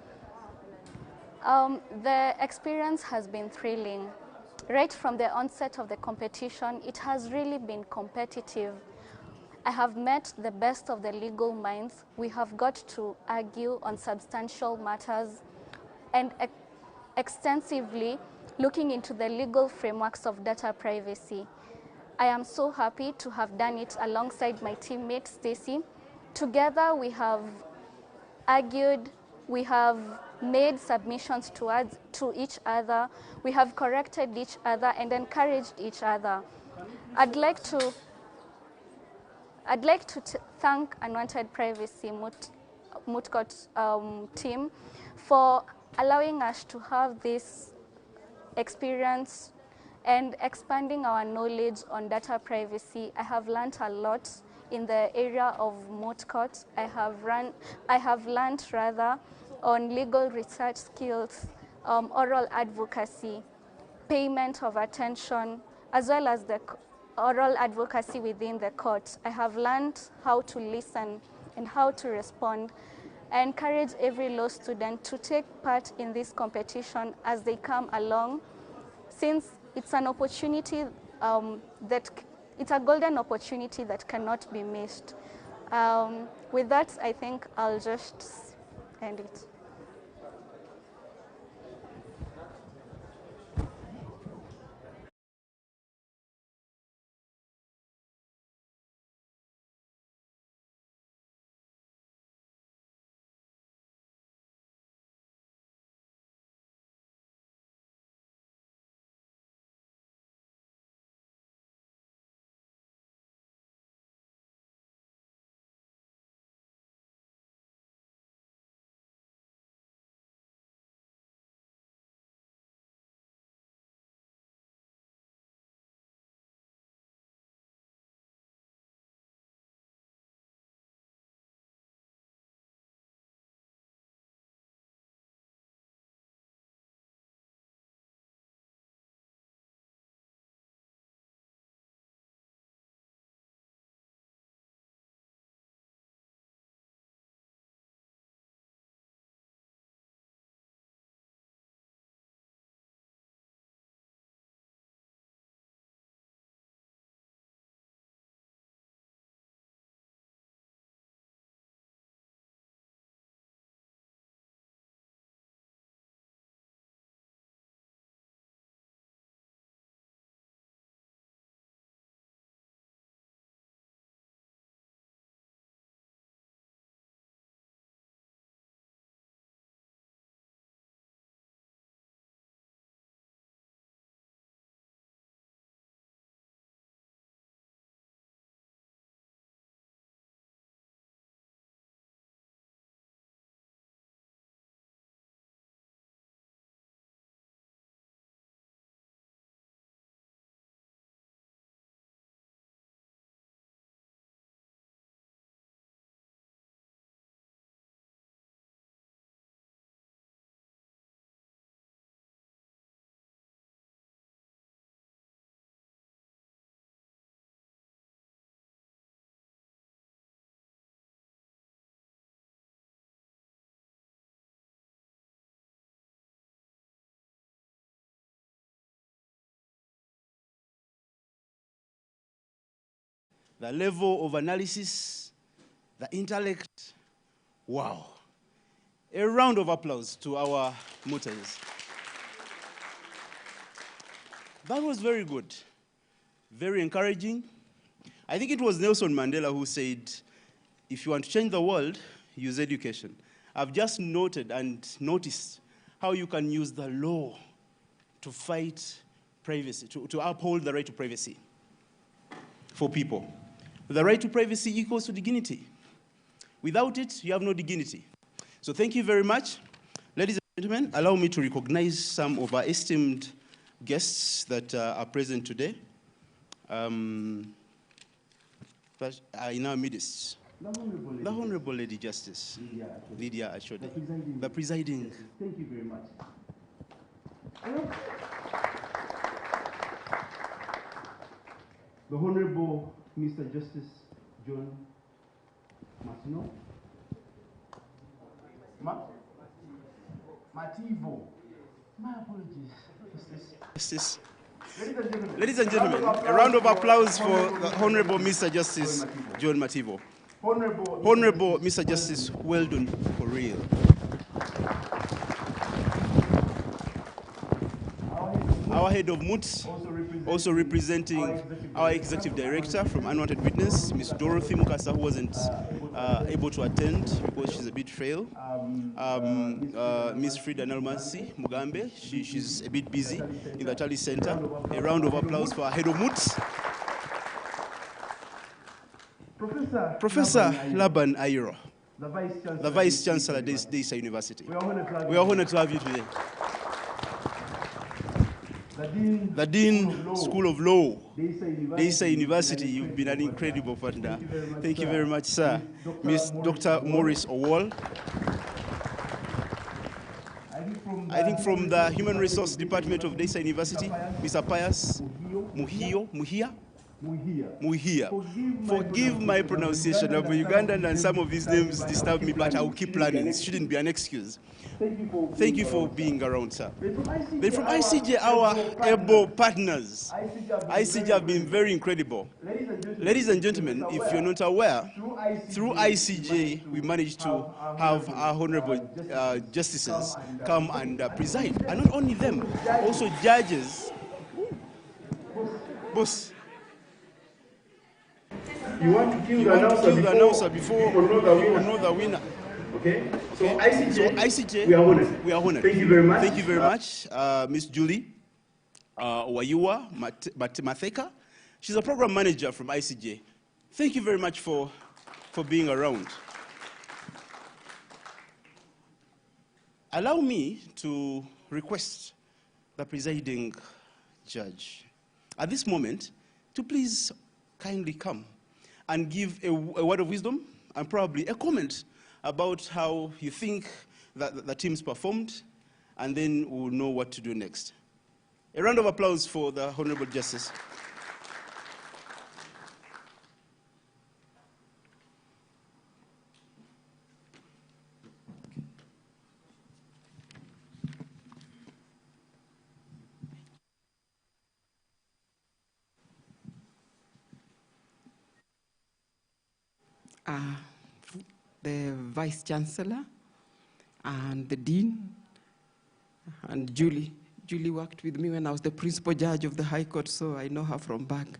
The experience has been thrilling. Right from the onset of the competition, it has really been competitive. I have met the best of the legal minds. We have got to argue on substantial matters and extensively looking into the legal frameworks of data privacy. I am so happy to have done it alongside my teammate, Stacy. Together, we have argued, we have made submissions to each other, we have corrected each other and encouraged each other. I'd like to thank Unwanted Privacy Moot Court team for allowing us to have this experience and expanding our knowledge on data privacy. I have learned a lot in the area of moot court. I have learned on legal research skills, oral advocacy, payment of attention, as well as the oral advocacy within the court. I have learned how to listen and how to respond. I encourage every law student to take part in this competition as they come along, since it's an opportunity it's a golden opportunity that cannot be missed. With that, I think I'll just end it. The level of analysis, the intellect, wow. A round of applause to our mooters. That was very good, very encouraging. I think it was Nelson Mandela who said, if you want to change the world, use education. I've just noted and noticed how you can use the law to fight privacy, to uphold the right to privacy for people. The right to privacy equals to dignity. Without it, you have no dignity. So thank you very much. Ladies and gentlemen, allow me to recognize some of our esteemed guests that are present today. In our midst. The Honorable Lady Justice, Lydia Ashode, the presiding. Thank you very much. The Honorable Mr. Justice John Martino. Mativo. My apologies. Justice. Ladies and gentlemen, a round of applause for the Honorable Mr. Justice John Mativo. Honorable Mr. Justice Weldon Korea. Our head of Moot, also representing our executive director from Unwanted Witness, Ms. Dorothy Mukasa, who wasn't able to attend because she's a bit frail. Ms. Frida Nelmansi Mugambe, she's a bit busy in the Tally Center. A round of applause for our head of Moot. Professor Laban Ayiro, the Vice Chancellor, Daystar University. We are honored to have you today. The Dean, School of Law, Daystar University, you've been an incredible partner. Thank you very much, sir. Dr. Maurice Owol. I think from the Human Resource Department of Daystar University, Mr. Pius Muhia. Forgive my pronunciation. I'm Ugandan and some of these names disturb me, but I will keep learning. It shouldn't be an excuse. Thank you for being around, sir. Then from ICJ, our able partners. ICJ have been very incredible. Ladies and gentlemen, if you're not aware, through ICJ, we managed to have our honorable justices come and preside. And not only them, also judges. Boss. You want to kill the announcer before people know the winner. Okay? So ICJ, we are honored. We are honored. Thank you very much. Thank you very much, Miss Julie Wayua Matheka. She's a program manager from ICJ. Thank you very much for being around. Allow me to request the presiding judge at this moment to please kindly come and give a word of wisdom and probably a comment about how you think that the teams performed, and then we'll know what to do next. A round of applause for the Honorable Justice. The Vice Chancellor and the Dean and Julie. Julie worked with me when I was the principal judge of the High Court, so I know her from back.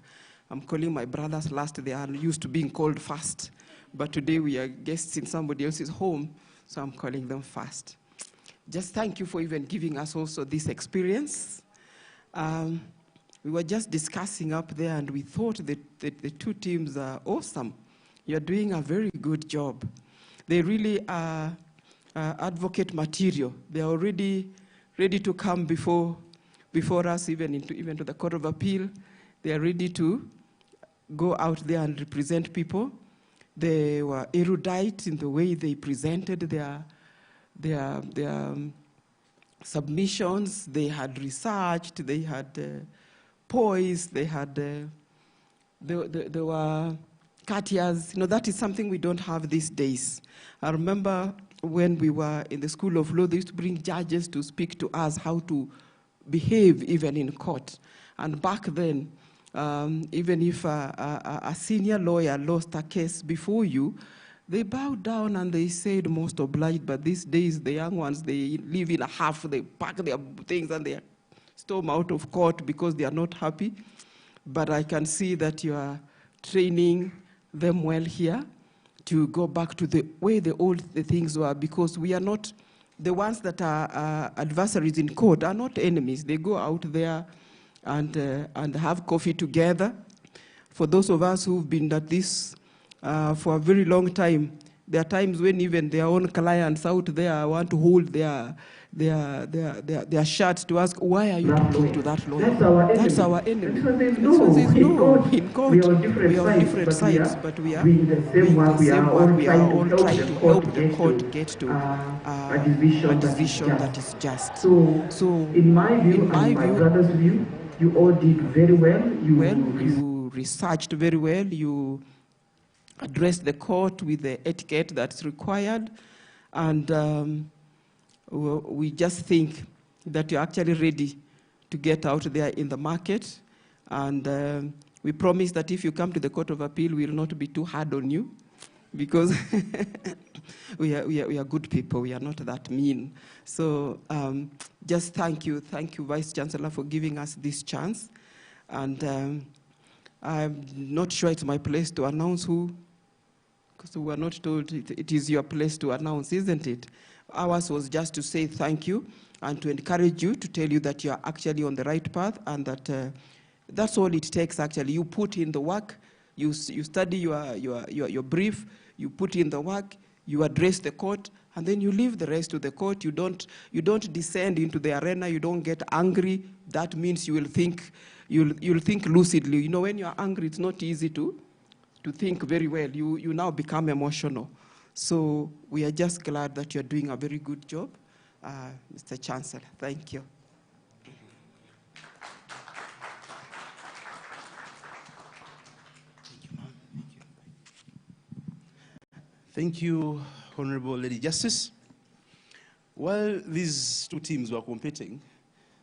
I'm calling my brothers last. They are used to being called first, but today we are guests in somebody else's home, so I'm calling them first. Just thank you for even giving us also this experience. We were just discussing up there, and we thought that the two teams are awesome. You're doing a very good job. They really are advocate material. They're already ready to come before us, even to the Court of Appeal. They are ready to go out there and represent people. They were erudite in the way they presented their submissions. They had researched. They had poise. They were courteous. You know, that is something we don't have these days. I remember when we were in the School of Law, they used to bring judges to speak to us how to behave even in court. And back then, even if a senior lawyer lost a case before you, they bowed down and they said most obliged. But these days, the young ones, they live in a huff, they pack their things and they storm out of court because they are not happy. But I can see that you are training them well here to go back to the way the things were, because we are not, the ones that are adversaries in court are not enemies. They go out there and have coffee together. For those of us who've been at this for a very long time, there are times when even their own clients out there want to hold their shirts to ask, why are you talking to that lawyer? That's our enemy. So says, no, in court, we are on different sides, but we are doing the same work. We are all trying to help the court get to a decision that is just. So in my view and my brother's view, you all did very well. You researched very well, you addressed the court with the etiquette that's required, and we just think that you're actually ready to get out there in the market, and we promise that if you come to the Court of Appeal, we will not be too hard on you, because we are good people, we are not that mean. So just thank you, Vice Chancellor, for giving us this chance. And I'm not sure it's my place to announce who, because we were not told it is your place to announce, isn't it? Ours was just to say thank you and to encourage you, to tell you that you're actually on the right path, and that that's all it takes actually. You put in the work, you study your brief, you put in the work, you address the court, and then you leave the rest to the court. You don't descend into the arena, you don't get angry. That means you will think, you'll think lucidly. You know, when you're angry, it's not easy to think very well. You now become emotional. So we are just glad that you're doing a very good job, Mr. Chancellor. Thank you. Thank you, Honorable Lady Justice. While these two teams were competing,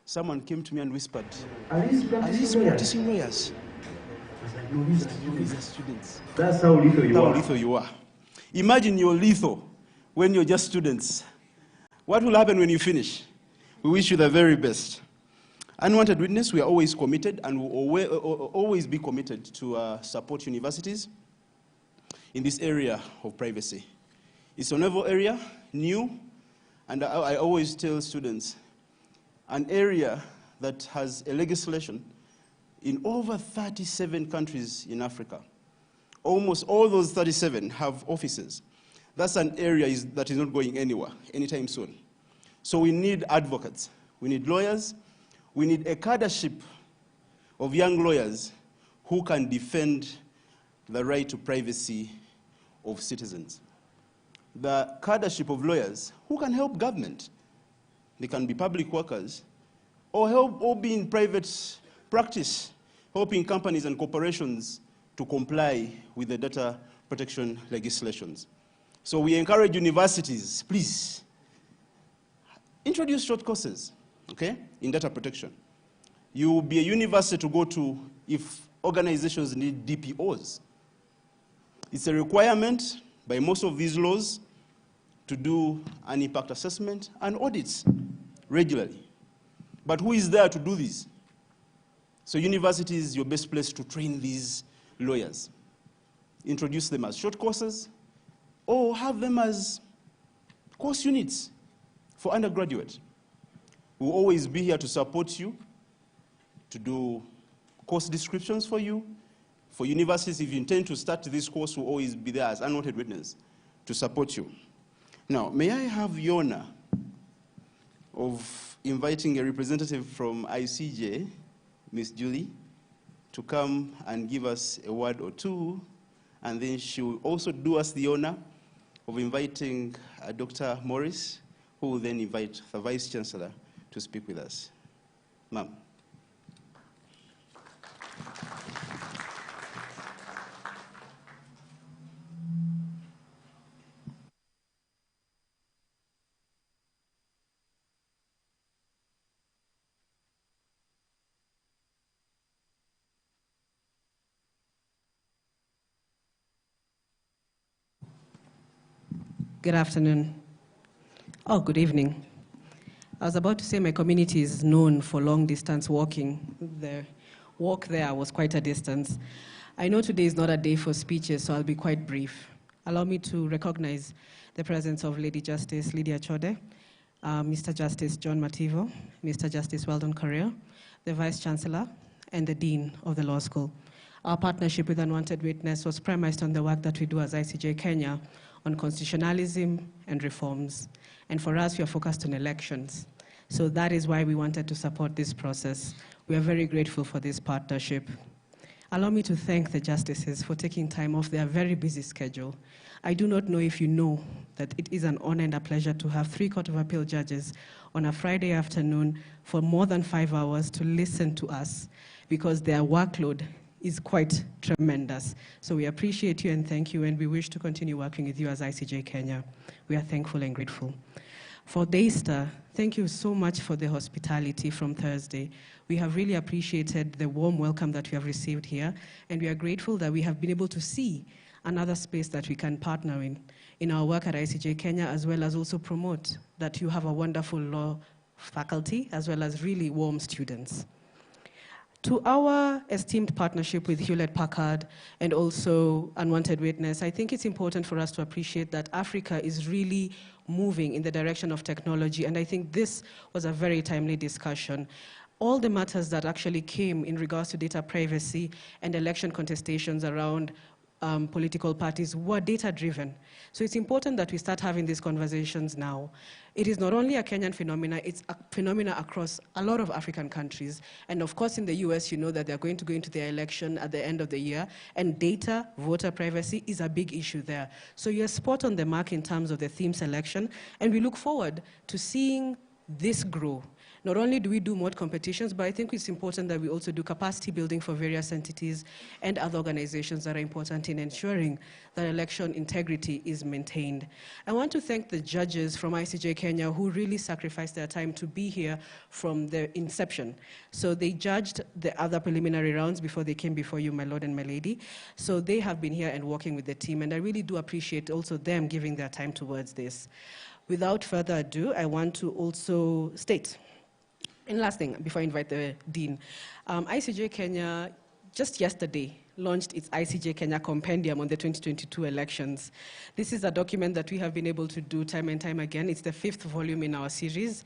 someone came to me and whispered, "Are these practicing lawyers?" I was like, "No, these are students." That's how lethal you are. How lethal you are. Imagine you're lethal when you're just students. What will happen when you finish? We wish you the very best. Unwanted Witness, we are always committed and will always be committed to support universities in this area of privacy. It's a novel area, new, and I always tell students, an area that has a legislation in over 37 countries in Africa. Almost all those 37 have offices. That's an area that is not going anywhere anytime soon. So we need advocates, we need lawyers, we need a cadreship of young lawyers who can defend the right to privacy of citizens. The cadreship of lawyers who can help government. They can be public workers or be in private practice, helping companies and corporations to comply with the data protection legislations. So we encourage universities, please, introduce short courses, okay, in data protection. You will be a university to go to if organizations need DPOs. It's a requirement by most of these laws to do an impact assessment and audits regularly. But who is there to do this? So university is your best place to train these lawyers. Introduce them as short courses or have them as course units for undergraduate. We'll always be here to support you, to do course descriptions for you. For universities, if you intend to start this course, we'll always be there as Unwanted Witness to support you. Now, may I have the honor of inviting a representative from ICJ, Ms. Julie, to come and give us a word or two, and then she will also do us the honor of inviting Dr. Morris, who will then invite the Vice Chancellor to speak with us. Ma'am. Good afternoon. Oh, good evening. I was about to say my community is known for long distance walking. The walk there was quite a distance. I know today is not a day for speeches, so I'll be quite brief. Allow me to recognize the presence of Lady Justice Lydia Chode, Mr. Justice John Mativo, Mr. Justice Weldon Correa, the Vice Chancellor, and the Dean of the Law School. Our partnership with Unwanted Witness was premised on the work that we do as ICJ Kenya on constitutionalism and reforms. And for us, we are focused on elections. So that is why we wanted to support this process. We are very grateful for this partnership. Allow me to thank the justices for taking time off their very busy schedule. I do not know if you know that it is an honor and a pleasure to have 3 Court of Appeal judges on a Friday afternoon for more than 5 hours to listen to us, because their workload is quite tremendous. So we appreciate you and thank you, and we wish to continue working with you as ICJ Kenya. We are thankful and grateful. For Daystar, thank you so much for the hospitality from Thursday. We have really appreciated the warm welcome that we have received here, and we are grateful that we have been able to see another space that we can partner in our work at ICJ Kenya, as well as also promote that you have a wonderful law faculty, as well as really warm students. To our esteemed partnership with Hewlett-Packard and also Unwanted Witness, I think it's important for us to appreciate that Africa is really moving in the direction of technology, and I think this was a very timely discussion. All the matters that actually came in regards to data privacy and election contestations around political parties were data-driven. So it's important that we start having these conversations now. It is not only a Kenyan phenomena, it's a phenomena across a lot of African countries. And of course, in the US, you know that they're going to go into their election at the end of the year, and data, voter privacy is a big issue there. So you're spot on the mark in terms of the theme selection, and we look forward to seeing this grow. Not only do we do Moot competitions, but I think it's important that we also do capacity building for various entities and other organizations that are important in ensuring that election integrity is maintained. I want to thank the judges from ICJ Kenya who really sacrificed their time to be here from the inception. So they judged the other preliminary rounds before they came before you, my lord and my lady. So they have been here and working with the team, and I really do appreciate also them giving their time towards this. Without further ado, I want to also state, and last thing, before I invite the Dean, ICJ Kenya just yesterday launched its ICJ Kenya Compendium on the 2022 elections. This is a document that we have been able to do time and time again. It's the 5th volume in our series.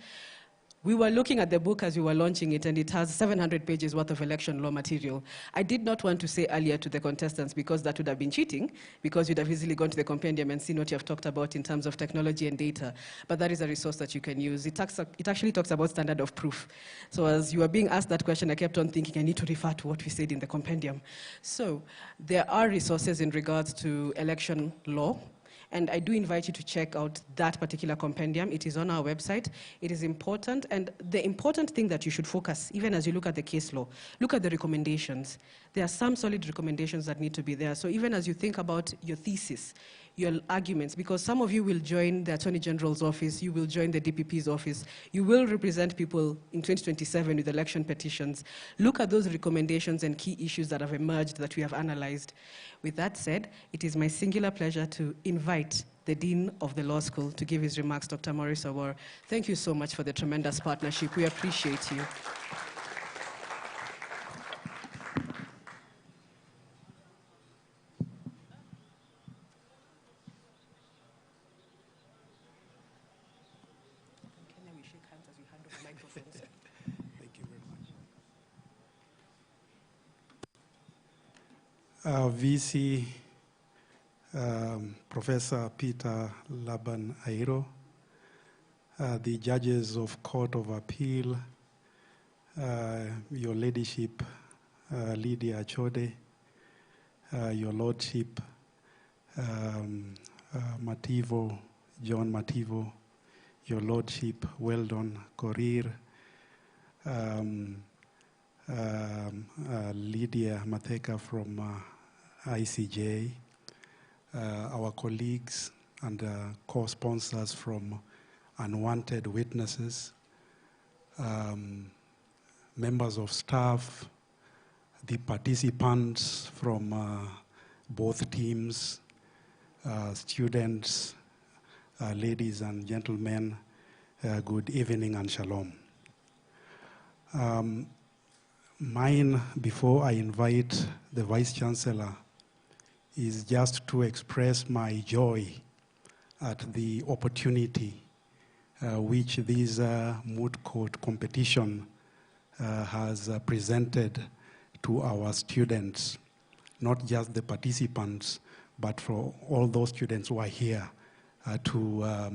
We were looking at the book as we were launching it, and it has 700 pages worth of election law material. I did not want to say earlier to the contestants, because that would have been cheating, because you'd have easily gone to the compendium and seen what you have talked about in terms of technology and data. But that is a resource that you can use. It actually talks about standard of proof. So as you were being asked that question, I kept on thinking, I need to refer to what we said in the compendium. So there are resources in regards to election law, and I do invite you to check out that particular compendium. It is on our website. It is important, and the important thing that you should focus, even as you look at the case law, look at the recommendations. There are some solid recommendations that need to be there. So even as you think about your thesis, your arguments, because some of you will join the Attorney General's office, you will join the DPP's office, you will represent people in 2027 with election petitions. Look at those recommendations and key issues that have emerged that we have analyzed. With that said, it is my singular pleasure to invite the Dean of the Law School to give his remarks, Dr. Maurice Awar. Thank you so much for the tremendous partnership. We appreciate you. VC, Professor Peter Laban Airo, the judges of Court of Appeal, Your Ladyship, Lydia Chode, Your Lordship, Mativo, John Mativo, Your Lordship, Weldon Korir, Lydia Matheka from ICJ, our colleagues and co-sponsors from Unwanted Witnesses, members of staff, the participants from both teams, students, ladies and gentlemen, good evening and shalom. Mine, before I invite the Vice Chancellor, is just to express my joy at the opportunity which this Moot Court competition has presented to our students, not just the participants, but for all those students who are here to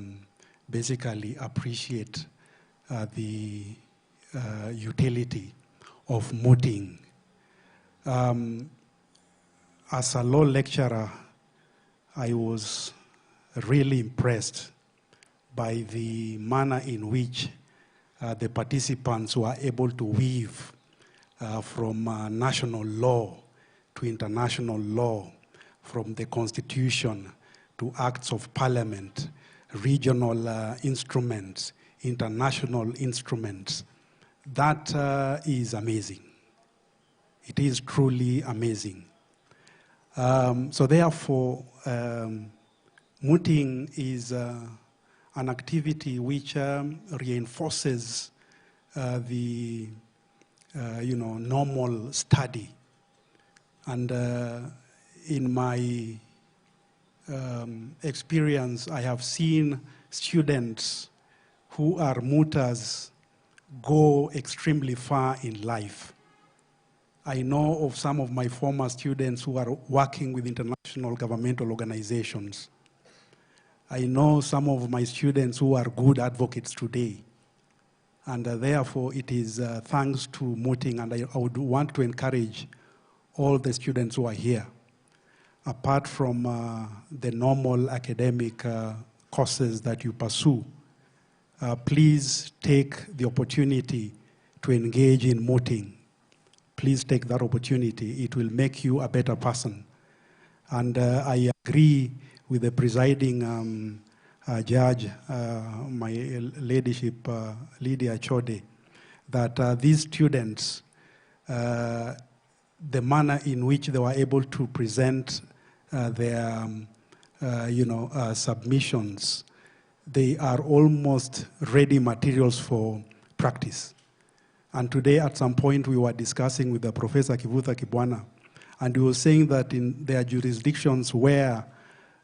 basically appreciate the utility of mooting. As a law lecturer, I was really impressed by the manner in which the participants were able to weave from national law to international law, from the Constitution to acts of parliament, regional instruments, international instruments. That is amazing. It is truly amazing. So therefore, mooting is an activity which reinforces the normal study. And in my experience, I have seen students who are mooters go extremely far in life. I know of some of my former students who are working with international governmental organizations. I know some of my students who are good advocates today. And therefore, it is thanks to mooting, and I would want to encourage all the students who are here, apart from the normal academic courses that you pursue, please take the opportunity to engage in mooting. Please take that opportunity. It will make you a better person. And I agree with the presiding judge, my ladyship, Lydia Chode, that these students, the manner in which they were able to present their submissions, they are almost ready materials for practice. And today, at some point, we were discussing with the Professor Kivutha Kibwana, and he was saying that in their jurisdictions where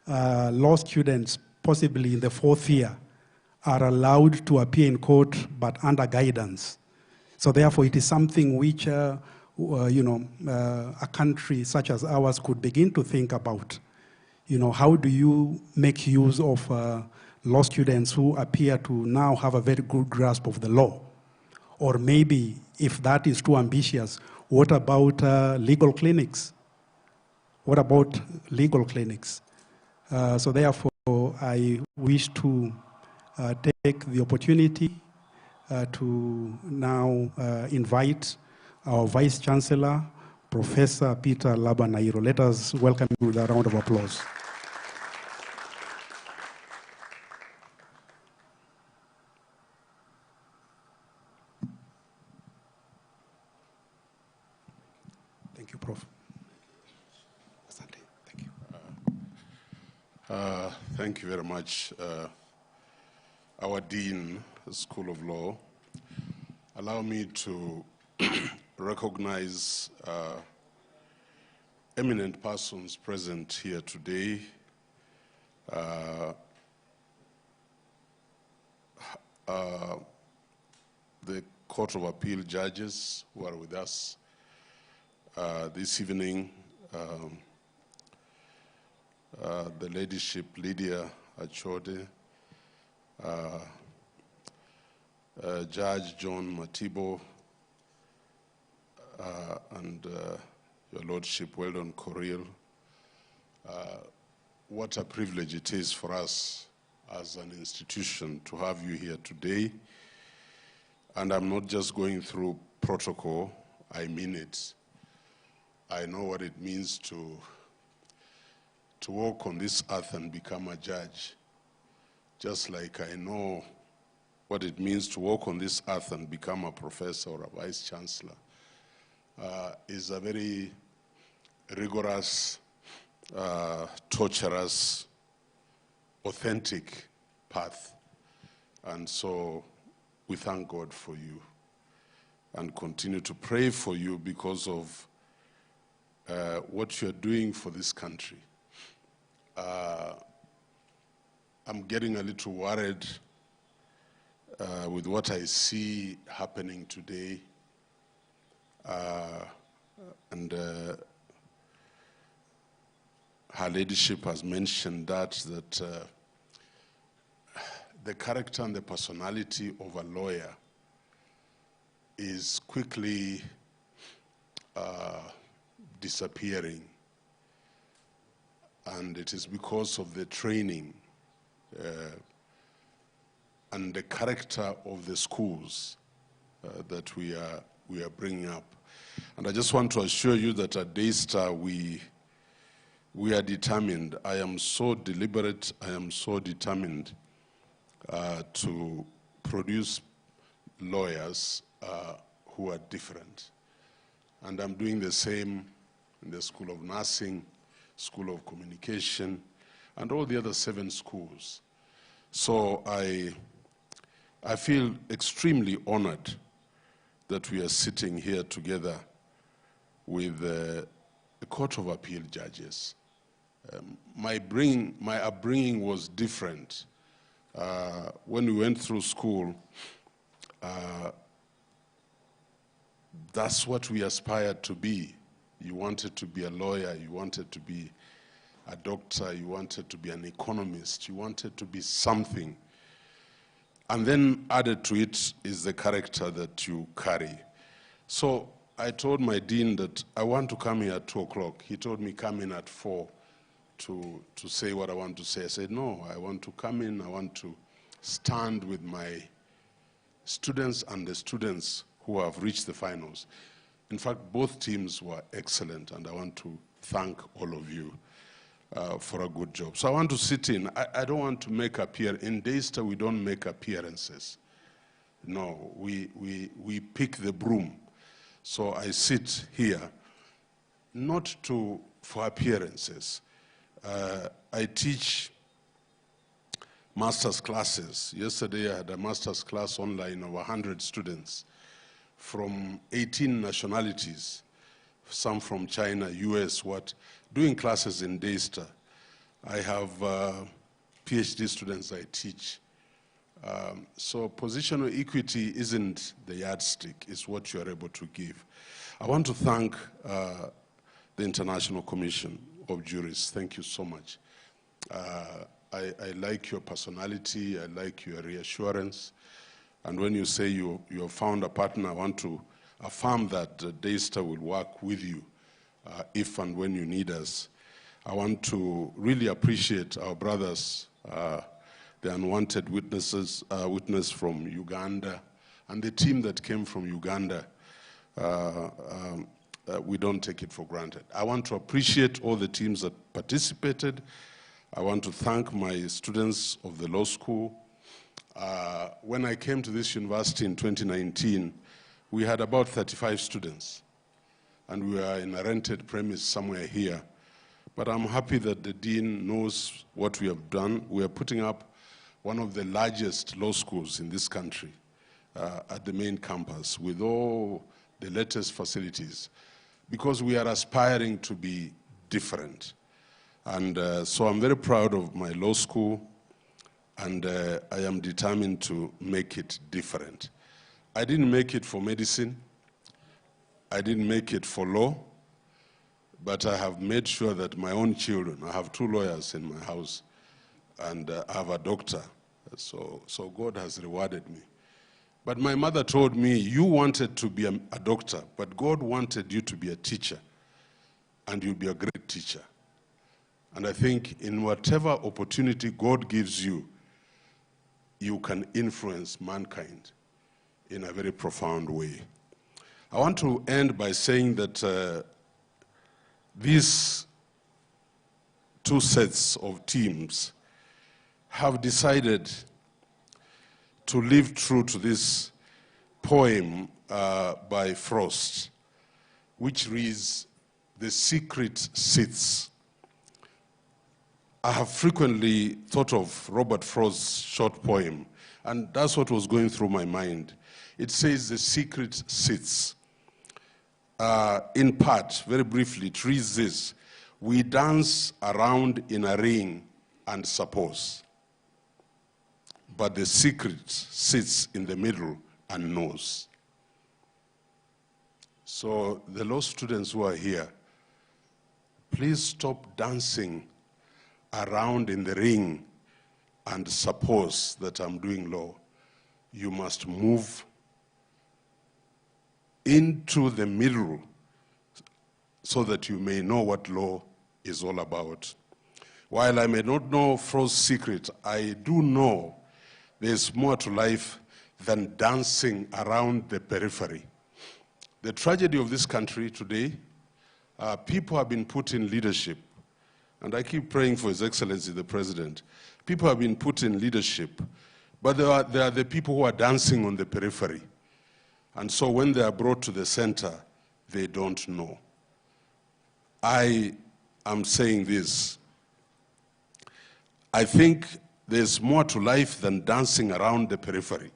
law students, possibly in the 4th year, are allowed to appear in court, but under guidance. So therefore, it is something which a country such as ours could begin to think about. How do you make use of law students who appear to now have a very good grasp of the law? Or maybe, if that is too ambitious, what about legal clinics? What about legal clinics? So therefore, I wish to take the opportunity to now invite our Vice Chancellor, Professor Peter Laban-Airo. Let us welcome him with a round of applause. Thank you, Prof. Asante. Thank you. Thank you very much. Our Dean, School of Law, allow me to recognize eminent persons present here today. The Court of Appeal judges who are with us this evening, the ladyship Lydia Achode, Judge John Matibo, and Your Lordship Weldon Korir. What a privilege it is for us as an institution to have you here today. And I'm not just going through protocol, I mean it. I know what it means to walk on this earth and become a judge, just like I know what it means to walk on this earth and become a professor or a vice chancellor. Is a very rigorous, torturous, authentic path. And so we thank God for you and continue to pray for you because of what you're doing for this country. I'm getting a little worried with what I see happening today. And Her Ladyship has mentioned that the character and the personality of a lawyer is quickly disappearing. And it is because of the training and the character of the schools that we are bringing up. And I just want to assure you that at Daystar, we are determined. I am so deliberate, I am so determined to produce lawyers who are different. And I'm doing the same in the School of Nursing, School of Communication, and all the other 7 schools. So I feel extremely honored that we are sitting here together with the Court of Appeal judges. My upbringing was different. When we went through school, that's what we aspired to be. You wanted to be a lawyer, you wanted to be a doctor, you wanted to be an economist, you wanted to be something. And then added to it is the character that you carry. So I told my dean that I want to come here at 2 o'clock. He told me come in at 4 to say what I want to say. I said, no, I want to come in, I want to stand with my students and the students who have reached the finals. In fact, both teams were excellent, and I want to thank all of you for a good job. So I want to sit in. I don't want to make appearances. In Daystar, we don't make appearances. No, we pick the broom. So I sit here, not for appearances. I teach master's classes. Yesterday I had a master's class online of 100 students from 18 nationalities, some from China, US, doing classes in Daystar. I have PhD students I teach. So positional equity isn't the yardstick, it's what you're able to give. I want to thank the International Commission of Jurists. Thank you so much. I like your personality, I like your reassurance. And when you say you have found a partner, I want to affirm that Daystar will work with you if and when you need us. I want to really appreciate our brothers, the Unwanted witness from Uganda, and the team that came from Uganda. We don't take it for granted. I want to appreciate all the teams that participated. I want to thank my students of the law school. When I came to this university in 2019, we had about 35 students, and we were in a rented premise somewhere here. But I'm happy that the dean knows what we have done. We are putting up one of the largest law schools in this country at the main campus with all the latest facilities, because we are aspiring to be different. And so I'm very proud of my law school, and I am determined to make it different. I didn't make it for medicine. I didn't make it for law. But I have made sure that my own children, I have 2 lawyers in my house, and I have a doctor. So God has rewarded me. But my mother told me, you wanted to be a doctor, but God wanted you to be a teacher, and you'll be a great teacher. And I think in whatever opportunity God gives you, you can influence mankind in a very profound way. I want to end by saying that these 2 sets of teams have decided to live true to this poem by Frost, which reads, "The secret sits." I have frequently thought of Robert Frost's short poem, and that's what was going through my mind. It says, "The secret sits." In part, very briefly, it reads this: "We dance around in a ring and suppose, but the secret sits in the middle and knows." So the law students who are here, please stop dancing around in the ring and suppose that I'm doing law. You must move into the middle so that you may know what law is all about. While I may not know Frost's secret, I do know there's more to life than dancing around the periphery. the tragedy of this country today, people have been put in leadership, and I keep praying for His Excellency the President. People have been put in leadership, but there are the people who are dancing on the periphery. And so when they are brought to the center, they don't know. I am saying this. I think there's more to life than dancing around the periphery.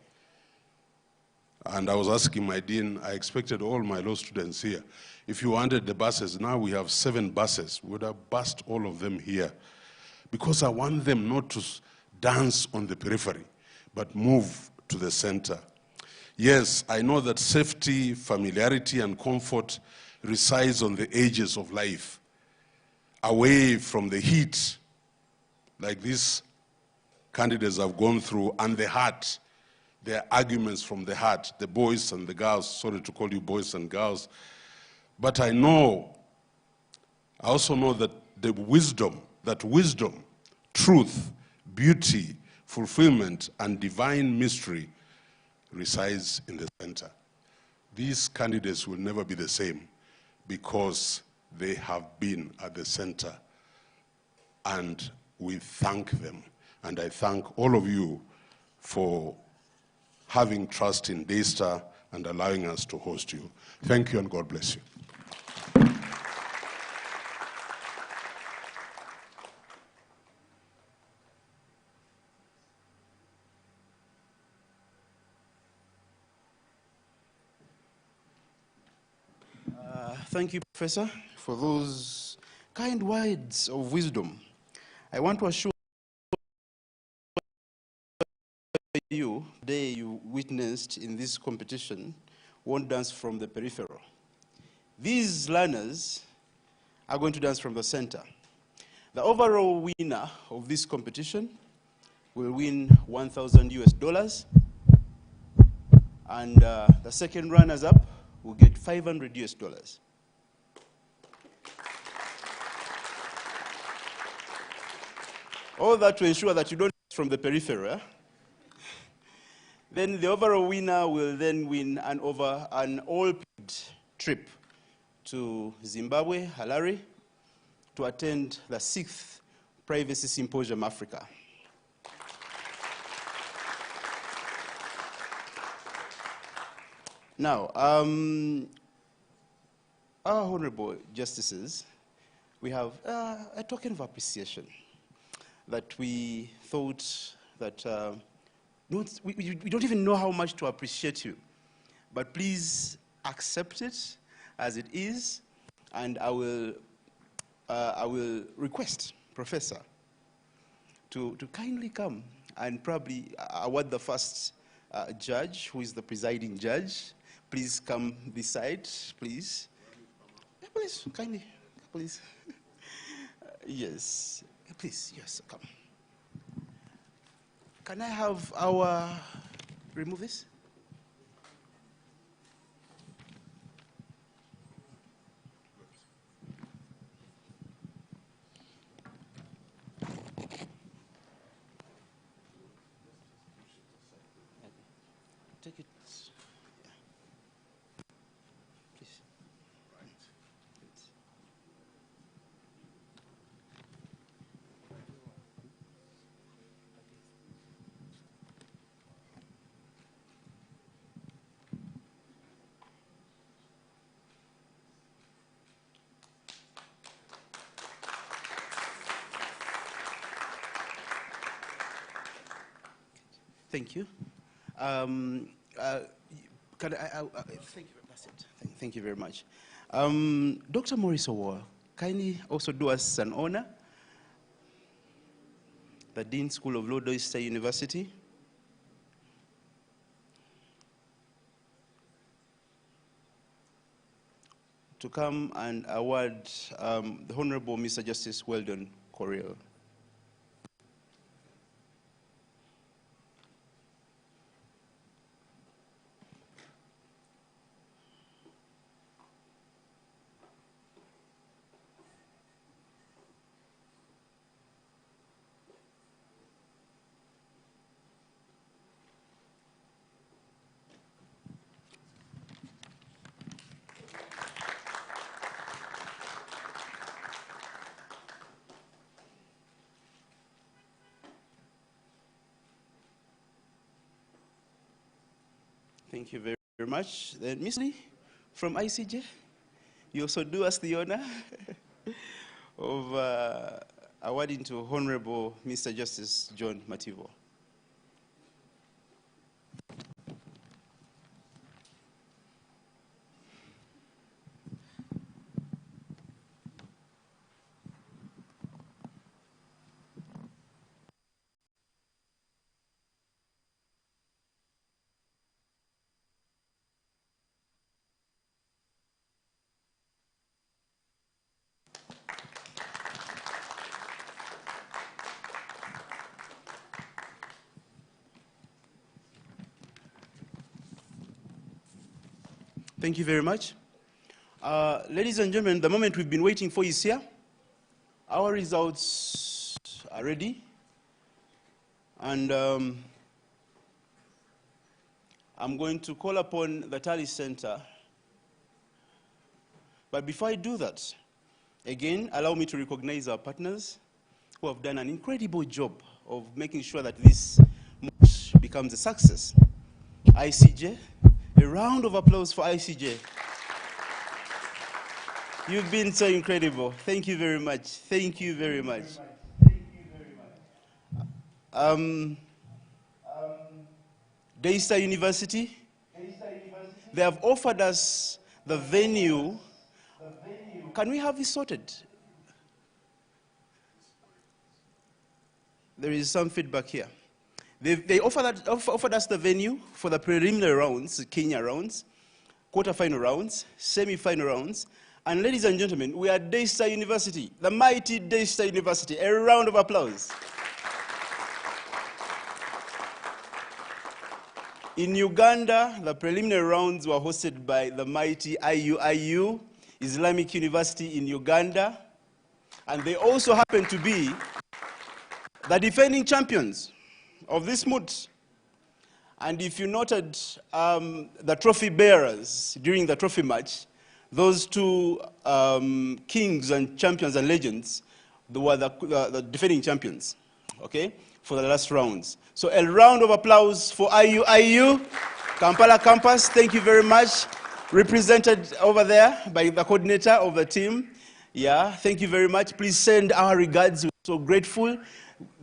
And I was asking my dean, I expected all my law students here. If you wanted the buses, now we have 7 buses. We would have bussed all of them here. Because I want them not to dance on the periphery, but move to the center. Yes, I know that safety, familiarity, and comfort resides on the edges of life, away from the heat, like these candidates have gone through, and the heart. Their arguments from the heart, the boys and the girls, sorry to call you boys and girls. But I also know that wisdom, truth, beauty, fulfillment, and divine mystery resides in the center. These candidates will never be the same because they have been at the center, and we thank them. And I thank all of you for having trust in Daystar and allowing us to host you. Thank you and God bless you. Thank you, Professor, for those kind words of wisdom. I want to assure you, today you witnessed in this competition, won't dance from the peripheral. These learners are going to dance from the center. The overall winner of this competition will win $1,000, and the second runners up will get $500. All that to ensure that you don't dance from the peripheral. Then the overall winner will then win an all-paid trip to Zimbabwe, Harare, to attend the 6th Privacy Symposium Africa. Now, our honorable justices, we have a token of appreciation that we thought that we don't even know how much to appreciate you, but please accept it as it is, and I will request Professor to kindly come and probably award the first judge, who is the presiding judge. Please come this side, please. Please, kindly, please. Yes, please, yes, come. Can I have our, remove this? Take it. Please. Thank you. Thank you. That's it. Thank you very much. Dr. Maurice Owoa, kindly also do us an honor. The Dean School of Law, Daystar University. To come and award the Honorable Mr. Justice Weldon Korir. Thank you very, very much. Then Ms. Lee from ICJ, you also do us the honor of awarding to Honorable Mr. Justice John Mativo. Thank you very much. Ladies and gentlemen, the moment we've been waiting for is here. Our results are ready. And I'm going to call upon the Tally Center. But before I do that, again, allow me to recognize our partners who have done an incredible job of making sure that this Moot becomes a success. ICJ, a round of applause for ICJ. You've been so incredible. Thank you very much. Thank you very much. Daystar University, they have offered us the venue. Can we have this sorted? There is some feedback here. They offered us the venue for the preliminary rounds, Kenya rounds, quarterfinal rounds, semi-final rounds, and ladies and gentlemen, we are Daystar University, the mighty Daystar University. A round of applause. In Uganda, the preliminary rounds were hosted by the mighty IUIU, Islamic University in Uganda, and they also happen to be the defending champions of this Moot. And if you noted the trophy bearers during the trophy match, those two kings and champions and legends, they were the defending champions, okay, for the last rounds. So a round of applause for IUIU, Kampala campus. Thank you very much. Represented over there by the coordinator of the team. Yeah, thank you very much. Please send our regards. We're so grateful.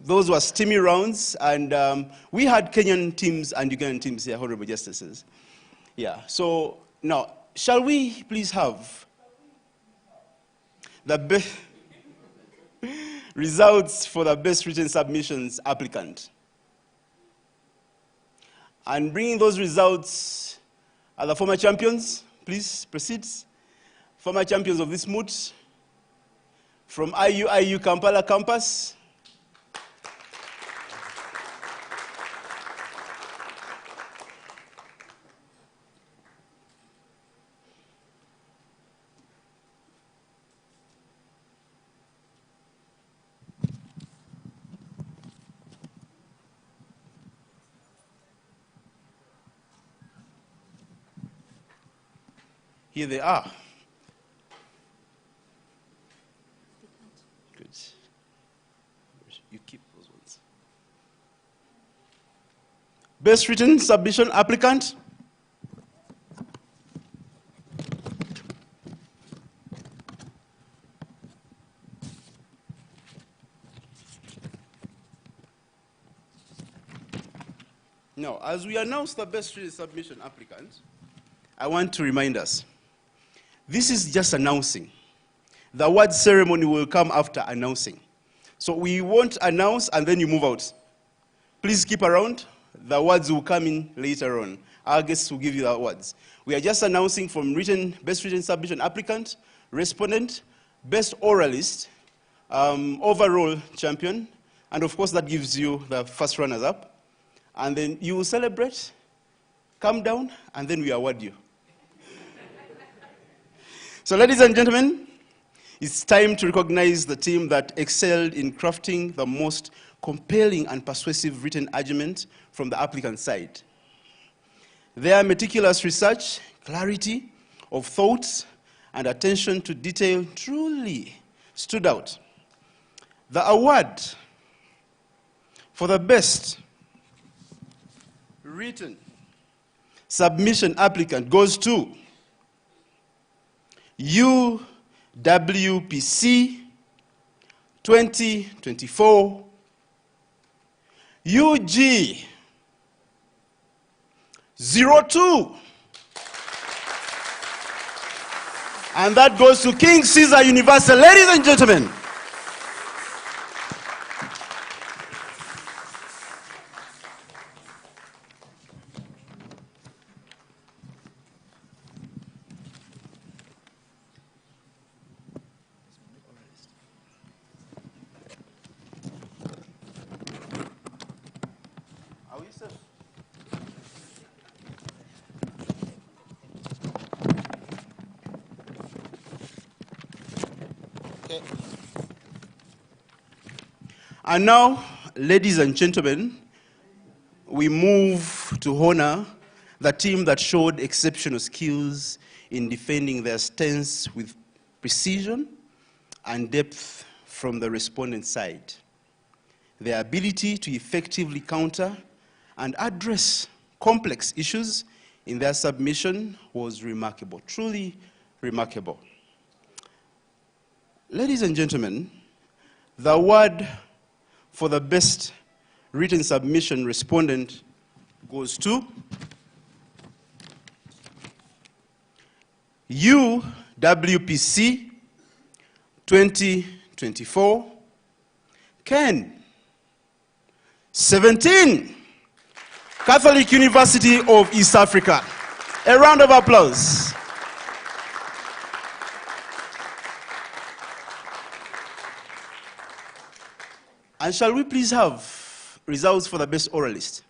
Those were steamy rounds, and we had Kenyan teams and Ugandan teams here, Honorable Justices. Yeah, so now, shall we please have the results for the best written submissions applicant? And bringing those results are the former champions. Please proceed. Former champions of this Moot from IUIU Kampala campus. Here they are. Good. You keep those ones. Best written submission applicant. Now, as we announce the best written submission applicant, I want to remind us, this is just announcing. The award ceremony will come after announcing. So we won't announce and then you move out. Please keep around. The awards will come in later on. Our guests will give you the awards. We are just announcing from best written submission applicant, respondent, best oralist, overall champion, and of course that gives you the first runners up. And then you will celebrate, come down, and then we award you. So ladies and gentlemen, it's time to recognize the team that excelled in crafting the most compelling and persuasive written argument from the applicant side. Their meticulous research, clarity of thoughts, and attention to detail truly stood out. The award for the best written submission applicant goes to UWPC 2024 UG 02. And that goes to King Caesar University. Ladies and gentlemen, and now, ladies and gentlemen, we move to honor the team that showed exceptional skills in defending their stance with precision and depth from the respondent side. Their ability to effectively counter and address complex issues in their submission was remarkable, truly remarkable. Ladies and gentlemen, the award for the best written submission respondent goes to UWPC 2024 Ken 17, Catholic University of East Africa. A round of applause. And shall we please have results for the best oralist?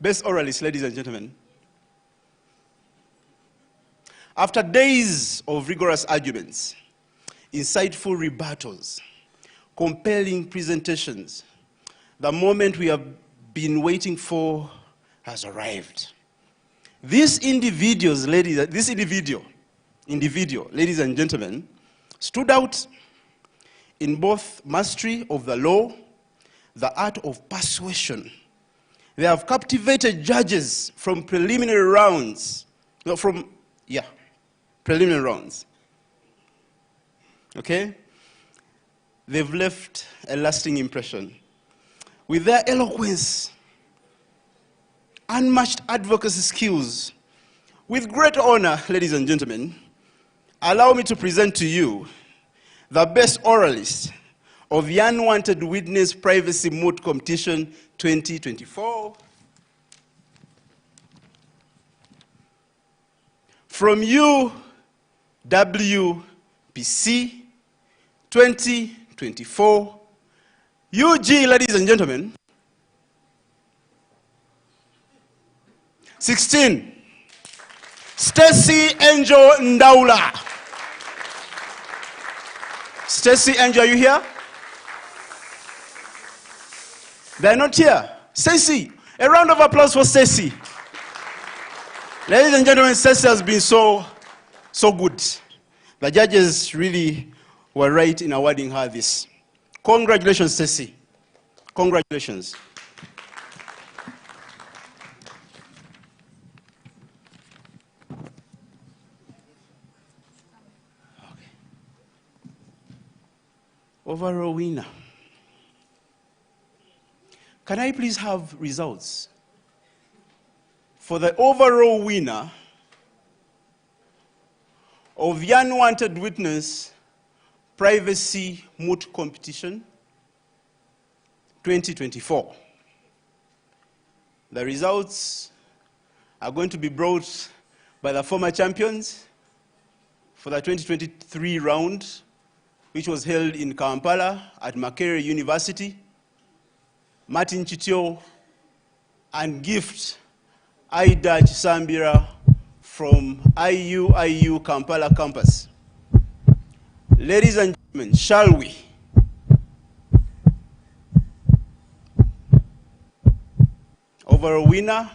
Best oralist, ladies and gentlemen. After days of rigorous arguments, insightful rebuttals, compelling presentations, the moment we have been waiting for has arrived. This individual, ladies and gentlemen, stood out in both mastery of the law, the art of persuasion. They have captivated judges from preliminary rounds. Preliminary rounds. Okay? They've left a lasting impression. With their eloquence, unmatched advocacy skills, with great honor, ladies and gentlemen, allow me to present to you the best oralist of the Unwanted Witness Privacy Moot Competition 2024. From UWPC 2024, UG, ladies and gentlemen, 16, Stacy Angel Ndaula. Stacy Angel, are you here? They're not here. Stacy, a round of applause for Stacy. Ladies and gentlemen, Stacy has been so good. The judges really were right in awarding her this. Congratulations, Stacy. Congratulations. Okay. Overall winner. Can I please have results? For the overall winner of the Unwanted Witness Privacy Moot Competition 2024. The results are going to be brought by the former champions for the 2023 round, which was held in Kampala at Makerere University. Martin Chitio and Gift Aida Chisambira from IU Kampala campus. Ladies and gentlemen, shall we? Over a winner.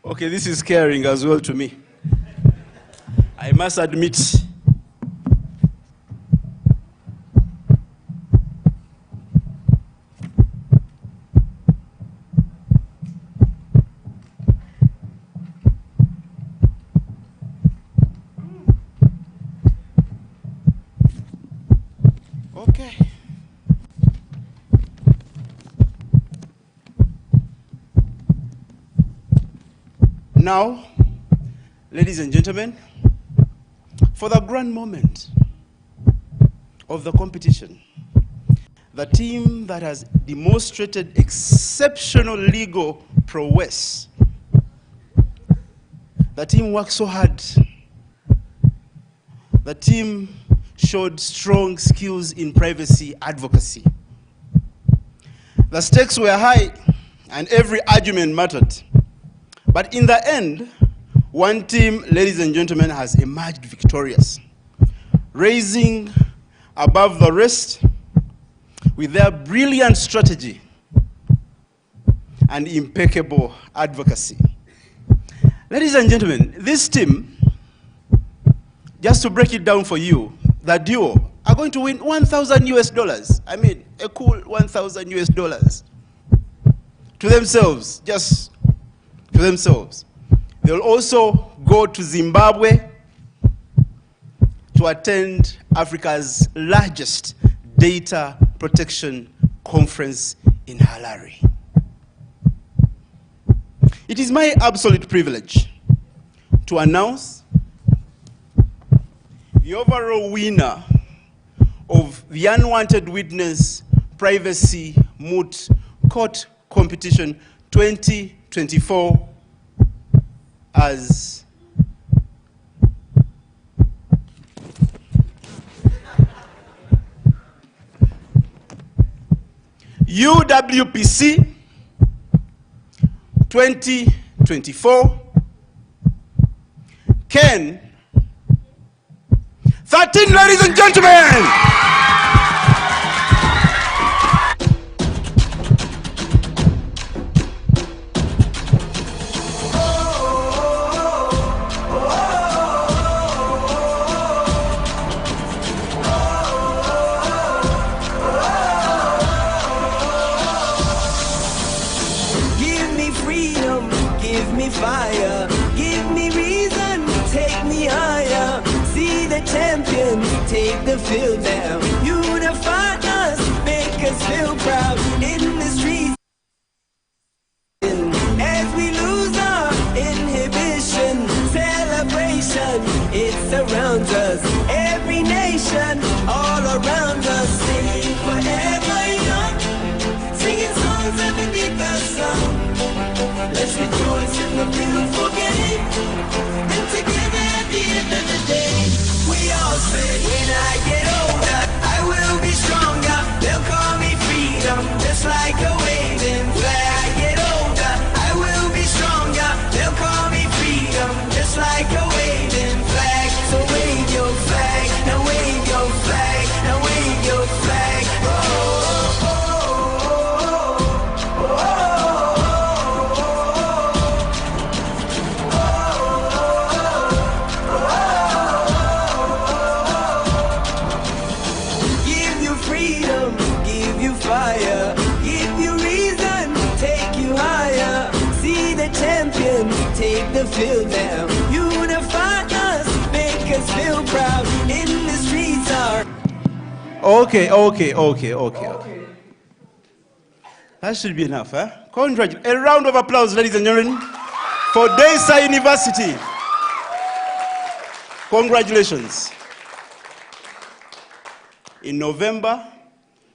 Okay, this is caring as well to me. I must admit. Okay. Now, ladies and gentlemen, for the grand moment of the competition, the team that has demonstrated exceptional legal prowess, the team worked so hard, the team showed strong skills in privacy advocacy. The stakes were high and every argument mattered. But in the end, one team, ladies and gentlemen, has emerged victorious, raising above the rest with their brilliant strategy and impeccable advocacy. Ladies and gentlemen, this team, just to break it down for you, the duo are going to win $1,000. I mean, a cool $1,000 to themselves, just to themselves. They'll also go to Zimbabwe to attend Africa's largest data protection conference in Harare. It is my absolute privilege to announce the overall winner of the Unwanted Witness Privacy Moot Court Competition 2024 as UWPC 2024 Ken 13, ladies and gentlemen. Give me freedom, give me fire, give me reason, take me higher. See the champions, take the field now. Unify us, make us feel proud in the streets. As we lose our inhibition, celebration, it surrounds us. Every nation, all around us, singing forever young, singing songs underneath the sun. Let's rejoice in the beautiful game. And together at the end of the day, we all say, when I get older, I will be stronger. They'll call me freedom, just like a waving flag. I get older, I will be stronger. They'll call me freedom, just like a waving flag. So wave your flag, now wave your flag, now wave your flag. Oh, oh, oh, oh, give you freedom, give you fire, give you reason, take you higher. See the champion, take the field now. Unify us, make us feel proud. In the streets are. Okay. That should be enough, eh? Congratulations. A round of applause, ladies and gentlemen, for Daystar University. Congratulations. In November,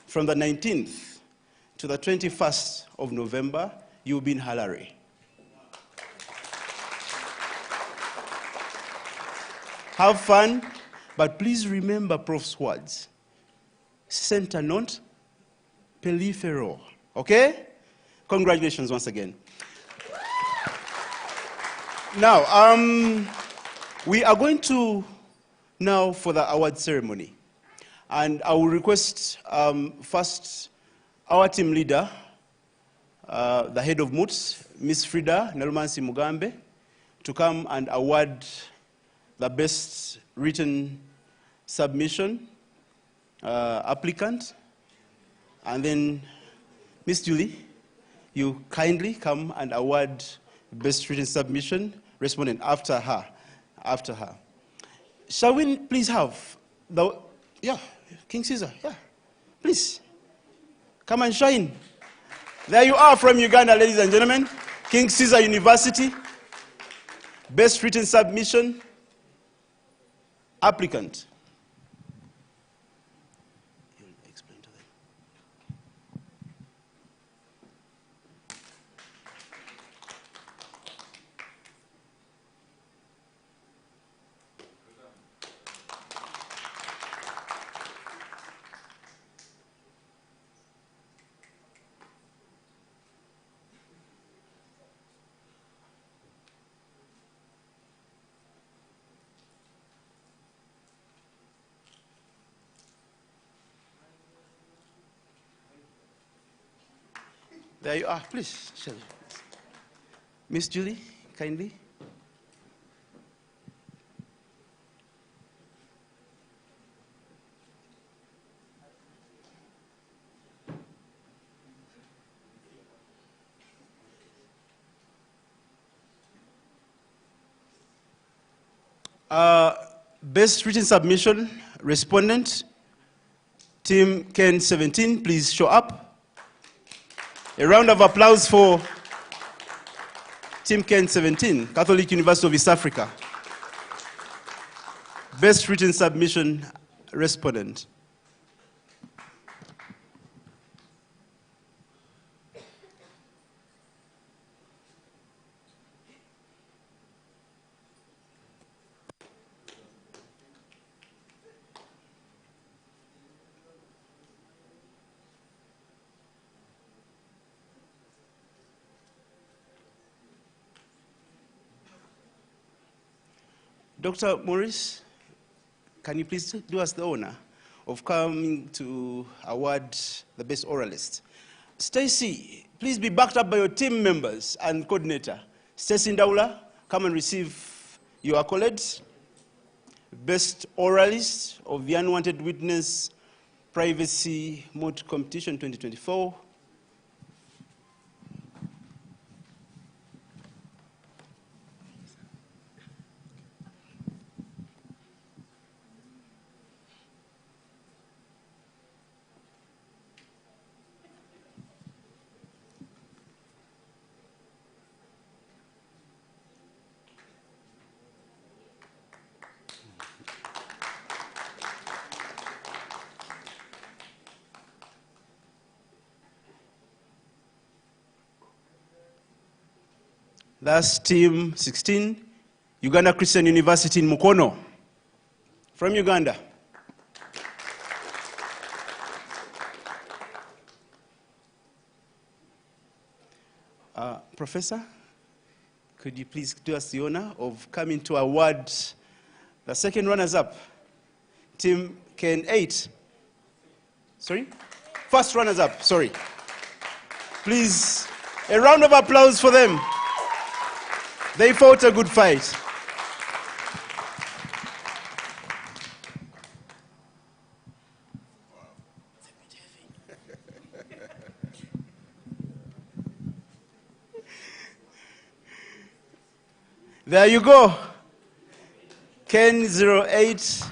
from the 19th to the 21st of November, you'll be in Harare. Have fun, but please remember Prof's words. Center not, peripheral. Okay? Congratulations once again. Now, we are going to now for the award ceremony. And I will request first our team leader, the head of Moot, Ms. Frida Nelmansi Mugambe, to come and award the best written submission applicant. And then, Ms. Julie, you kindly come and award best written submission respondent after her. Shall we please have the, King Caesar, please, come and shine. There you are from Uganda, ladies and gentlemen. King Caesar University, best written submission applicant. There you are, please, shall you? Miss Julie, kindly. Best written submission, respondent, Team Ken 17, please show up. A round of applause for Team Ken 17, Catholic University of East Africa. Best written submission, respondent. Dr. Morris, can you please do us the honor of coming to award the best oralist? Stacy, please be backed up by your team members and coordinator. Stacy Ndaula, come and receive your accolades. Best oralist of the Unwanted Witness Privacy Moot Competition 2024. That's team 16, Uganda Christian University in Mukono. From Uganda. Professor, could you please do us the honor of coming to award the second runners-up, Team Ken 8. Sorry? First runners-up, sorry. Please, a round of applause for them. They fought a good fight. There you go. Ken 08.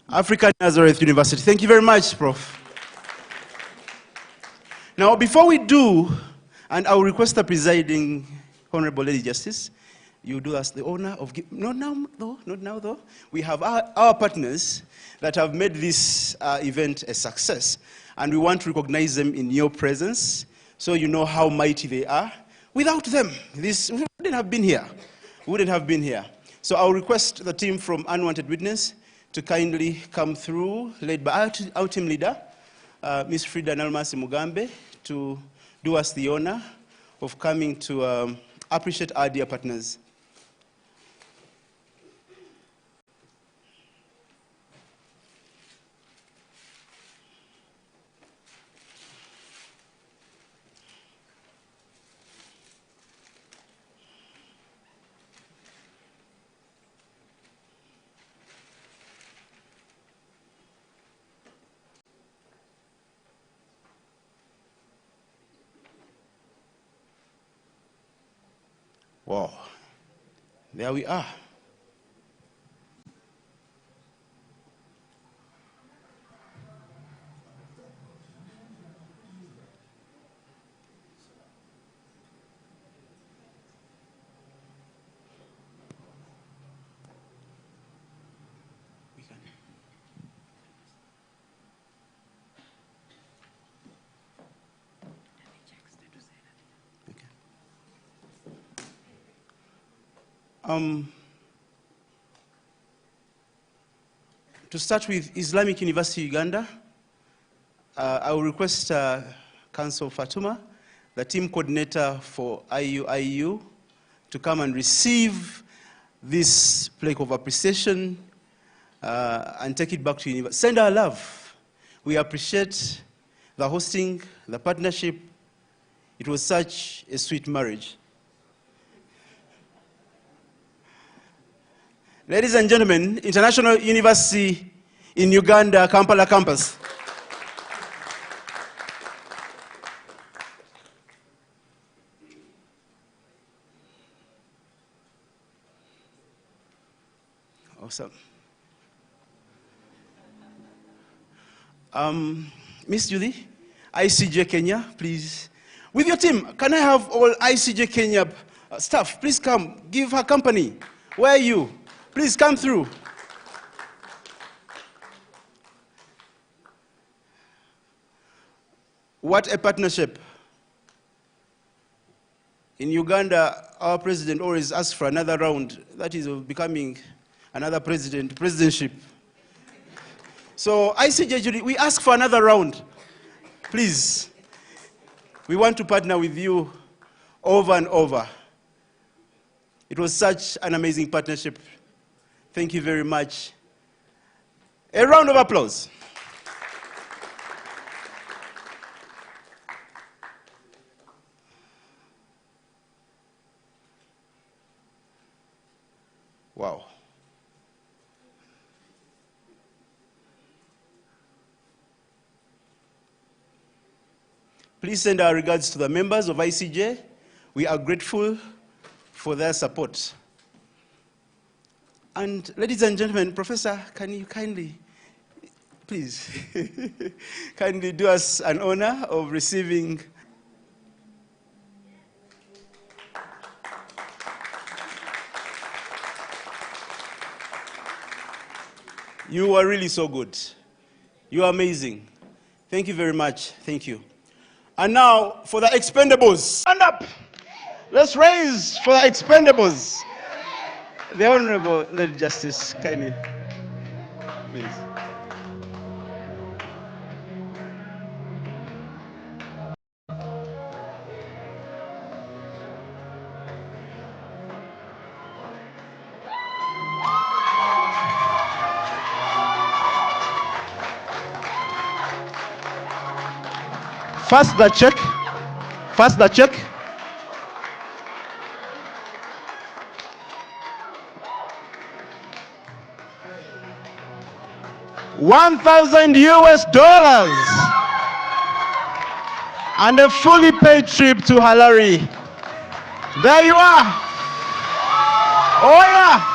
African Nazareth University. Thank you very much, Prof. Now, before we do, and I will request the presiding Honorable Lady Justice, you do us the honor of not now though. We have our partners that have made this event a success, and we want to recognize them in your presence, so you know how mighty they are. Without them, this wouldn't have been here. Wouldn't have been here. So I'll request the team from Unwanted Witness to kindly come through, led by our team leader, Ms. Frida Nalmasi Mugambe, to do us the honor of coming to appreciate our dear partners. Wow, there we are. To start with Islamic University Uganda, I will request Council Fatuma, the team coordinator for IU, to come and receive this plaque of appreciation and take it back to university. Send our love. We appreciate the hosting, the partnership. It was such a sweet marriage. Ladies and gentlemen, International University in Uganda, Kampala campus. Awesome. Miss Judy, ICJ Kenya, please. With your team, can I have all ICJ Kenya staff, please come, give her company. Where are you? Please come through. What a partnership. In Uganda, our president always asks for another round. That is becoming another presidentship. So ICJ Judy, we ask for another round. Please. We want to partner with you over and over. It was such an amazing partnership. Thank you very much. A round of applause. Wow. Please send our regards to the members of ICJ. We are grateful for their support. And ladies and gentlemen, Professor, can you kindly please, kindly do us an honor of receiving You are really so good. You are amazing. Thank you very much. Thank you. And now for the expendables. Stand up. Let's raise for the expendables. The Honorable Lady Justice, kindly. Please. First the check. First the check. $1,000 and a fully paid trip to Halari. There you are. Oh yeah.